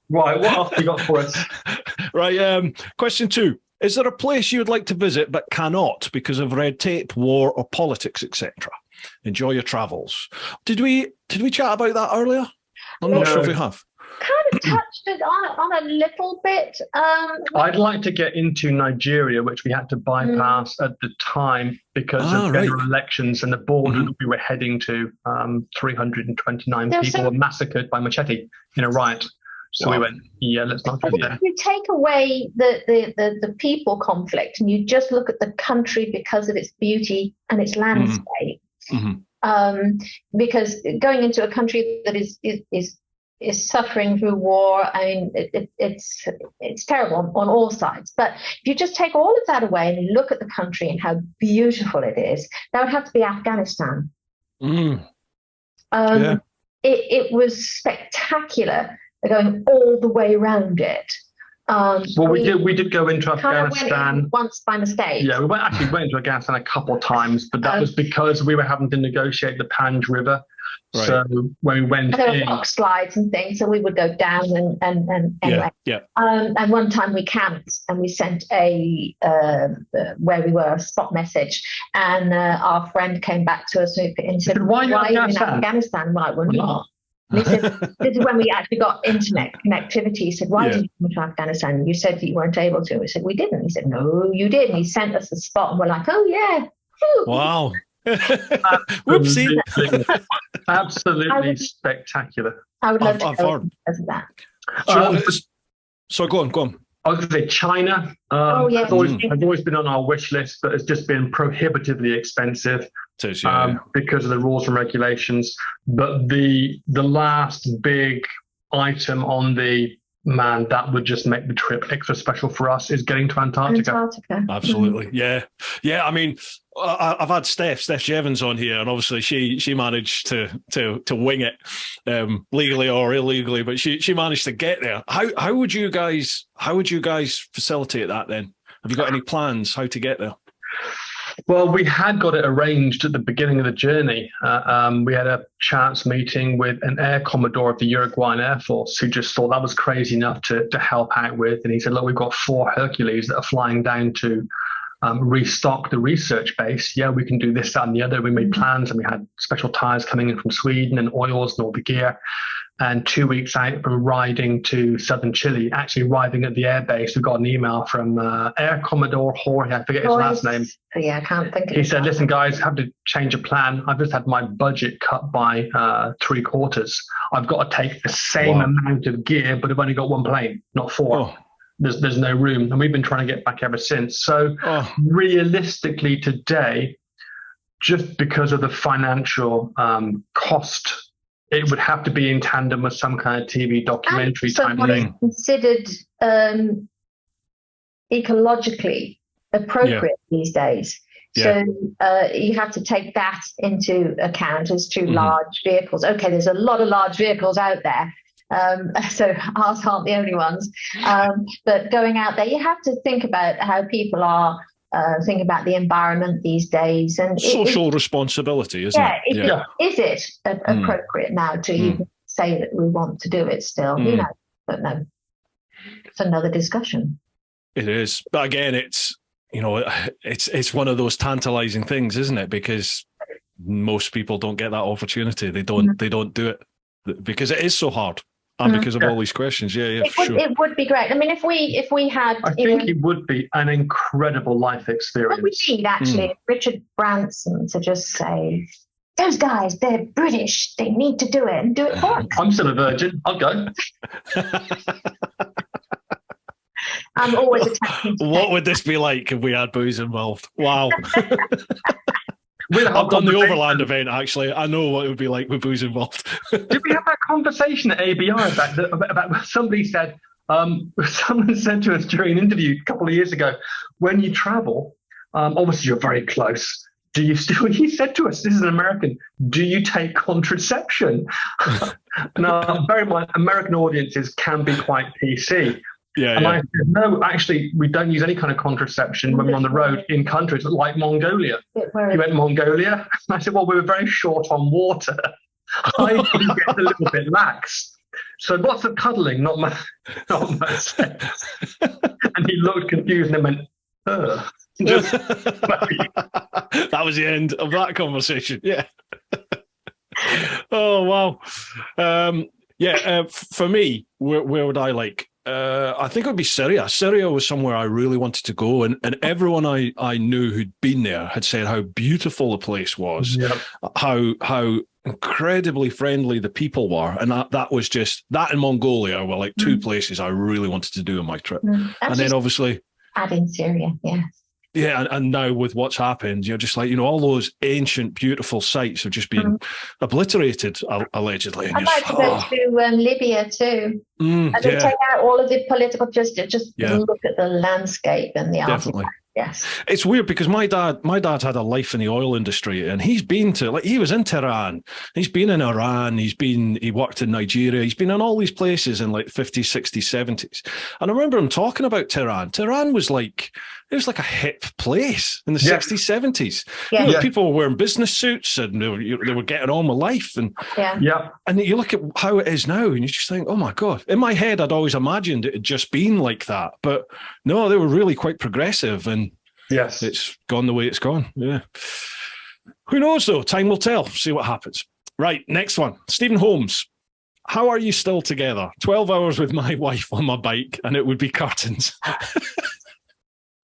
Speaker 1: Right, what else have you got for us?
Speaker 2: Right, question 2. Is there a place you would like to visit but cannot because of red tape, war, or politics, etc.? Enjoy your travels. Did we chat about that earlier? I'm not sure if we have.
Speaker 3: Kind of touched it on a little bit.
Speaker 1: I'd like to get into Nigeria, which we had to bypass at the time because of general elections and the border that we were heading to. 329 people were massacred by machete in a riot. So we went, let's not go there.
Speaker 3: If you take away the people conflict and you just look at the country because of its beauty and its landscape, because going into a country that is suffering through war, I mean, it's terrible on all sides. But if you just take all of that away and you look at the country and how beautiful it is, that would have to be Afghanistan. It was spectacular. Going all the way around it.
Speaker 1: We did go into Afghanistan
Speaker 3: went in once by mistake.
Speaker 1: Yeah, we went into Afghanistan a couple of times, but that was because we were having to negotiate the Panj River
Speaker 2: Right.
Speaker 1: So when we went
Speaker 3: there
Speaker 1: in,
Speaker 3: were rock slides and things, so we would go down and anyway. And one time we camped and we sent where we were, a spot message, and our friend came back to us and said, "Why are you in Afghanistan?" Like, we're not. And he said, "This is when we actually got internet connectivity." He said, "Why did you come to Afghanistan? You said that you weren't able to." We said, "We didn't." He said, "No, you did." And he sent us the spot, and we're like, "Oh yeah."
Speaker 2: Wow.
Speaker 1: Whoopsie. Absolutely spectacular.
Speaker 3: I would love to go because of that.
Speaker 2: So go on.
Speaker 1: I was going to say China. Has always been on our wish list, but it's just been prohibitively expensive because of the rules and regulations. But the last big item on the that would just make the trip extra special for us is getting to Antarctica.
Speaker 2: Absolutely, yeah. I mean, I've had Steph Jevons on here, and obviously she managed to wing it, legally or illegally, but she managed to get there. How would you guys facilitate that then? Have you got any plans how to get there?
Speaker 1: Well, we had got it arranged at the beginning of the journey. We had a chance meeting with an Air Commodore of the Uruguayan Air Force who just thought that was crazy enough to help out with. And he said, "Look, we've got 4 Hercules that are flying down to restock the research base. Yeah, we can do this, that, and the other." We made plans, and we had special tires coming in from Sweden and oils and all the gear. And 2 weeks out from riding to southern Chile, actually arriving at the airbase, we got an email from Air Commodore Jorge, I forget his last name.
Speaker 3: Yeah, I can't think of it.
Speaker 1: He said, "Listen, guys, I have to change a plan. I've just had my budget cut by 3/4. I've got to take the same amount of gear, but I've only got 1 plane, not 4.
Speaker 2: Oh.
Speaker 1: There's no room." And we've been trying to get back ever since. So realistically today, just because of the financial cost, it would have to be in tandem with some kind of TV documentary type thing.
Speaker 3: Considered ecologically appropriate these days. So you have to take that into account as to large vehicles. Okay, there's a lot of large vehicles out there. So ours aren't the only ones. But going out there, you have to think about how people are thinking about the environment these days. And
Speaker 2: social responsibility, isn't it?
Speaker 3: Is it appropriate now to even say that we want to do it still? But no, it's another discussion.
Speaker 2: It is. But again, it's one of those tantalizing things, isn't it? Because most people don't get that opportunity. They don't do it because it is so hard. And because of all these questions,
Speaker 3: it would be great. I mean, if we had,
Speaker 1: I think it would be an incredible life experience.
Speaker 3: What we need actually, Richard Branson to just say, "Those guys, they're British. They need to do it and do it for us."
Speaker 1: I'm still a virgin. I'll go.
Speaker 3: I'm always attacking.
Speaker 2: What would this be like if we had booze involved? Wow. I've done the Overland event, actually. I know what it would be like with booze involved.
Speaker 1: Did we have that conversation at ABR about somebody said, someone said to us during an interview a couple of years ago, when you travel, obviously you're very close. Do you still, he said to us, this is an American, do you take contraception? Now, bear in mind, American audiences can be quite PC. I said, no, actually, we don't use any kind of contraception when we're on the road in countries like Mongolia. You went Mongolia? I said, well, we were very short on water. I did get a little bit lax. So lots of cuddling, not much sex. And he looked confused and went, ugh.
Speaker 2: That was the end of that conversation. Yeah. Oh, wow. For me, where would I like? I think it would be Syria. Syria was somewhere I really wanted to go, and everyone I knew who'd been there had said how beautiful the place was, how incredibly friendly the people were, and that was just that. In Mongolia were like 2 places I really wanted to do on my trip, and then obviously
Speaker 3: add in Syria,
Speaker 2: and now with what's happened, you're just like, all those ancient, beautiful sites have just been obliterated, allegedly. And
Speaker 3: I'd like to go to Libya too. And then take out all of the political, just look at the landscape and the artifacts. Yes.
Speaker 2: It's weird because my dad had a life in the oil industry, and he's been to, he was in Tehran, he's been in Iran, he worked in Nigeria, he's been in all these places in like 50s, 60s, 70s. And I remember him talking about Tehran. Tehran was like, it was like a hip place in the 60s, 70s.
Speaker 3: Yeah.
Speaker 2: You know, people were wearing business suits and they were getting on with life. And and you look at how it is now and you just think, oh my God. In my head, I'd always imagined it had just been like that. But no, they were really quite progressive, and it's gone the way it's gone. Yeah. Who knows though? Time will tell. See what happens. Right, next one. Stephen Holmes. How are you still together? 12 hours with my wife on my bike and it would be curtains.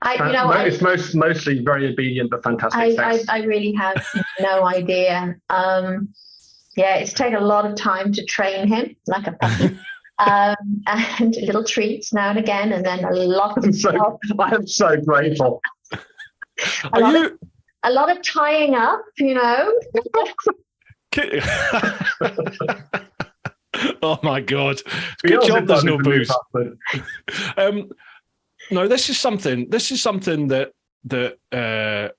Speaker 1: It's mostly very obedient but fantastic sex.
Speaker 3: I really have no idea. It's taken a lot of time to train him like a puppy. And little treats now and again, and then a lot of stuff.
Speaker 1: I am so grateful.
Speaker 3: A lot of tying up, you know.
Speaker 2: Oh my God! Good job. There's no booze. Now this is something that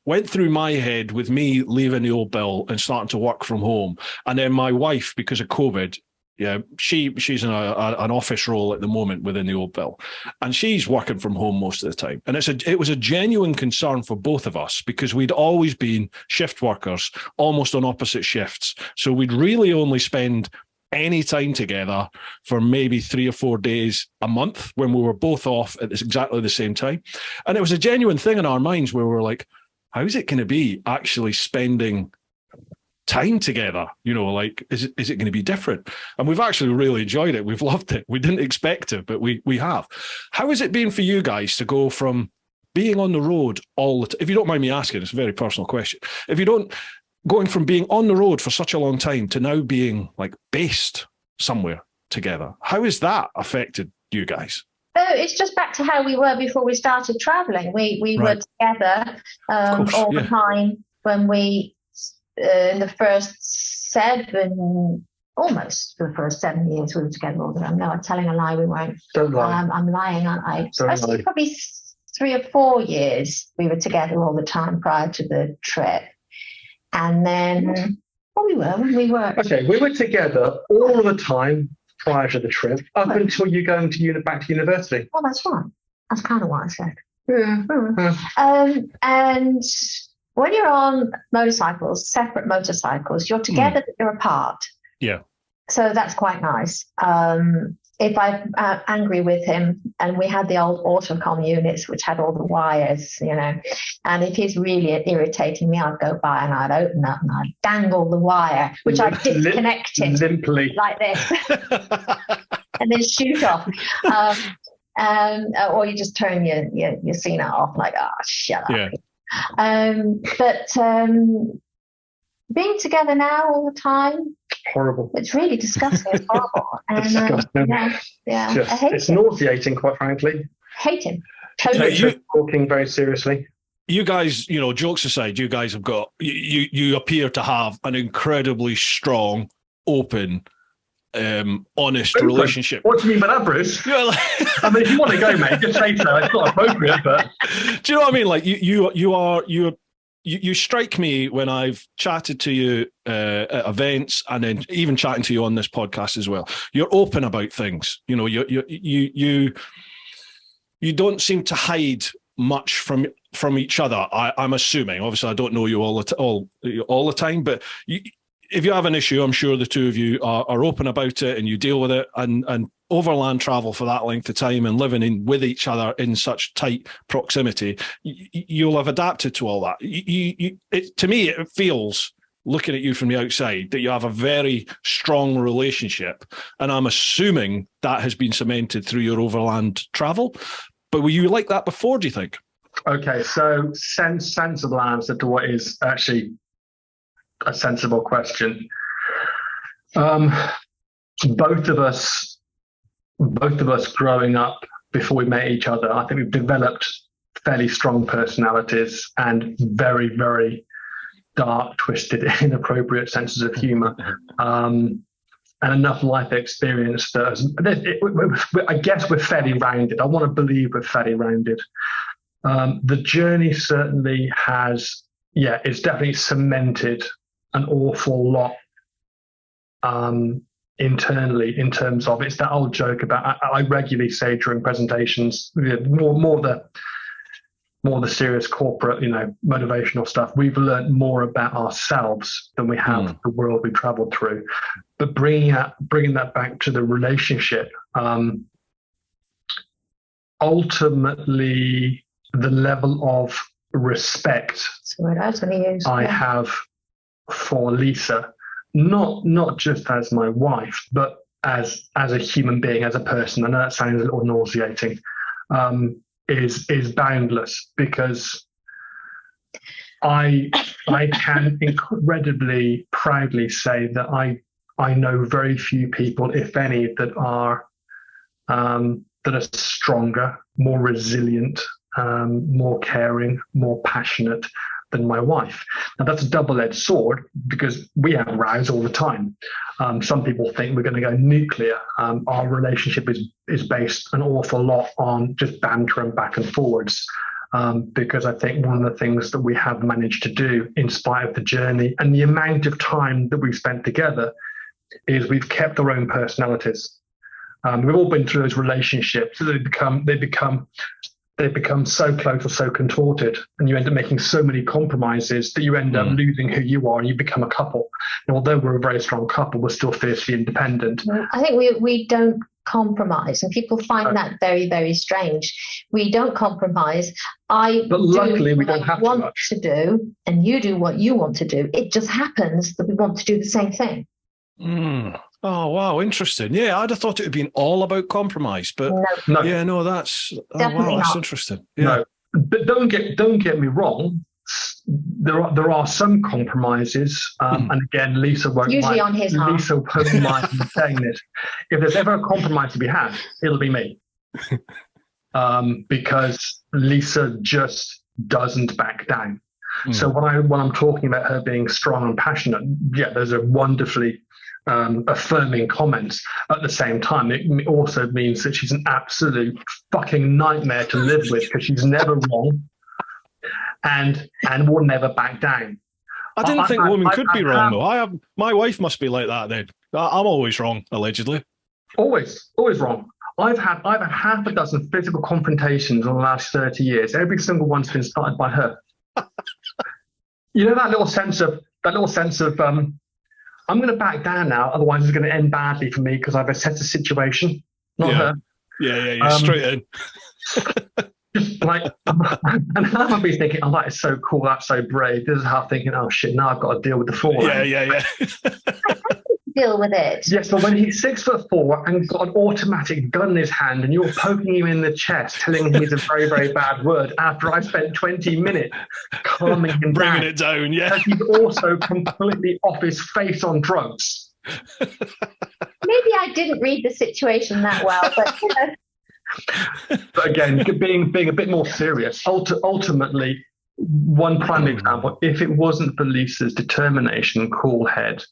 Speaker 2: went through my head with me leaving the old bill and starting to work from home, and then my wife, because of COVID. Yeah, she's in an office role at the moment within the old bill, and she's working from home most of the time. And it was a genuine concern for both of us because we'd always been shift workers, almost on opposite shifts. So we'd really only spend any time together for maybe 3 or 4 days a month when we were both off at exactly the same time. And it was a genuine thing in our minds where we were like, how's it going to be actually spending time together? You know, like, is it going to be different? And we've actually really enjoyed it. We've loved it. We didn't expect it, but we have. How has it been for you guys to go from being on the road all the time? If you don't mind me asking, it's a very personal question. Going from being on the road for such a long time to now being like based somewhere together, how has that affected you guys?
Speaker 3: Oh, it's just back to how we were before we started traveling. We were together all the time when we in the first 7 years we were together all the time. No, I'm telling a lie, we weren't.
Speaker 1: Don't lie.
Speaker 3: I'm lying, aren't I? Probably 3 or 4 years we were together all the time prior to the trip. And then we were.
Speaker 1: Okay, we were together all the time prior to the trip, up until you going back to university.
Speaker 3: Well, that's right. That's kind of what I said. Yeah. And when you're on motorcycles, separate motorcycles, you're together, but you're apart.
Speaker 2: Yeah.
Speaker 3: So that's quite nice. If I'm angry with him, and we had the old autocom units, which had all the wires, you know, and if he's really irritating me, I'd go by and I'd open up and I'd dangle the wire, which I'd disconnect it
Speaker 1: limply
Speaker 3: like this, and then shoot off. Or you just turn your Cena off, like, shut up.
Speaker 2: Yeah.
Speaker 3: But being together now all the time,
Speaker 1: horrible.
Speaker 3: It's really disgusting. It's horrible. And,
Speaker 1: disgusting.
Speaker 3: I hate
Speaker 1: it's
Speaker 3: him.
Speaker 1: Nauseating, quite frankly.
Speaker 3: Hate him. Totally.
Speaker 1: Talking very seriously.
Speaker 2: You guys, you know, jokes aside, you guys have got, you appear to have an incredibly strong, open, honest relationship.
Speaker 1: What do you mean by that, Bruce? I mean, if you want to go, mate, just say so. It's not appropriate, but
Speaker 2: do you know what I mean? Like you strike me when I've chatted to you at events, and then even chatting to you on this podcast as well. You're open about things. You know, you don't seem to hide much from each other. I'm assuming. Obviously, I don't know you all the time, but if you have an issue, I'm sure the two of you are open about it and you deal with it. And overland travel for that length of time and living with each other in such tight proximity, you'll have adapted to all that. To me, it feels, looking at you from the outside, that you have a very strong relationship. And I'm assuming that has been cemented through your overland travel. But were you like that before, do you think?
Speaker 1: Okay, so sensible answer to what is actually a sensible question. Both of us growing up before we met each other, I think we've developed fairly strong personalities and very, very dark, twisted, inappropriate senses of humor, and enough life experience that I guess we're fairly rounded. I want to believe we're fairly rounded. The journey certainly has, it's definitely cemented an awful lot internally, in terms of, it's that old joke about, I regularly say during presentations, more more the serious corporate, motivational stuff, we've learned more about ourselves than we have the world we traveled through. But bringing that back to the relationship, ultimately, the level of respect I have for Lisa, not just as my wife, but as a human being, as a person. I know that sounds a little nauseating. Is boundless, because I can incredibly proudly say that I know very few people, if any, that are stronger, more resilient, more caring, more passionate than my wife. Now, that's a double-edged sword, because we have rows all the time. Some people think we're going to go nuclear. Our relationship is based an awful lot on just banter and back and forwards, because I think one of the things that we have managed to do, in spite of the journey and the amount of time that we've spent together, is we've kept our own personalities. We've all been through those relationships. They become so close or so contorted, and you end up making so many compromises that you end up losing who you are, and you become a couple. And although we're a very strong couple, we're still fiercely independent.
Speaker 3: I think we don't compromise, and people find that very, very strange. We don't compromise. But luckily, we don't have to do, and you do what you want to do. it just happens that we want to do the same thing.
Speaker 2: Oh, wow, interesting. Yeah, I'd have thought it would been all about compromise, but
Speaker 1: no.
Speaker 2: Yeah, no, that's that's interesting. Yeah.
Speaker 1: No, but don't get me wrong. There are some compromises, and again, Lisa won't
Speaker 3: usually on his half.
Speaker 1: Lisa won't mind me saying this. If there's ever a compromise to be had, it'll be me, because Lisa just doesn't back down. So when I'm talking about her being strong and passionate, yeah, those are wonderfully affirming comments. At the same time, it also means that she's an absolute fucking nightmare to live with, because she's never wrong and will never back down.
Speaker 2: I didn't think women could be wrong, though. My wife must be like that then. I'm always wrong, allegedly.
Speaker 1: Always wrong. I've had half a dozen physical confrontations in the last 30 years. Every single one's been started by her. You know, that little sense of I'm going to back down now, otherwise it's going to end badly for me because I've assessed the situation, not her.
Speaker 2: Yeah, straight in.
Speaker 1: Just like, and I'll be thinking, oh, that is so cool, that's so brave. This is how I'm thinking, oh shit, now I've got to deal with the fallout.
Speaker 2: Yeah.
Speaker 3: Deal with it.
Speaker 1: Yes, but when he's 6'4" and got an automatic gun in his hand, and you're poking him in the chest, telling him he's a very, very bad word, after I spent 20 minutes calming him
Speaker 2: bringing it down, yeah.
Speaker 1: And he's also completely off his face on drugs.
Speaker 3: Maybe I didn't read the situation that well, but you know.
Speaker 1: But again, being a bit more serious, ultimately, one prime example, if it wasn't for Lisa's determination, cool head,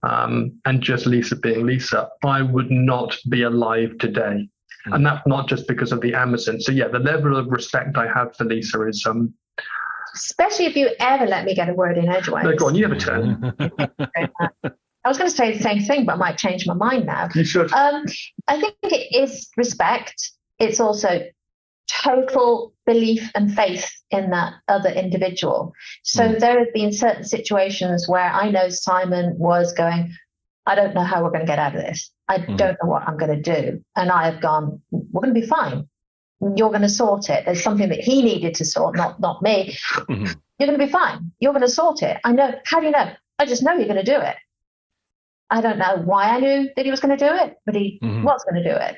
Speaker 1: and just Lisa being Lisa, I would not be alive today. And that's not just because of the Amazon. So yeah, the level of respect I have for Lisa is
Speaker 3: especially if you ever let me get a word in edgeways.
Speaker 1: No, go on, you have a turn.
Speaker 3: I was going to say the same thing, but I might change my mind now.
Speaker 1: You should.
Speaker 3: I think it is respect. It's also total belief and faith in that other individual. So there have been certain situations where I know Simon was going, I don't know how we're going to get out of this. I don't know what I'm going to do. And I have gone, we're going to be fine. You're going to sort it. There's something that he needed to sort, not me. You're going to be fine. You're going to sort it. I know. How do you know? I just know you're going to do it. I don't know why I knew that he was going to do it, but he was going to do it.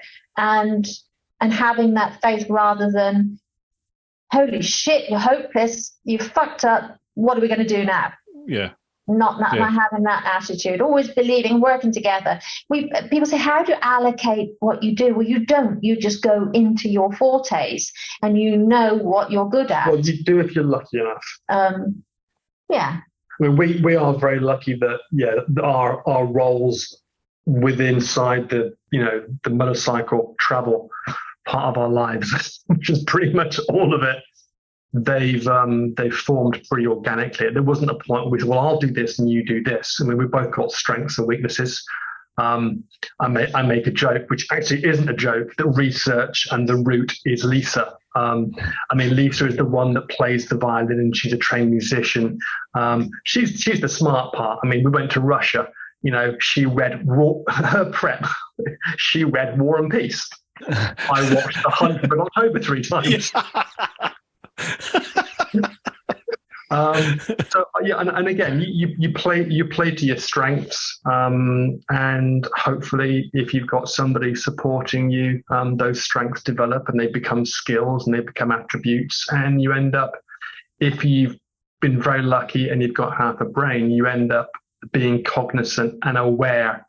Speaker 3: And having that faith rather than, holy shit, you're hopeless, you fucked up, what are we going to do now?
Speaker 2: Yeah.
Speaker 3: Not having that attitude, always believing, working together. People say, how do you allocate what you do? Well, you don't. You just go into your fortes and you know what you're good at.
Speaker 1: Well, you do if you're lucky enough.
Speaker 3: Yeah.
Speaker 1: I mean, we are very lucky that our roles inside the motorcycle travel part of our lives, which is pretty much all of it, they've formed pretty organically. There wasn't a point where we said, well, I'll do this and you do this. I mean, we've both got strengths and weaknesses. I make a joke, which actually isn't a joke, that research and the route is Lisa. I mean, Lisa is the one that plays the violin, and she's a trained musician. She's the smart part. I mean, we went to Russia. You know, she read her prep. She read War and Peace. I watched The Hunt for October 3 times. So yeah, and again, you play to your strengths, and hopefully, if you've got somebody supporting you, those strengths develop and they become skills and they become attributes, and you end up, if you've been very lucky and you've got half a brain, you end up being cognizant and aware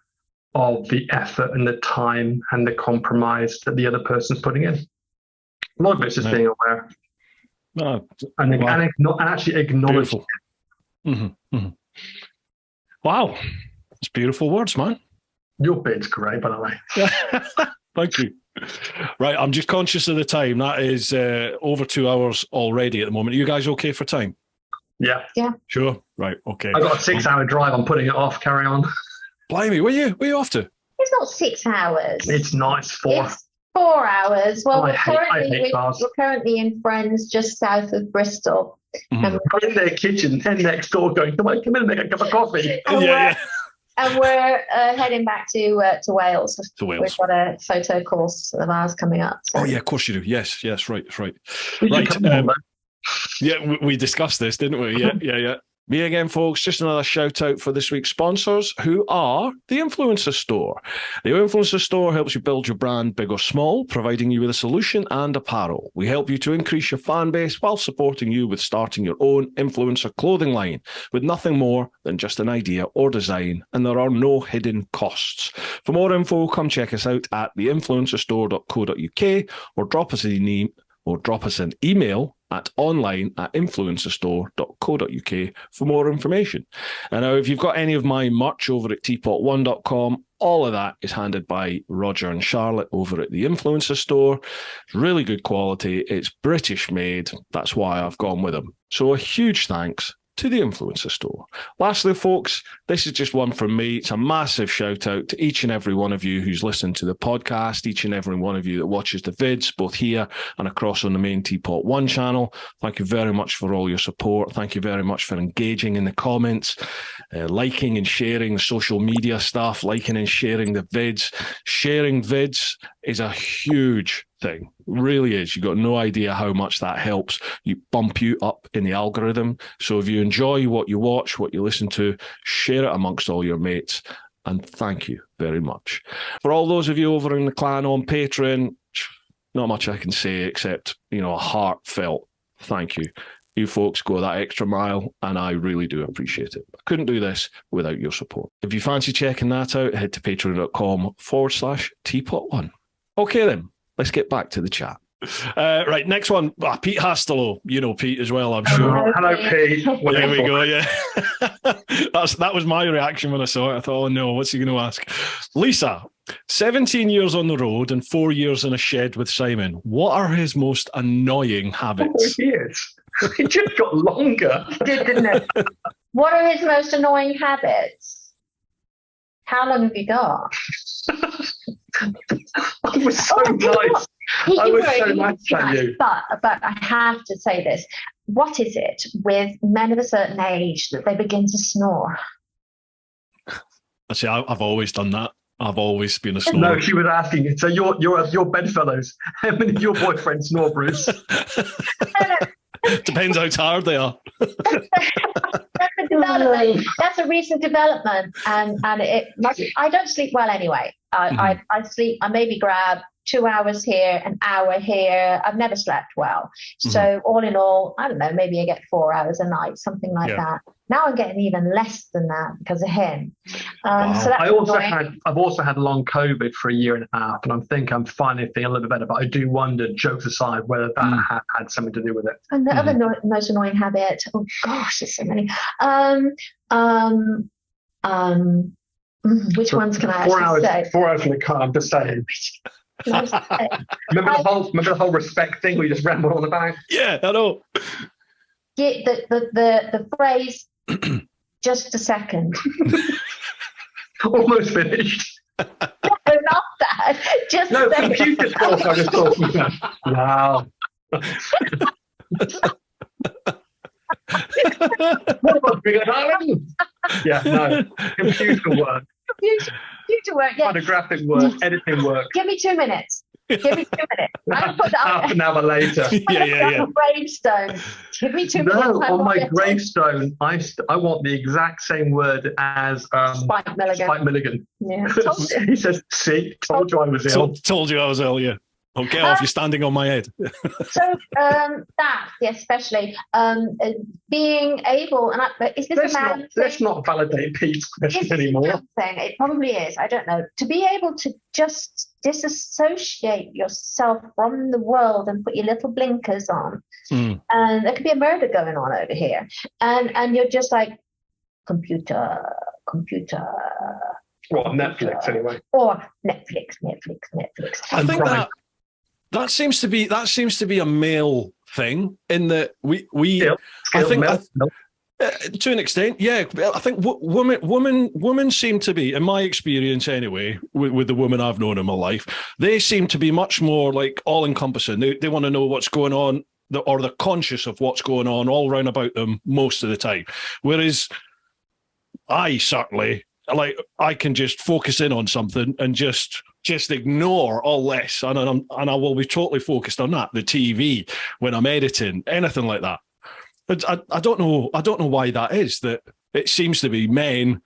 Speaker 1: of the effort and the time and the compromise that the other person's putting in. A lot of it's just being aware. And actually acknowledge it.
Speaker 2: Mm-hmm. Mm-hmm. Wow. It's beautiful words, man.
Speaker 1: Your bid's great, by the way.
Speaker 2: Thank you. Right, I'm just conscious of the time. That is over 2 hours already at the moment. Are you guys okay for time?
Speaker 1: Yeah.
Speaker 2: Sure. Right, okay.
Speaker 1: I got a 6-hour drive. I'm putting it off. Carry on.
Speaker 2: Blimey, where you off to?
Speaker 3: It's not 6 hours.
Speaker 1: It's not. It's 4.
Speaker 3: It's 4 hours. Well,
Speaker 1: I hate
Speaker 3: we're currently in Friends, just south of Bristol.
Speaker 2: Mm-hmm.
Speaker 1: I'm in their kitchen, and next door, going, come in and make a cup of coffee.
Speaker 3: And we're heading back to Wales.
Speaker 2: To Wales.
Speaker 3: We've got a photo course of ours coming up. So.
Speaker 2: Oh yeah, of course you do. Yes, right.
Speaker 1: Right.
Speaker 2: Yeah, we discussed this, didn't we? Yeah. Me again, folks, just another shout out for this week's sponsors, who are the Influencer Store. The Influencer Store helps you build your brand big or small, providing you with a solution and apparel. We help you to increase your fan base while supporting you with starting your own influencer clothing line with nothing more than just an idea or design, and there are no hidden costs. For more info, come check us out at theinfluencerstore.co.uk or drop us an email at online@influencerstore.co.uk for more information. And now, if you've got any of my merch over at TeapotOne.com, all of that is handed by Roger and Charlotte over at the Influencer Store. It's really good quality. It's British made. That's why I've gone with them. So a huge thanks to the Influencer Store. Lastly, folks, this is just one from me. It's a massive shout out to each and every one of you who's listened to the podcast, each and every one of you that watches the vids, both here and across on the main TeapotOne channel. Thank you very much for all your support. Thank you very much for engaging in the comments, liking and sharing the social media stuff, liking and sharing the vids. Sharing vids is a huge thing. Really is. You've got no idea how much that helps. You bump you up in the algorithm. So if you enjoy what you watch, what you listen to, share it amongst all your mates. And thank you very much. For all those of you over in the clan on Patreon, not much I can say except, a heartfelt thank you. You folks go that extra mile, and I really do appreciate it. I couldn't do this without your support. If you fancy checking that out, head to patreon.com/TeapotOne. Okay then. Let's get back to the chat. Right, next one. Pete Hastelow. You know Pete as well, I'm sure.
Speaker 1: Hello, Pete.
Speaker 2: There we go, yeah. That was my reaction when I saw it. I thought, oh no, what's he going to ask? Lisa, 17 years on the road and 4 years in a shed with Simon. What are his most annoying habits?
Speaker 1: 4 years? It just got longer.
Speaker 3: Didn't it? What are his most annoying habits? How long have you got?
Speaker 1: I was so nice. I was so nice to you.
Speaker 3: But I have to say this. What is it with men of a certain age that they begin to snore?
Speaker 2: See, I've always done that. I've always been a snorer.
Speaker 1: No, she was asking. So your bedfellows. How many of your boyfriends snore, Bruce?
Speaker 2: Depends how tired they are.
Speaker 3: That's a recent development, and it must. I don't sleep well anyway. I sleep. I maybe grab 2 hours here, an hour here. I've never slept well. So all in all, I don't know. Maybe I get 4 hours a night, something like that. Now I'm getting even less than that because of him.
Speaker 2: Wow.
Speaker 3: So
Speaker 1: I've also had long COVID for 1.5 years, and I'm finally feeling a little bit better. But I do wonder, jokes aside, whether that had something to do with it.
Speaker 3: And the other most annoying habit. Oh gosh, there's so many. Which ones can I say?
Speaker 1: 4 hours in the car. I'm just saying. Remember the whole respect thing we just rambled on about?
Speaker 2: Yeah, I know.
Speaker 3: The phrase just a second.
Speaker 1: Almost finished.
Speaker 3: No, not that. Just a second.
Speaker 1: Computer stuff I was talking about. Wow. What about bigger darling? Yeah, no. Computer work.
Speaker 3: Computer work, yeah.
Speaker 1: Photographic work, editing work.
Speaker 3: Give me 2 minutes. Give me 2 minutes. I'm put that
Speaker 1: Half an hour later.
Speaker 3: On gravestone. Give me 2 minutes.
Speaker 1: No, on my gravestone, I want the exact same word as
Speaker 3: Spike Milligan.
Speaker 1: Spike Milligan.
Speaker 3: Yeah, told you.
Speaker 1: He says, "See, told you I was ill."
Speaker 2: Told you I was ill. Yeah. Oh, get off! You're standing on my head.
Speaker 3: So that, especially being able, and is this a man thing?
Speaker 1: Let's not validate Pete's question anymore.
Speaker 3: It probably is. I don't know. To be able to just disassociate yourself from the world and put your little blinkers on, and there could be a murder going on over here, and you're just like computer.
Speaker 1: Well, Netflix anyway.
Speaker 3: Or Netflix.
Speaker 2: I think that seems to be a male thing in that we I think to an extent, yeah. I think women seem to be, in my experience anyway, with the women I've known in my life, they seem to be much more like all encompassing. They want to know what's going on, or they're conscious of what's going on all round about them most of the time. Whereas I certainly, like, I can just focus in on something and just ignore all this, and I will be totally focused on that, the TV, when I'm editing, anything like that. But I don't know why that is. That it seems to be men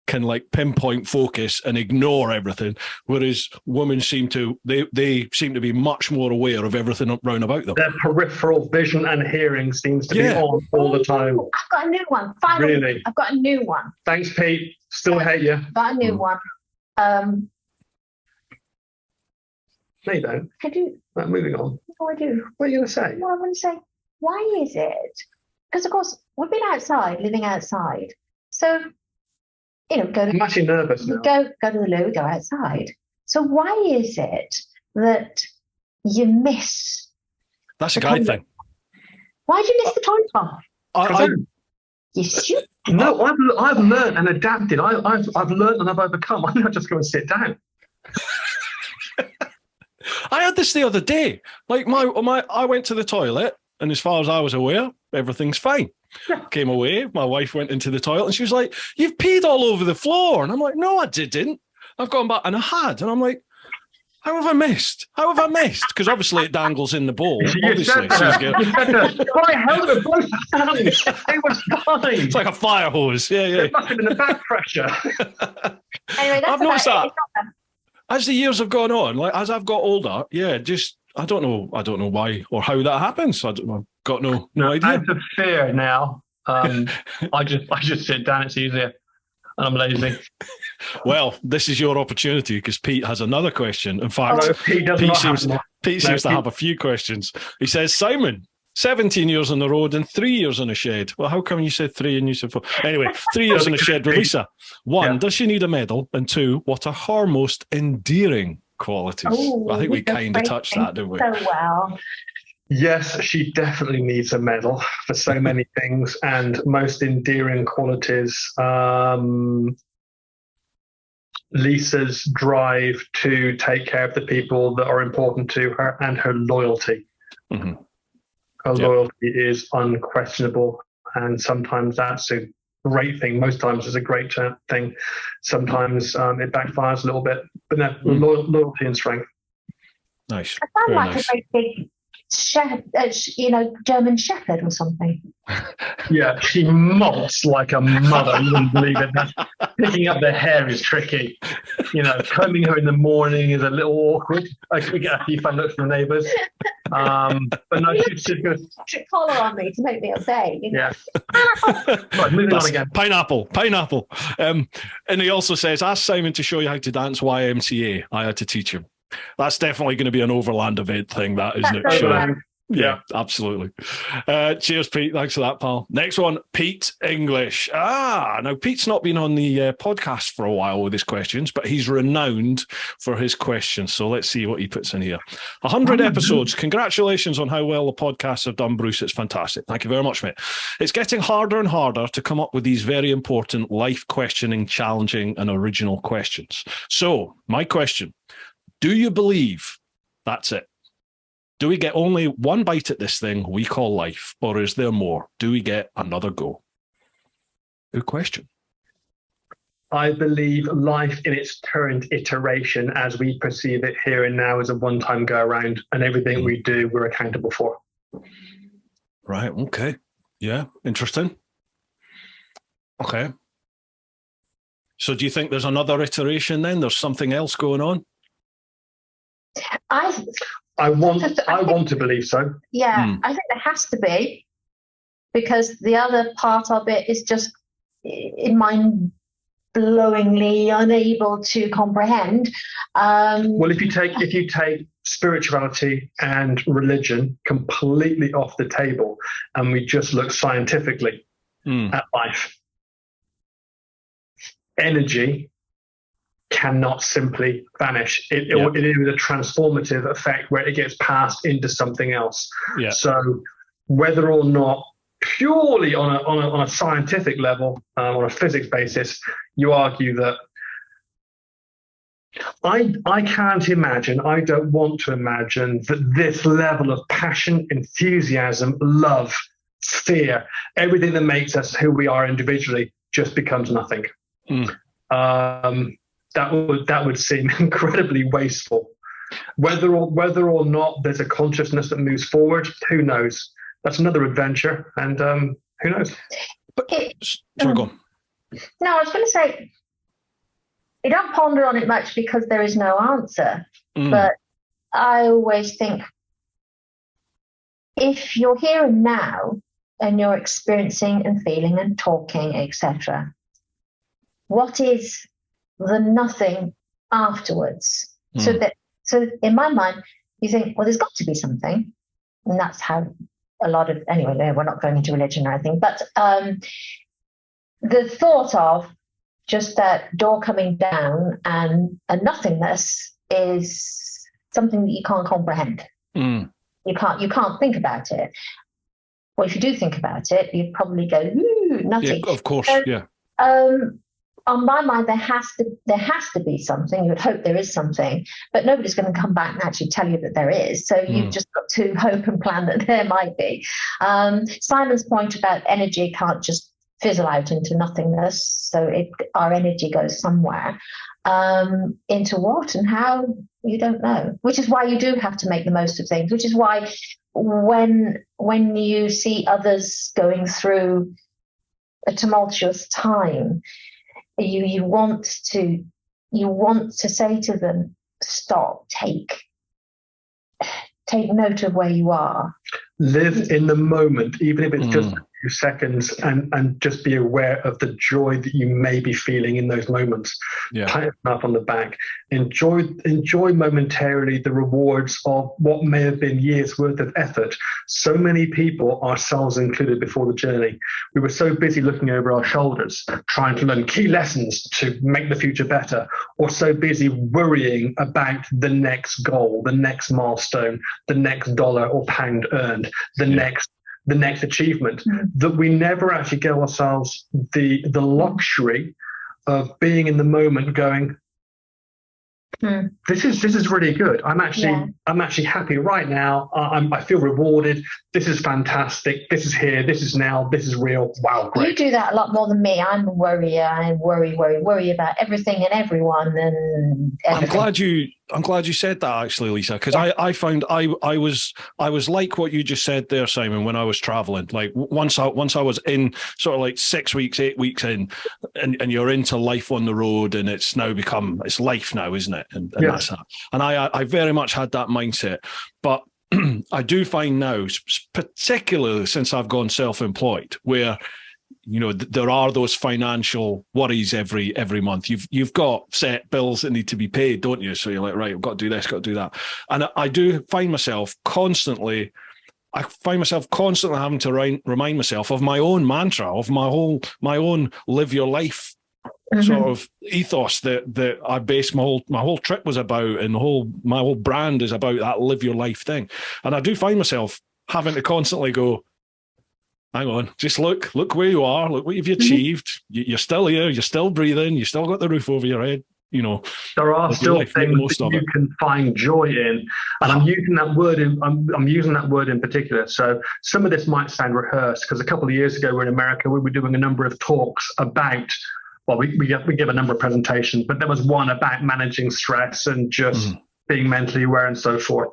Speaker 2: can like pinpoint focus and ignore everything, whereas women seem to seem to be much more aware of everything around about them.
Speaker 1: Their peripheral vision and hearing seems to be on all the time.
Speaker 3: I've got a new one. Finally,
Speaker 1: really?
Speaker 3: I've got a new one.
Speaker 1: Thanks, Pete. Still hate you.
Speaker 3: Got a new one.
Speaker 1: No, you don't.
Speaker 3: I do.
Speaker 1: Right, moving on.
Speaker 3: No, I do.
Speaker 1: What are you going to say?
Speaker 3: Well, I'm going to say, why is it? Because, of course, we've been outside, living outside. So,
Speaker 1: I'm actually nervous now.
Speaker 3: Go to the loo, go outside. So why is it that you miss?
Speaker 2: That's a guy thing.
Speaker 3: Why do you miss the toilet bowl?
Speaker 1: No, I've learned and adapted. I've learned and I've overcome. I'm not just going to sit down.
Speaker 2: I had this the other day. Like I went to the toilet, and as far as I was aware, everything's fine. Yeah. Came away, my wife went into the toilet, and she was like, "You've peed all over the floor." And I'm like, "No, I didn't. I've gone back and I had." And I'm like, How have I missed? Because obviously it dangles in the bowl. Obviously.
Speaker 1: Why hell did it blow hands? It was fine.
Speaker 2: It's like a fire hose. Yeah.
Speaker 1: It must have been the back pressure.
Speaker 3: Anyway,
Speaker 2: I've noticed that. As the years have gone on, like as I've got older, I don't know why or how that happens. I've got no idea.
Speaker 1: Out of fear now, I just sit down. It's easier, and I'm lazy.
Speaker 2: Well, this is your opportunity because Pete has another question. In fact, Pete seems to have a few questions. He says, Simon, 17 years on the road and 3 years in a shed. Well, how come you said 3 and you said 4? Anyway, 3 years in a shed with Lisa. 1, does she need a medal? And 2, what are her most endearing qualities? I think we kind of touched that, didn't we?
Speaker 3: So well.
Speaker 1: Yes, she definitely needs a medal for so many things. And most endearing qualities, Lisa's drive to take care of the people that are important to her and her loyalty. Mm-hmm. Her loyalty is unquestionable, and sometimes that's a great thing. Most times it's a great thing. Sometimes it backfires a little bit, but no, loyalty and strength.
Speaker 2: Nice.
Speaker 3: I sound like a very big German Shepherd or something.
Speaker 1: Yeah, she molts like a mother. You wouldn't believe it. Picking up the hair is tricky. Combing her in the morning is a little awkward. We get a few fun looks from the neighbours. But no, she's good.
Speaker 3: Trick collar on me to make me obey.
Speaker 1: Yeah. Right, moving on again.
Speaker 2: Pineapple. And he also says, ask Simon to show you how to dance YMCA. I had to teach him. That's definitely going to be an Overland event thing, that, isn't it?
Speaker 1: Sure.
Speaker 2: Yeah, absolutely. Cheers, Pete. Thanks for that, pal. Next one, Pete English. Now Pete's not been on the podcast for a while with his questions, but he's renowned for his questions. So let's see what he puts in here. 100 episodes. Congratulations on how well the podcasts have done, Bruce. It's fantastic. Thank you very much, mate. It's getting harder and harder to come up with these very important, life-questioning, challenging, and original questions. So my question, do you believe that's it? Do we get only one bite at this thing we call life, or is there more? Do we get another go? Good question.
Speaker 1: I believe life in its current iteration, as we perceive it here and now, is a one-time go-around, and everything we do, we're accountable for.
Speaker 2: Right, okay. Yeah, interesting. Okay. So do you think there's another iteration then? There's something else going on?
Speaker 1: I want to believe so.
Speaker 3: Yeah, I think there has to be, because the other part of it is just mind-blowingly unable to comprehend.
Speaker 1: Well, if you take spirituality and religion completely off the table, and we just look scientifically at life, energy cannot simply vanish. It is a transformative effect where it gets passed into something else. Yeah. So whether or not purely on a scientific level, on a physics basis, you argue that I can't imagine, I don't want to imagine that this level of passion, enthusiasm, love, fear, everything that makes us who we are individually just becomes nothing. That would seem incredibly wasteful. Whether or not there's a consciousness that moves forward, who knows? That's another adventure, and who knows?
Speaker 2: Sorry, go on.
Speaker 3: No, I was going to say, you don't ponder on it much because there is no answer. But I always think, if you're here and now and you're experiencing and feeling and talking, etc., what is the nothing afterwards? So in my mind, you think, well, there's got to be something, and that's how a lot of, anyway, we're not going into religion or anything, but the thought of just that door coming down and a nothingness is something that you can't comprehend. You can't think about it. Well, if you do think about it, you'd probably go, ooh, nothing.
Speaker 2: Yeah, of course, yeah.
Speaker 3: On my mind, there has to be something. You would hope there is something, but nobody's going to come back and actually tell you that there is. So you've just got to hope and plan that there might be. Simon's point about energy can't just fizzle out into nothingness. So our energy goes somewhere. Into what and how, you don't know. Which is why you do have to make the most of things. Which is why when you see others going through a tumultuous time, you want to say to them, stop, take note of where you are.
Speaker 1: Live in the moment, even if it's just a few seconds, and just be aware of the joy that you may be feeling in those moments. Pat yourself on the back. Enjoy momentarily the rewards of what may have been years worth of effort. So many people, ourselves included, before the journey, we were so busy looking over our shoulders, trying to learn key lessons to make the future better, or so busy worrying about the next goal, the next milestone, the next dollar or pound earned, the next achievement, that we never actually give ourselves the luxury of being in the moment, going, this is really good. I'm actually happy right now. I feel rewarded. This is fantastic. This is here. This is now. This is real. Wow, great.
Speaker 3: You do that a lot more than me. I'm a worrier. I worry about everything and everyone and everything.
Speaker 2: I'm glad you said that, actually, Lisa, because I found I was like what you just said there, Simon, when I was traveling. Like once I was in sort of like 6 weeks, 8 weeks in, and you're into life on the road, and it's life now, isn't it? And that's that. And I very much had that mindset, but I do find now, particularly since I've gone self-employed, where there are those financial worries every month. You've got set bills that need to be paid, don't you? So you're like, right, I've got to do this, got to do that. And I do find myself constantly having to remind myself of my own mantra, of my own live your life sort of ethos that I base my whole trip was about, and my whole brand is about that live your life thing. And I do find myself having to constantly go, hang on, just look where you are, look what you've achieved. You're still here, you're still breathing, you still got the roof over your head.
Speaker 1: there are still things that you can find joy in, and I'm using that word in particular. So some of this might sound rehearsed, because a couple of years ago we were in America. We were doing a number of talks about, well, we give a number of presentations, but there was one about managing stress and just being mentally aware and so forth.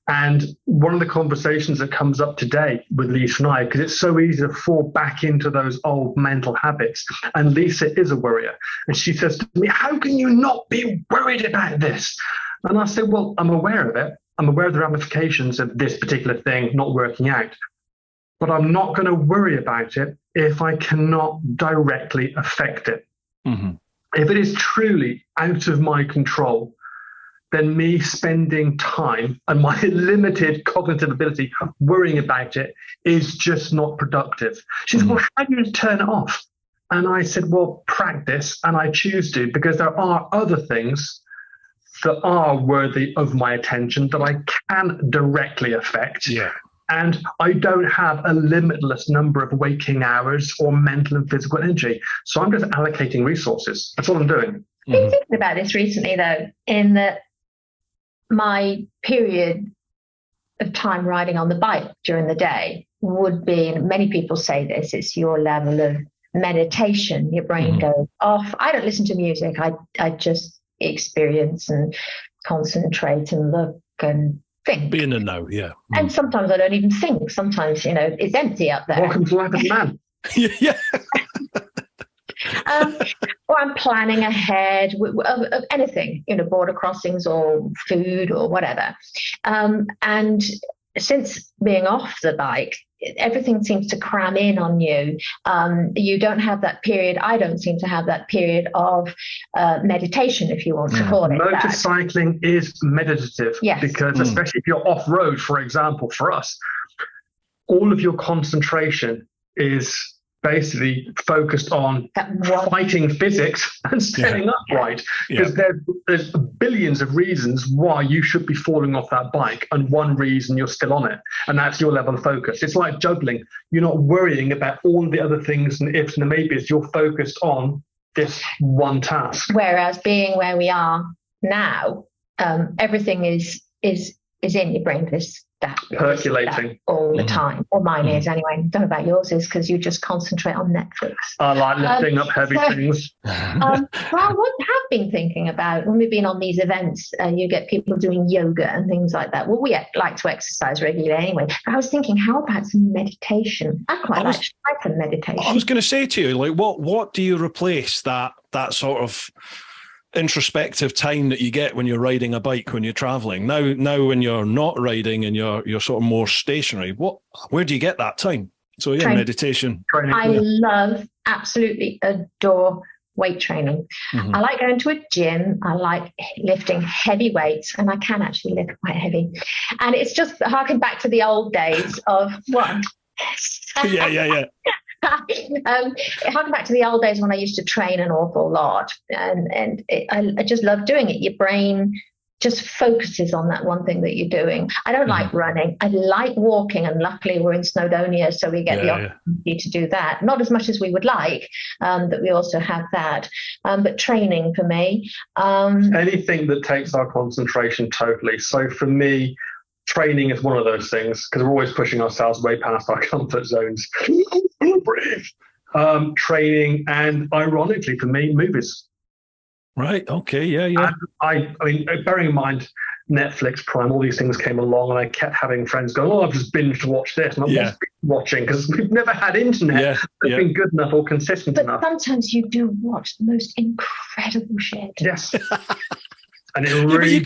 Speaker 1: And one of the conversations that comes up today with Lisa and I, because it's so easy to fall back into those old mental habits. And Lisa is a worrier. And she says to me, how can you not be worried about this? And I say, well, I'm aware of it. I'm aware of the ramifications of this particular thing not working out. But I'm not going to worry about it if I cannot directly affect it. Mm-hmm. If it is truly out of my control, then me spending time and my limited cognitive ability worrying about it is just not productive. She said, well, how do you turn it off? And I said, well, practice, and I choose to, because there are other things that are worthy of my attention that I can directly affect. Yeah. And I don't have a limitless number of waking hours or mental and physical energy. So I'm just allocating resources. That's all I'm doing.
Speaker 3: I've been thinking about this recently, though, in that my period of time riding on the bike during the day would be, and many people say this, it's your level of meditation. Your brain goes off. I don't listen to music. I just experience and concentrate and look and think.
Speaker 2: Be in the know, yeah.
Speaker 3: And sometimes I don't even think. Sometimes, it's empty up there.
Speaker 1: Welcome to life as a man.
Speaker 2: Yeah.
Speaker 3: Or I'm planning ahead of anything, border crossings or food or whatever. And since being off the bike, everything seems to cram in on you. You don't have that period. I don't seem to have that period of meditation, if you want to call it that.
Speaker 1: Motorcycling is meditative.
Speaker 3: Yes.
Speaker 1: Because especially if you're off-road, for example, for us, all of your concentration is basically focused on fighting physics and staying upright, because there's billions of reasons why you should be falling off that bike, and one reason you're still on it, and that's your level of focus. It's like juggling. You're not worrying about all the other things and ifs and maybes. You're focused on this one task.
Speaker 3: Whereas being where we are now, everything is in your brain. That
Speaker 1: percolating
Speaker 3: all the time, or mine is anyway. I don't know about yours is, because you just concentrate on Netflix.
Speaker 1: I like lifting up heavy things.
Speaker 3: Well, what I have been thinking about when we've been on these events, you get people doing yoga and things like that. Well, we like to exercise regularly anyway. I was thinking, how about some meditation? I quite like some meditation.
Speaker 2: I was going to say to you, like, what do you replace that sort of introspective time that you get when you're riding a bike, when you're traveling? Now when you're not riding and you're sort of more stationary, where do you get that time? So meditation.
Speaker 3: I absolutely adore weight training. I like going to a gym. I like lifting heavy weights, and I can actually lift quite heavy. And it's just harking back to the old days of what?
Speaker 2: Yeah.
Speaker 3: Harking back to the old days when I used to train an awful lot, and I just love doing it. Your brain just focuses on that one thing that you're doing. I don't like running. I like walking, and luckily we're in Snowdonia, so we get the opportunity to do that. Not as much as we would like, but we also have that. But training for me.
Speaker 1: Anything that takes our concentration totally. So for me, training is one of those things, because we're always pushing ourselves way past our comfort zones. Breathe. Training, and ironically for me, movies.
Speaker 2: Right. Okay. Yeah.
Speaker 1: And I mean, bearing in mind Netflix, Prime, all these things came along, and I kept having friends go, "Oh, I've just binged to watch this," and I'm not watching, because we've never had internet that's been good enough or consistent enough.
Speaker 3: But sometimes you do watch the most incredible shit.
Speaker 1: Yes. And it really.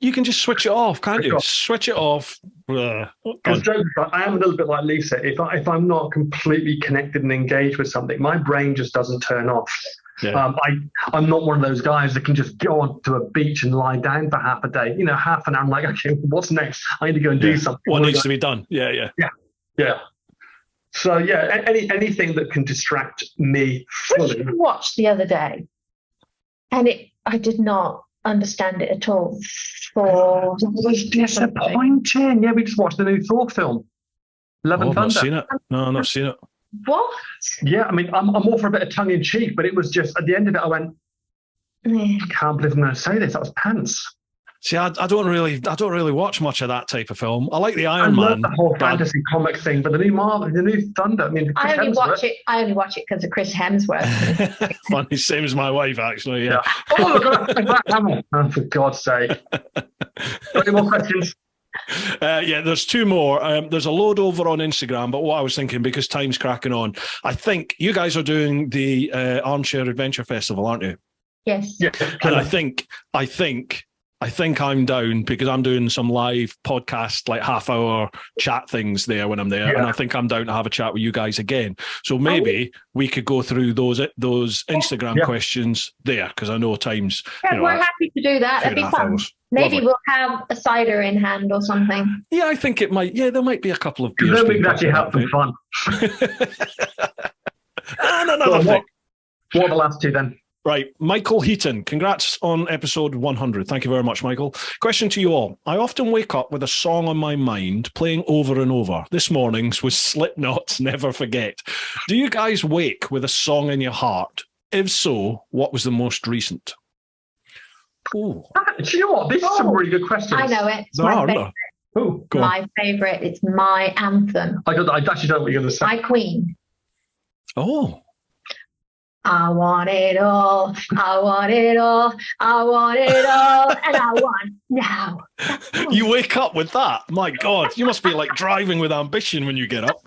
Speaker 2: You can just switch it off, can't you? Switch it off.
Speaker 1: Because I am a little bit like Lisa. If I'm not completely connected and engaged with something, my brain just doesn't turn off. Yeah. I'm not one of those guys that can just go onto a beach and lie down for half a day. Half an hour. I'm like, okay, what's next? I need to go and do something.
Speaker 2: What needs to be done? Yeah.
Speaker 1: So anything that can distract me fully.
Speaker 3: What did you watch the other day? And I did not understand it at all.
Speaker 1: It was disappointing. Yeah, we just watched the new Thor film, Love and Thunder.
Speaker 2: I've not seen it. No, I've not seen it.
Speaker 3: What?
Speaker 1: Yeah, I mean, I'm all for a bit of tongue in cheek, but it was just at the end of it, I went, I can't believe I'm going to say this. That was Pants.
Speaker 2: See, I don't really watch much of that type of film. I like the Iron
Speaker 1: Man. I
Speaker 2: love
Speaker 1: the whole fantasy comic thing, but the new Marvel, the new Thunder. I mean,
Speaker 3: I only watch it because of Chris Hemsworth.
Speaker 2: Funny, same as my wife, actually. Yeah.
Speaker 1: Oh, look at that hammer! Oh, for God's sake! Got any more questions?
Speaker 2: Yeah, there's two more. There's a load over on Instagram, but what I was thinking, because time's cracking on, I think you guys are doing the Armchair Adventure Festival, aren't you?
Speaker 3: Yes.
Speaker 1: Yeah.
Speaker 2: And I think I'm down because I'm doing some live podcast, like half-hour chat things there when I'm there, and I think I'm down to have a chat with you guys again. So maybe we could go through those Instagram questions there, because I know time's.
Speaker 3: Yeah, we're happy to do that. It'd be fun.
Speaker 2: Hours.
Speaker 3: Maybe
Speaker 2: Lovely.
Speaker 3: we'll have a cider in hand or something.
Speaker 2: Yeah, I think it might. Yeah, there might be a couple of beers.
Speaker 1: Then we can actually have some fun.
Speaker 2: And another thing.
Speaker 1: What are the last two then?
Speaker 2: Right, Michael Heaton, congrats on episode 100. Thank you very much, Michael. Question to you all. I often wake up with a song on my mind playing over and over. This morning's was Slipknot's Never Forget. Do you guys wake with a song in your heart? If so, what was the most recent?
Speaker 1: Ooh. Do you know what? These are some really good questions.
Speaker 3: I know it. It's my favourite.
Speaker 1: Oh,
Speaker 3: my favourite. It's my anthem.
Speaker 1: I actually don't know what you're going to say.
Speaker 3: My Queen.
Speaker 2: Oh.
Speaker 3: I want it all, I want it all, I want it all, and I want now.
Speaker 2: You wake up with that? My God, you must be like driving with ambition when you get up.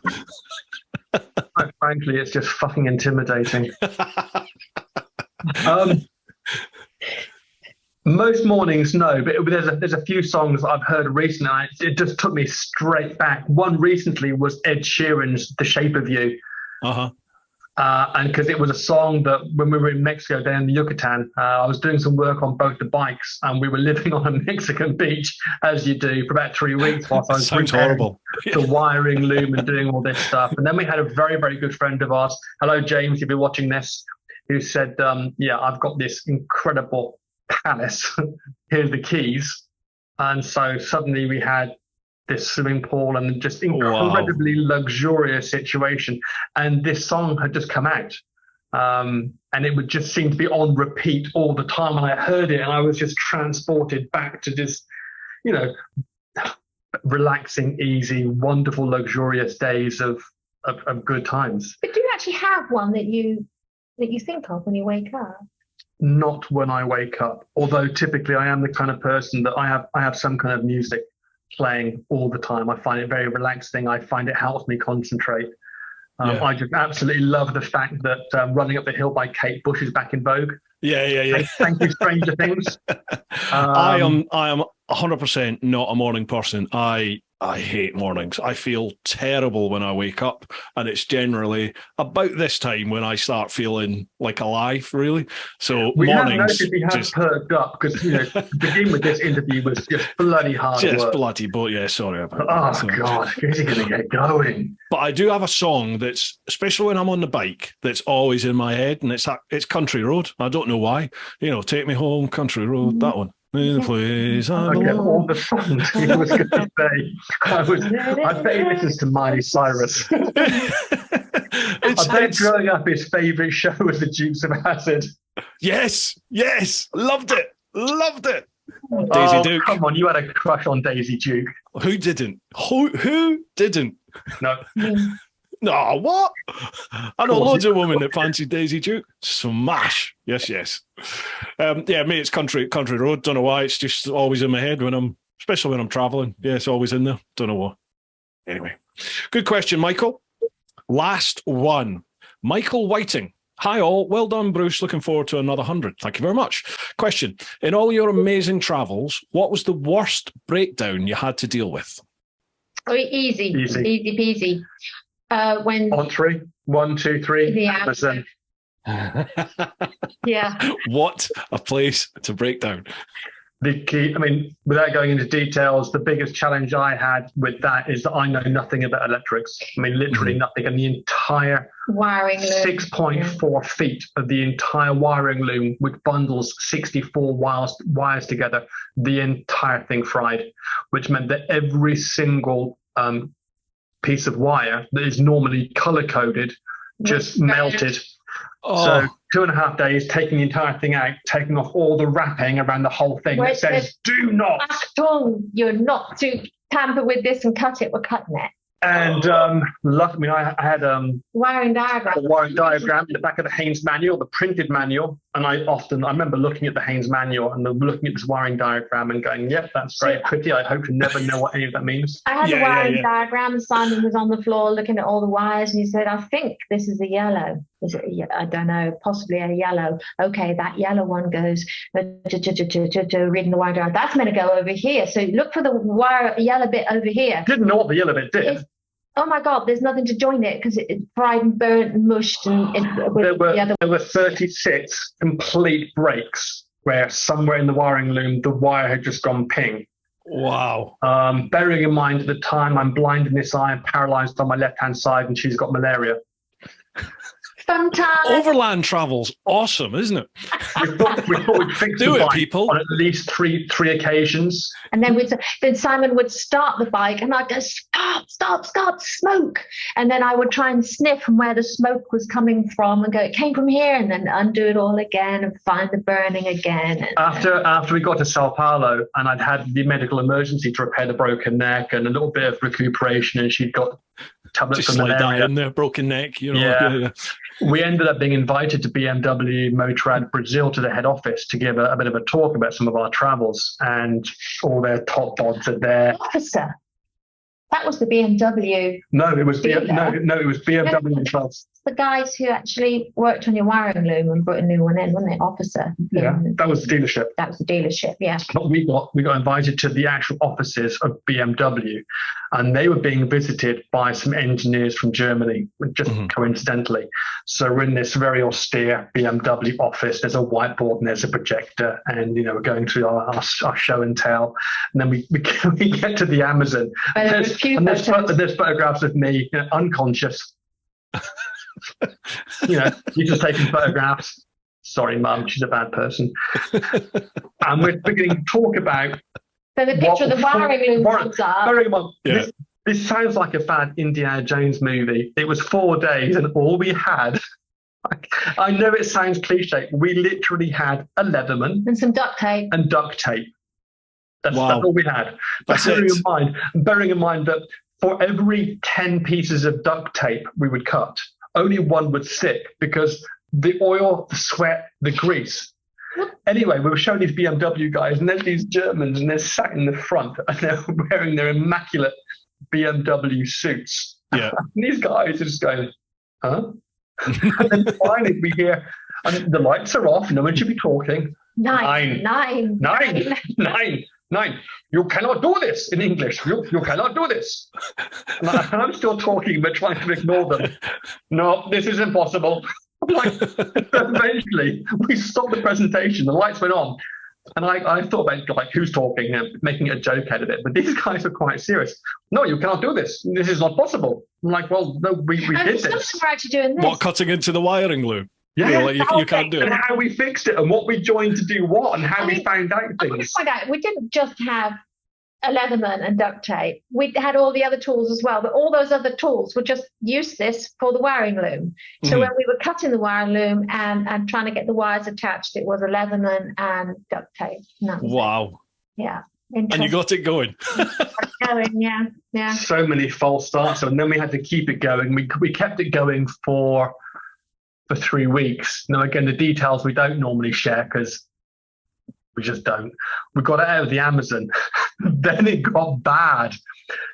Speaker 1: Frankly, it's just fucking intimidating. Most mornings, no, but there's a few songs I've heard recently. It just took me straight back. One recently was Ed Sheeran's "The Shape of You."
Speaker 2: Uh-huh.
Speaker 1: And because it was a song that when we were in Mexico, down in the Yucatan, I was doing some work on both the bikes, and we were living on a Mexican beach, as you do, for about 3 weeks whilst I was
Speaker 2: Sounds horrible.
Speaker 1: The wiring loom and doing all this stuff. And then we had a very, very good friend of ours. Hello, James, if you're watching this, who said, I've got this incredible palace. Here's the keys. And so suddenly we had this swimming pool and just incredibly luxurious situation. And this song had just come out. And it would just seem to be on repeat all the time. And I heard it and I was just transported back to just, relaxing, easy, wonderful, luxurious days of good times.
Speaker 3: But do you actually have one that you think of when you wake up?
Speaker 1: Not when I wake up. Although typically I am the kind of person that I have some kind of music playing all the time. I find it very relaxing. I find it helps me concentrate. I just absolutely love the fact that Running Up the Hill by Kate Bush is back in vogue.
Speaker 2: Yeah.
Speaker 1: Thank you, Stranger Things.
Speaker 2: I am 100% not a morning person. I hate mornings. I feel terrible when I wake up, and it's generally about this time when I start feeling like alive, really. So
Speaker 1: we
Speaker 2: mornings...
Speaker 1: have noticed we have perked up because, to begin with, this interview was just bloody hard work.
Speaker 2: Just bloody, but yeah, sorry about
Speaker 1: that. Oh, God, who's he going to get going?
Speaker 2: But I do have a song that's, especially when I'm on the bike, that's always in my head, and it's Country Road. I don't know why. Take Me Home, Country Road, that one. The place I
Speaker 1: get all the songs he was going to say. I bet he listens to Miley Cyrus. I bet growing up his favourite show was The Dukes of Hazzard.
Speaker 2: Yes, loved it. Daisy Duke.
Speaker 1: Come on, you had a crush on Daisy Duke.
Speaker 2: Who didn't? Who didn't?
Speaker 1: No.
Speaker 2: No, what? I know loads of women that fancy Daisy Duke. Smash. Yes. Me, it's Country Road. Don't know why. It's just always in my head especially when I'm traveling. Yeah, it's always in there. Don't know why. Anyway, good question, Michael. Last one. Michael Whiting. Hi all. Well done, Bruce. Looking forward to another 100. Thank you very much. Question. In all your amazing travels, what was the worst breakdown you had to deal with?
Speaker 3: Oh, easy peasy. When
Speaker 1: on 3, 1, 2, 3. Listen.
Speaker 3: Yeah.
Speaker 2: What a place to break down.
Speaker 1: The key, without going into details, the biggest challenge I had with that is that I know nothing about electrics. Literally nothing. And the entire
Speaker 3: wiring loom,
Speaker 1: 6.4 feet of the entire wiring loom, which bundles 64 wires together, the entire thing fried, which meant that every single piece of wire that is normally color coded just melted. So 2.5 days, taking the entire thing out, taking off all the wrapping around the whole thing that says, do not.
Speaker 3: Achtung, you're not to tamper with this and cut it, we're cutting it.
Speaker 1: And luckily, I had
Speaker 3: wiring diagram.
Speaker 1: A wiring diagram in the back of the Haynes manual, the printed manual. And I remember looking at the Haynes manual and looking at this wiring diagram and going, yep, that's very pretty. I hope to never know what any of that means.
Speaker 3: I had a wiring diagram. Simon was on the floor looking at all the wires and he said, I think this is a yellow. Is it? I don't know, possibly a yellow. Okay, that yellow one goes, reading the wire diagram. That's meant to go over here. So look for the yellow bit over here.
Speaker 1: Didn't know what the yellow bit did.
Speaker 3: Oh my God, there's nothing to join it because it's fried and burnt and mushed. And
Speaker 1: there were 36 complete breaks where somewhere in the wiring loom, the wire had just gone ping.
Speaker 2: Wow.
Speaker 1: Bearing in mind at the time, I'm blind in this eye and paralyzed on my left-hand side and she's got malaria.
Speaker 3: Sometimes.
Speaker 2: Overland travel's awesome, isn't it?
Speaker 1: We thought we'd fix
Speaker 2: Do
Speaker 1: the
Speaker 2: it,
Speaker 1: bike
Speaker 2: people.
Speaker 1: on at least three occasions.
Speaker 3: And then Simon would start the bike and I'd go, stop, smoke. And then I would try and sniff from where the smoke was coming from and go, it came from here, and then undo it all again and find the burning again.
Speaker 1: After we got to Sao Paulo and I'd had the medical emergency to repair the broken neck and a little bit of recuperation, and she'd got tablets
Speaker 2: just
Speaker 1: for malaria.
Speaker 2: In there, broken neck, you know.
Speaker 1: Yeah. We ended up being invited to BMW Motorrad Brazil to the head office to give a bit of a talk about some of our travels, and all their top bods are there.
Speaker 3: Officer, that was the BMW.
Speaker 1: No, it was it was BMW themselves.
Speaker 3: The guys who actually worked on your wiring loom and put a new one in, wasn't it? Officer.
Speaker 1: Yeah, that was the dealership.
Speaker 3: That was the dealership, yeah.
Speaker 1: But we got invited to the actual offices of BMW, and they were being visited by some engineers from Germany, just coincidentally. So we're in this very austere BMW office. There's a whiteboard and there's a projector, and we're going through our show and tell. And then we get to the Amazon. There's photographs of me unconscious. You're just taking photographs. Sorry, Mum, she's a bad person. And we're beginning to talk about.
Speaker 3: So the picture of the wiring loom.
Speaker 1: This sounds like a bad Indiana Jones movie. It was 4 days, and all we had. I know it sounds cliche. We literally had a Leatherman
Speaker 3: and some duct tape.
Speaker 1: That's all we had. But bearing in mind that for every 10 pieces of duct tape we would cut, only one would stick because the oil, the sweat, the grease. Anyway, we were showing these BMW guys, and there's these Germans, and they're sat in the front, and they're wearing their immaculate BMW suits.
Speaker 2: Yeah.
Speaker 1: And these guys are just going, huh? And then finally we hear, and the lights are off, no one should be talking. Nine. You cannot do this in English. You cannot do this. And I'm still talking, but trying to ignore them. No, this is impossible. Eventually, we stopped the presentation. The lights went on. And I thought about who's talking, making a joke out of it. But these guys are quite serious. No, you cannot do this. This is not possible. I'm like, well, no, we did this.
Speaker 3: We're actually doing this.
Speaker 2: What, cutting into the wiring loom?
Speaker 1: Yeah,
Speaker 2: you can't do it.
Speaker 1: And how we fixed it and what we joined to do what and how we found out things.
Speaker 3: We didn't just have a Leatherman and duct tape. We had all the other tools as well, but all those other tools were just useless for the wiring loom. So when we were cutting the wiring loom and trying to get the wires attached, it was a Leatherman and duct tape.
Speaker 2: Wow.
Speaker 3: Yeah.
Speaker 2: And you got it going.
Speaker 3: Yeah.
Speaker 1: So many false starts, and then we had to keep it going. We kept it going for 3 weeks. Now, again, the details we don't normally share because we just don't. We got it out of the Amazon. Then it got bad.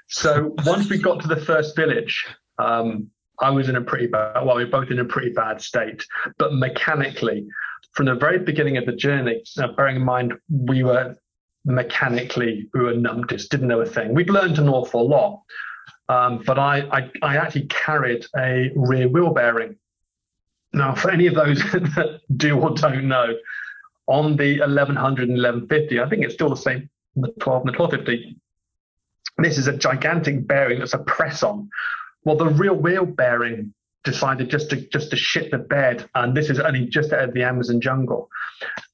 Speaker 1: So once we got to the first village, I was in a pretty bad, we were both in a pretty bad state. But mechanically, from the very beginning of the journey, bearing in mind we were numpties, didn't know a thing. We'd learned an awful lot. But I actually carried a rear wheel bearing. Now, for any of those that do or don't know, on the 1100 and 1150, I think it's still the same, the 12 and the 1250, this is a gigantic bearing that's a press-on. Well, the rear wheel bearing decided just to shit the bed, and this is only just out of the Amazon jungle.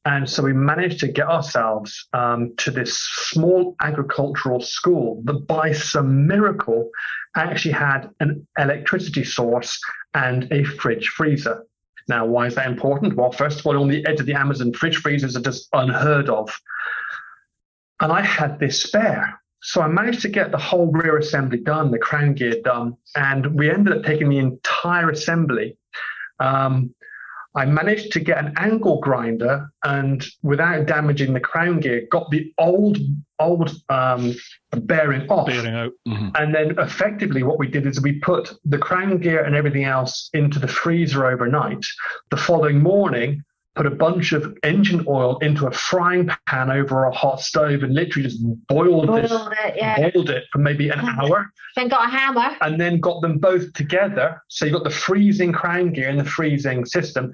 Speaker 1: And so we managed to get ourselves to this small agricultural school that by some miracle actually had an electricity source and a fridge freezer. Now, why is that important? Well, first of all, on the edge of the Amazon, fridge freezers are just unheard of. And I had this spare. So I managed to get the whole rear assembly done, the crown gear done, and we ended up taking the entire assembly. I managed to get an angle grinder and, without damaging the crown gear, got the old bearing off.
Speaker 2: Bearing out. Mm-hmm.
Speaker 1: And then effectively what we did is we put the crown gear and everything else into the freezer overnight. The following morning, put a bunch of engine oil into a frying pan over a hot stove and literally just boiled it for maybe an hour.
Speaker 3: Then got a hammer.
Speaker 1: And then got them both together. So you got the freezing crown gear and the freezing system,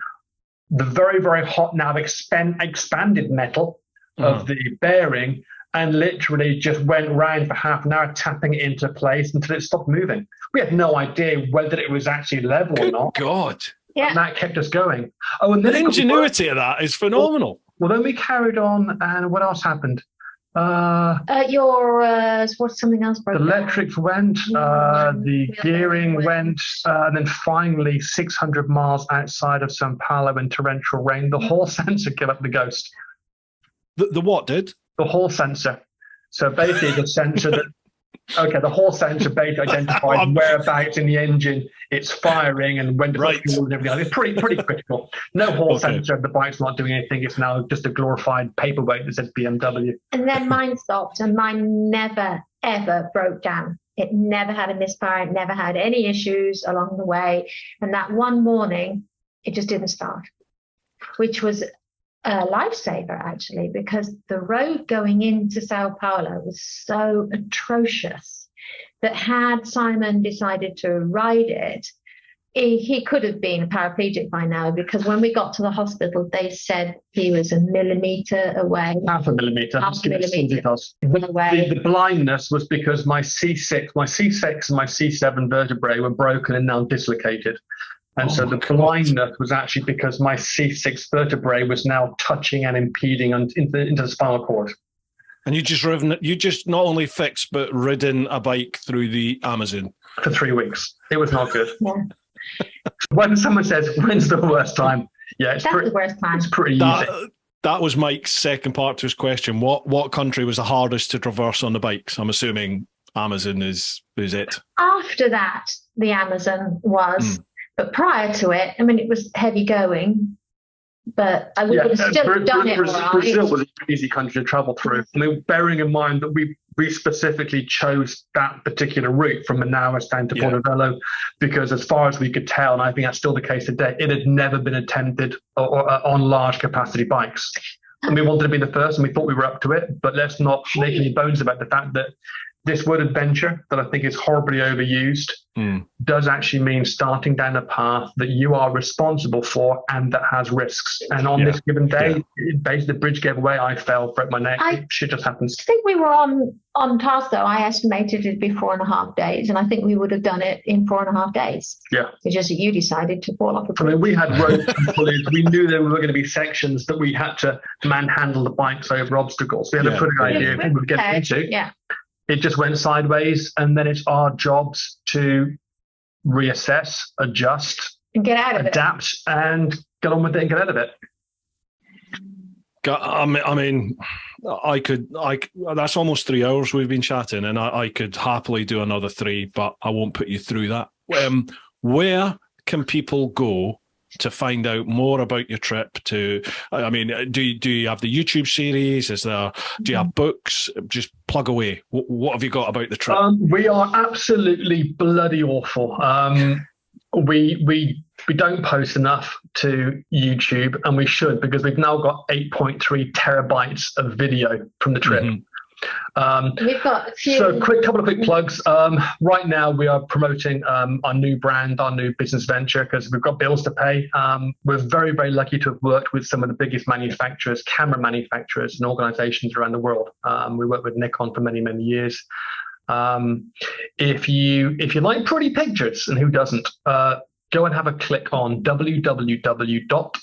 Speaker 1: the very, very hot now expanded metal of the bearing, and literally just went round for half an hour, tapping it into place until it stopped moving. We had no idea whether it was actually level or not.
Speaker 2: God.
Speaker 1: Yeah. And that kept us going. Oh, and then
Speaker 2: the ingenuity of that is phenomenal.
Speaker 1: Well, then we carried on, and what else happened?
Speaker 3: What's something else broke?
Speaker 1: The electrics went, the gearing went, and then finally 600 miles outside of Sao Paulo in torrential rain, the hall sensor gave up the ghost.
Speaker 2: The what did?
Speaker 1: The hall sensor. So basically the sensor that, the hall sensor basically identifies whereabouts in the engine it's firing and when to put fuel and everything else. It's pretty critical. No hall sensor, the bike's not doing anything. It's now just a glorified paperweight that says BMW.
Speaker 3: And then mine stopped, and mine never, ever broke down. It never had a misfire. It never had any issues along the way. And that one morning, it just didn't start, which was a lifesaver, actually, because the road going into Sao Paulo was so atrocious that had Simon decided to ride it, he could have been a paraplegic by now, because when we got to the hospital, they said he was a millimetre away.
Speaker 1: Half a millimetre away. The blindness was because my C6 and my C7 vertebrae were broken and now dislocated. And so the blindness was actually because my C6 vertebrae was now touching and impeding into the spinal cord.
Speaker 2: And you just not only fixed but ridden a bike through the Amazon
Speaker 1: for 3 weeks. It was not good. Yeah. When someone says, "When's the worst time?" Yeah,
Speaker 3: that's the worst time.
Speaker 1: It's pretty easy.
Speaker 2: That was Mike's second part to his question. What country was the hardest to traverse on the bikes? I'm assuming Amazon is it.
Speaker 3: After that, the Amazon was. But prior to it, I mean, it was heavy going, but I would have still done it.
Speaker 1: Brazil was an easy country to travel through. I mean, bearing in mind that we specifically chose that particular route from Manaus down to Portobello, because as far as we could tell, and I think that's still the case today, it had never been attempted on large capacity bikes. And we wanted to be the first, and we thought we were up to it, but let's not make any bones about the fact that this word adventure, that I think is horribly overused, does actually mean starting down a path that you are responsible for and that has risks. And on this given day, basically the bridge gave away, I fell, broke my neck. Shit just happens.
Speaker 3: I think we were on task, though. I estimated it'd be 4.5 days, and I think we would have done it in 4.5 days.
Speaker 1: Yeah.
Speaker 3: It's just that you decided to fall off a bridge.
Speaker 1: I mean, we had road foliage. We knew there were going to be sections that we had to manhandle the bikes over obstacles. We had a pretty good idea of what we would get into.
Speaker 3: Yeah.
Speaker 1: It just went sideways, and then it's our jobs to reassess, adjust,
Speaker 3: and get out of
Speaker 1: adapt, and get on with it and get out of it.
Speaker 2: I mean, that's almost 3 hours we've been chatting, and I could happily do another 3, but I won't put you through that. Where can people go to find out more about your trip? Do you have the YouTube series? Do you have books? Just plug away. What have you got about the trip?
Speaker 1: We are absolutely bloody awful. We don't post enough to YouTube, and we should, because we've now got 8.3 terabytes of video from the trip.
Speaker 3: We've got a few.
Speaker 1: So couple of quick plugs. Right now we are promoting our new brand, our new business venture, because we've got bills to pay. We're very, very lucky to have worked with some of the biggest manufacturers, camera manufacturers and organizations around the world. We worked with Nikon for many, many years. If you like pretty pictures, and who doesn't, go and have a click on www.prints,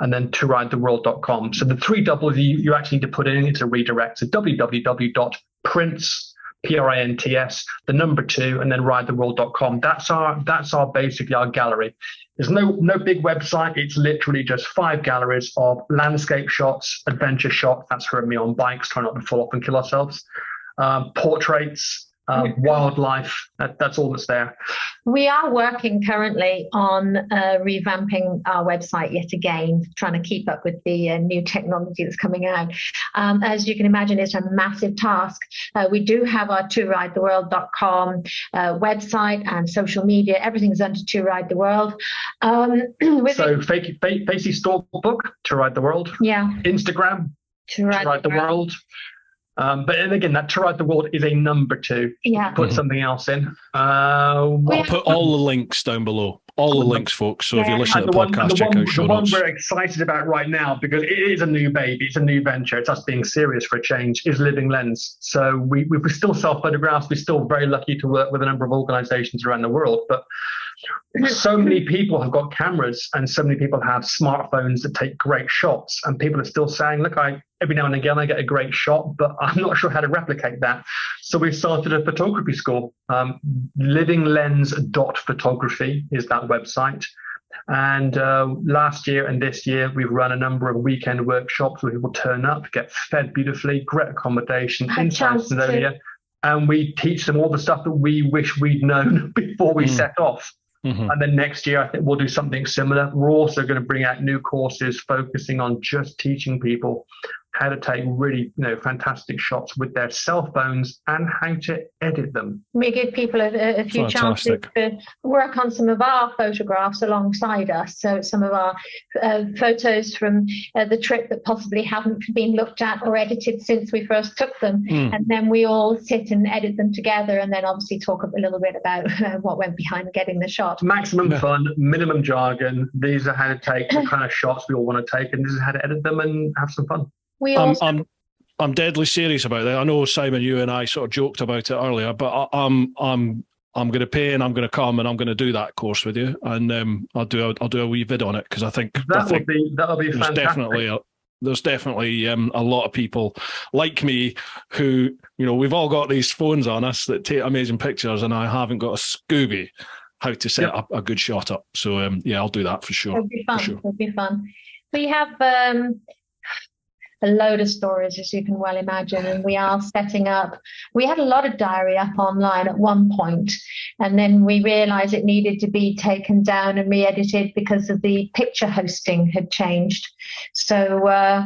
Speaker 1: and then toridetheworld.com. So the 3 W's you actually need to put in, it's a redirect. So www.prints, PRINTS, the number 2, and then ridetheworld.com. That's our basically our gallery. There's no big website. It's literally just 5 galleries of landscape shots, adventure shots. That's for me on bikes, trying not to fall off and kill ourselves. Portraits, wildlife. That's all that's there.
Speaker 3: We are working currently on revamping our website yet again, trying to keep up with the new technology that's coming out. As you can imagine, it's a massive task. We do have our ToRideTheWorld.com website and social media. Everything's under To Ride the World.
Speaker 1: So Facey Store book, To Ride the World.
Speaker 3: Yeah.
Speaker 1: Instagram, To Ride the World. But again, that To Ride the World is a number 2.
Speaker 3: Yeah.
Speaker 1: Put something else in.
Speaker 2: I'll put all the links down below. All the links, folks. So if you listen to the podcast, check out show notes.
Speaker 1: The one we're excited about right now, because it is a new baby, it's a new venture, it's us being serious for a change, is Living Lens. So we still sell photographs. We're still very lucky to work with a number of organizations around the world. But so many people have got cameras and so many people have smartphones that take great shots, and people are still saying, look, every now and again I get a great shot, but I'm not sure how to replicate that. So we've started a photography school. livinglens.photography is that website. And last year and this year, we've run a number of weekend workshops where people turn up, get fed beautifully, great accommodation inside Snowdonia, and we teach them all the stuff that we wish we'd known before we set off. Mm-hmm. And then next year, I think we'll do something similar. We're also going to bring out new courses focusing on just teaching people how to take really, fantastic shots with their cell phones and how to edit them.
Speaker 3: We give people a few chances to work on some of our photographs alongside us. So some of our photos from the trip that possibly haven't been looked at or edited since we first took them. And then we all sit and edit them together, and then obviously talk a little bit about what went behind getting the shot.
Speaker 1: Maximum fun, minimum jargon. These are how to take the kind of shots we all want to take, and this is how to edit them and have some fun.
Speaker 2: I'm deadly serious about that. I know, Simon, you and I sort of joked about it earlier, but I'm going to pay and I'm going to come and I'm going to do that course with you, and I'll do a wee vid on it, because I think
Speaker 1: that'll be fantastic.
Speaker 2: There's definitely a lot of people like me who, we've all got these phones on us that take amazing pictures, and I haven't got a Scooby how to set up a good shot up. So I'll do that for sure.
Speaker 3: It'll be fun. It'll be fun. We have a load of stories, as you can well imagine, and we are setting up. We had a lot of diary up online at one point, and then we realized it needed to be taken down and re-edited because of the picture hosting had changed. So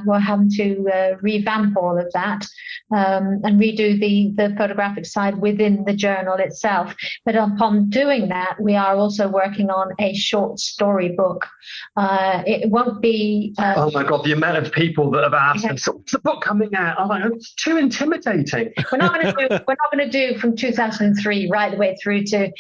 Speaker 3: we're having to revamp all of that and redo the photographic side within the journal itself. But upon doing that, we are also working on a short story book. It won't be...
Speaker 1: oh my God, the amount of people that have asked, so what's the book coming out? I'm like, it's too intimidating.
Speaker 3: We're not going to do from 2003 right the way through to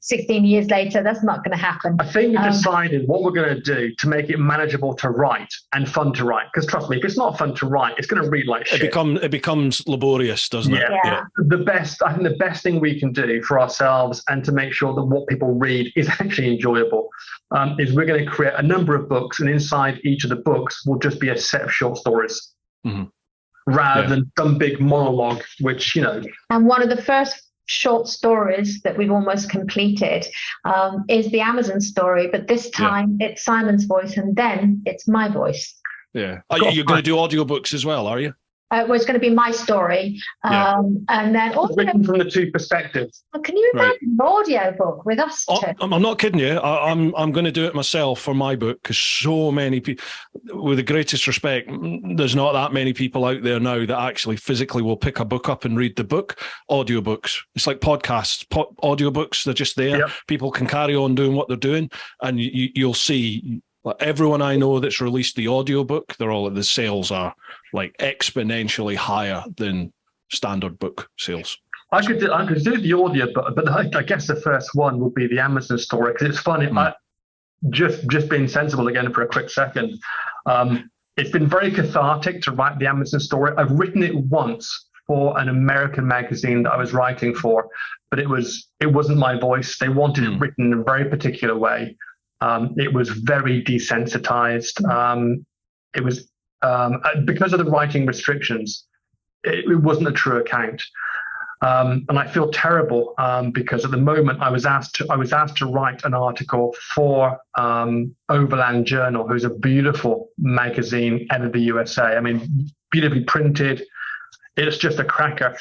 Speaker 3: 16 years later. That's not going to happen.
Speaker 1: I think we've decided what we're going to do to make it manageable to write and fun to write. Because trust me, if it's not fun to write, it's going to read like shit.
Speaker 2: It becomes laborious, doesn't it?
Speaker 3: Yeah.
Speaker 1: I think the best thing we can do for ourselves and to make sure that what people read is actually enjoyable is we're going to create a number of books, and inside each of the books will just be a set of short stories. Mm-hmm. Rather than some big monologue, which,
Speaker 3: And one of the first short stories that we've almost completed is the Amazon story, but this time it's Simon's voice and then it's my voice.
Speaker 2: Yeah. You're going to do audiobooks as well, are you?
Speaker 3: Well, it's going to be my story, and then also
Speaker 1: written from the two perspectives.
Speaker 3: Can you imagine an audio book with us?
Speaker 2: I'm not kidding you. I'm going to do it myself for my book, because so many people, with the greatest respect, there's not that many people out there now that actually physically will pick a book up and read the book. Audiobooks, it's like podcasts. Audiobooks, they're just there. Yep. People can carry on doing what they're doing, and you'll see. Like everyone I know that's released the audiobook, the sales are like exponentially higher than standard book sales.
Speaker 1: I could do the audio, but I guess the first one would be the Amazon story, because it's funny. Just being sensible again for a quick second. It's been very cathartic to write the Amazon story. I've written it once for an American magazine that I was writing for, but it wasn't my voice. They wanted it written in a very particular way. It was very desensitized. It was because of the writing restrictions. It wasn't a true account. And I feel terrible because at the moment I was asked to write an article for Overland Journal, who's a beautiful magazine out of the USA. I mean, beautifully printed. It's just a cracker.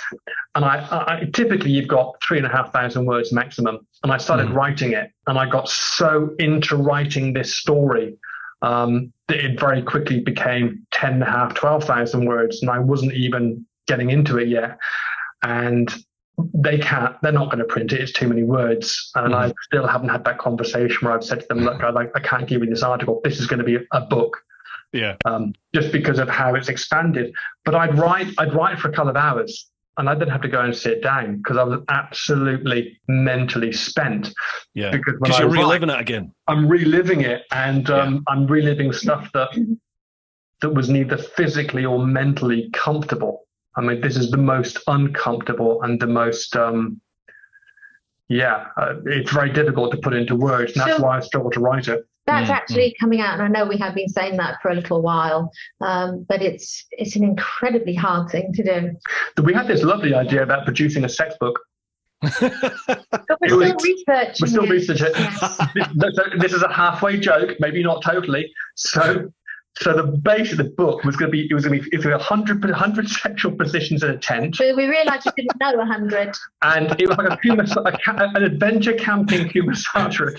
Speaker 1: And I typically you've got 3,500 words maximum. And I started writing it, and I got so into writing this story that it very quickly became 10,500, 12,000 words, and I wasn't even getting into it yet. And they're not going to print it. It's too many words. And I still haven't had that conversation where I've said to them, look, I can't give you this article. This is going to be a book.
Speaker 2: Yeah.
Speaker 1: Just because of how it's expanded. But I'd write for a couple of hours, and I didn't have to go and sit down because I was absolutely mentally spent.
Speaker 2: Yeah. Because you're reliving it again.
Speaker 1: I'm reliving it, and I'm reliving stuff that was neither physically or mentally comfortable. I mean, this is the most uncomfortable and the most, it's very difficult to put into words. And that's why I struggle to write it.
Speaker 3: That's actually coming out, and I know we have been saying that for a little while, but it's an incredibly hard thing to do.
Speaker 1: We had this lovely idea about producing a sex book.
Speaker 3: But we're still researching it.
Speaker 1: Yes. This is a halfway joke, maybe not totally. So the base of the book was going to be 100 sexual positions in a tent.
Speaker 3: But we realised you didn't know 100.
Speaker 1: And it was like an adventure camping Kumasatra.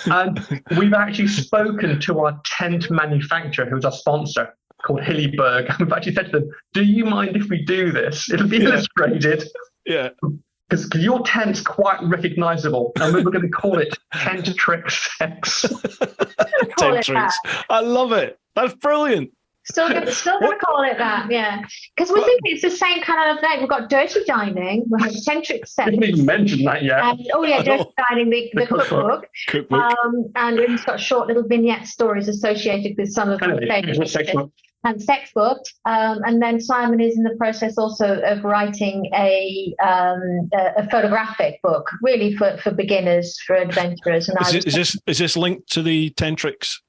Speaker 1: And we've actually spoken to our tent manufacturer, who's our sponsor, called Hillyberg. And we've actually said to them, do you mind if we do this? It'll be illustrated.
Speaker 2: Yeah.
Speaker 1: Because your tent's quite recognisable, and we were going to call it Tent Trick Sex.
Speaker 2: Tent Tricks. I love it. That's brilliant.
Speaker 3: Still going to call it that, yeah. Because we think it's the same kind of thing. We've got Dirty Dining, we have Tent Trick Sex.
Speaker 1: I didn't even mention that yet.
Speaker 3: And, Dirty Dining, the cookbook. And it's got short little vignette stories associated with some of the things. And sex book, and then Simon is in the process also of writing a photographic book, really for beginners, for adventurers. And
Speaker 2: is this linked to the Tentrix?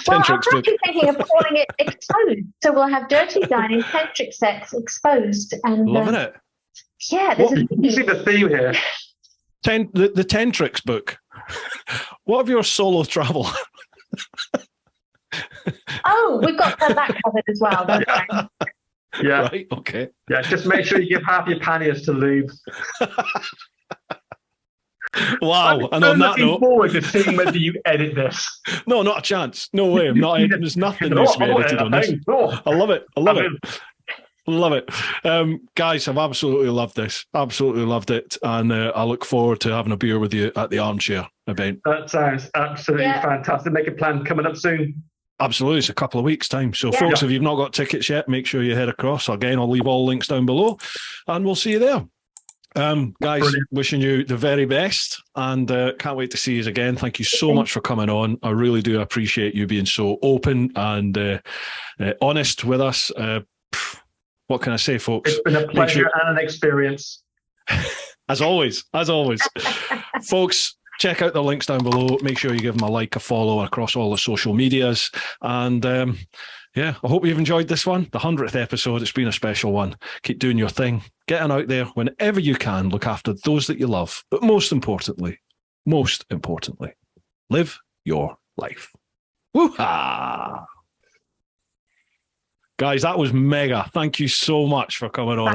Speaker 3: Well, I'm actually thinking of calling it Exposed. So we'll have Dirty Dining, Tentric Sex, Exposed, and
Speaker 2: loving it.
Speaker 3: Yeah,
Speaker 1: you see the theme here.
Speaker 2: The Tentrix book. What of your solo travel?
Speaker 3: Oh, we've got that covered as well, don't we?
Speaker 1: Yeah.
Speaker 2: Right, okay.
Speaker 1: Yeah, just make sure you give half your panniers to lube.
Speaker 2: Wow.
Speaker 1: I'm looking forward to seeing whether you edit this.
Speaker 2: No, not a chance. No way. There's nothing needs to be edited on this. I love it. Love it. Guys, I've absolutely loved this. Absolutely loved it. And I look forward to having a beer with you at the Armchair event.
Speaker 1: That sounds absolutely fantastic. Make a plan coming up soon.
Speaker 2: Absolutely. It's a couple of weeks' time. So, folks, if you've not got tickets yet, make sure you head across. Again, I'll leave all links down below, and we'll see you there. Guys, brilliant. Wishing you the very best, and can't wait to see you again. Thank you so much for coming on. I really do appreciate you being so open and honest with us. What can I say, folks?
Speaker 1: It's been a pleasure and an experience.
Speaker 2: As always. Folks, check out the links down below. Make sure you give them a like, a follow across all the social medias. And I hope you've enjoyed this one. The 100th episode. It's been a special one. Keep doing your thing. Getting out there whenever you can. Look after those that you love. But most importantly, live your life. Woo-ha! Guys, that was mega. Thank you so much for coming on.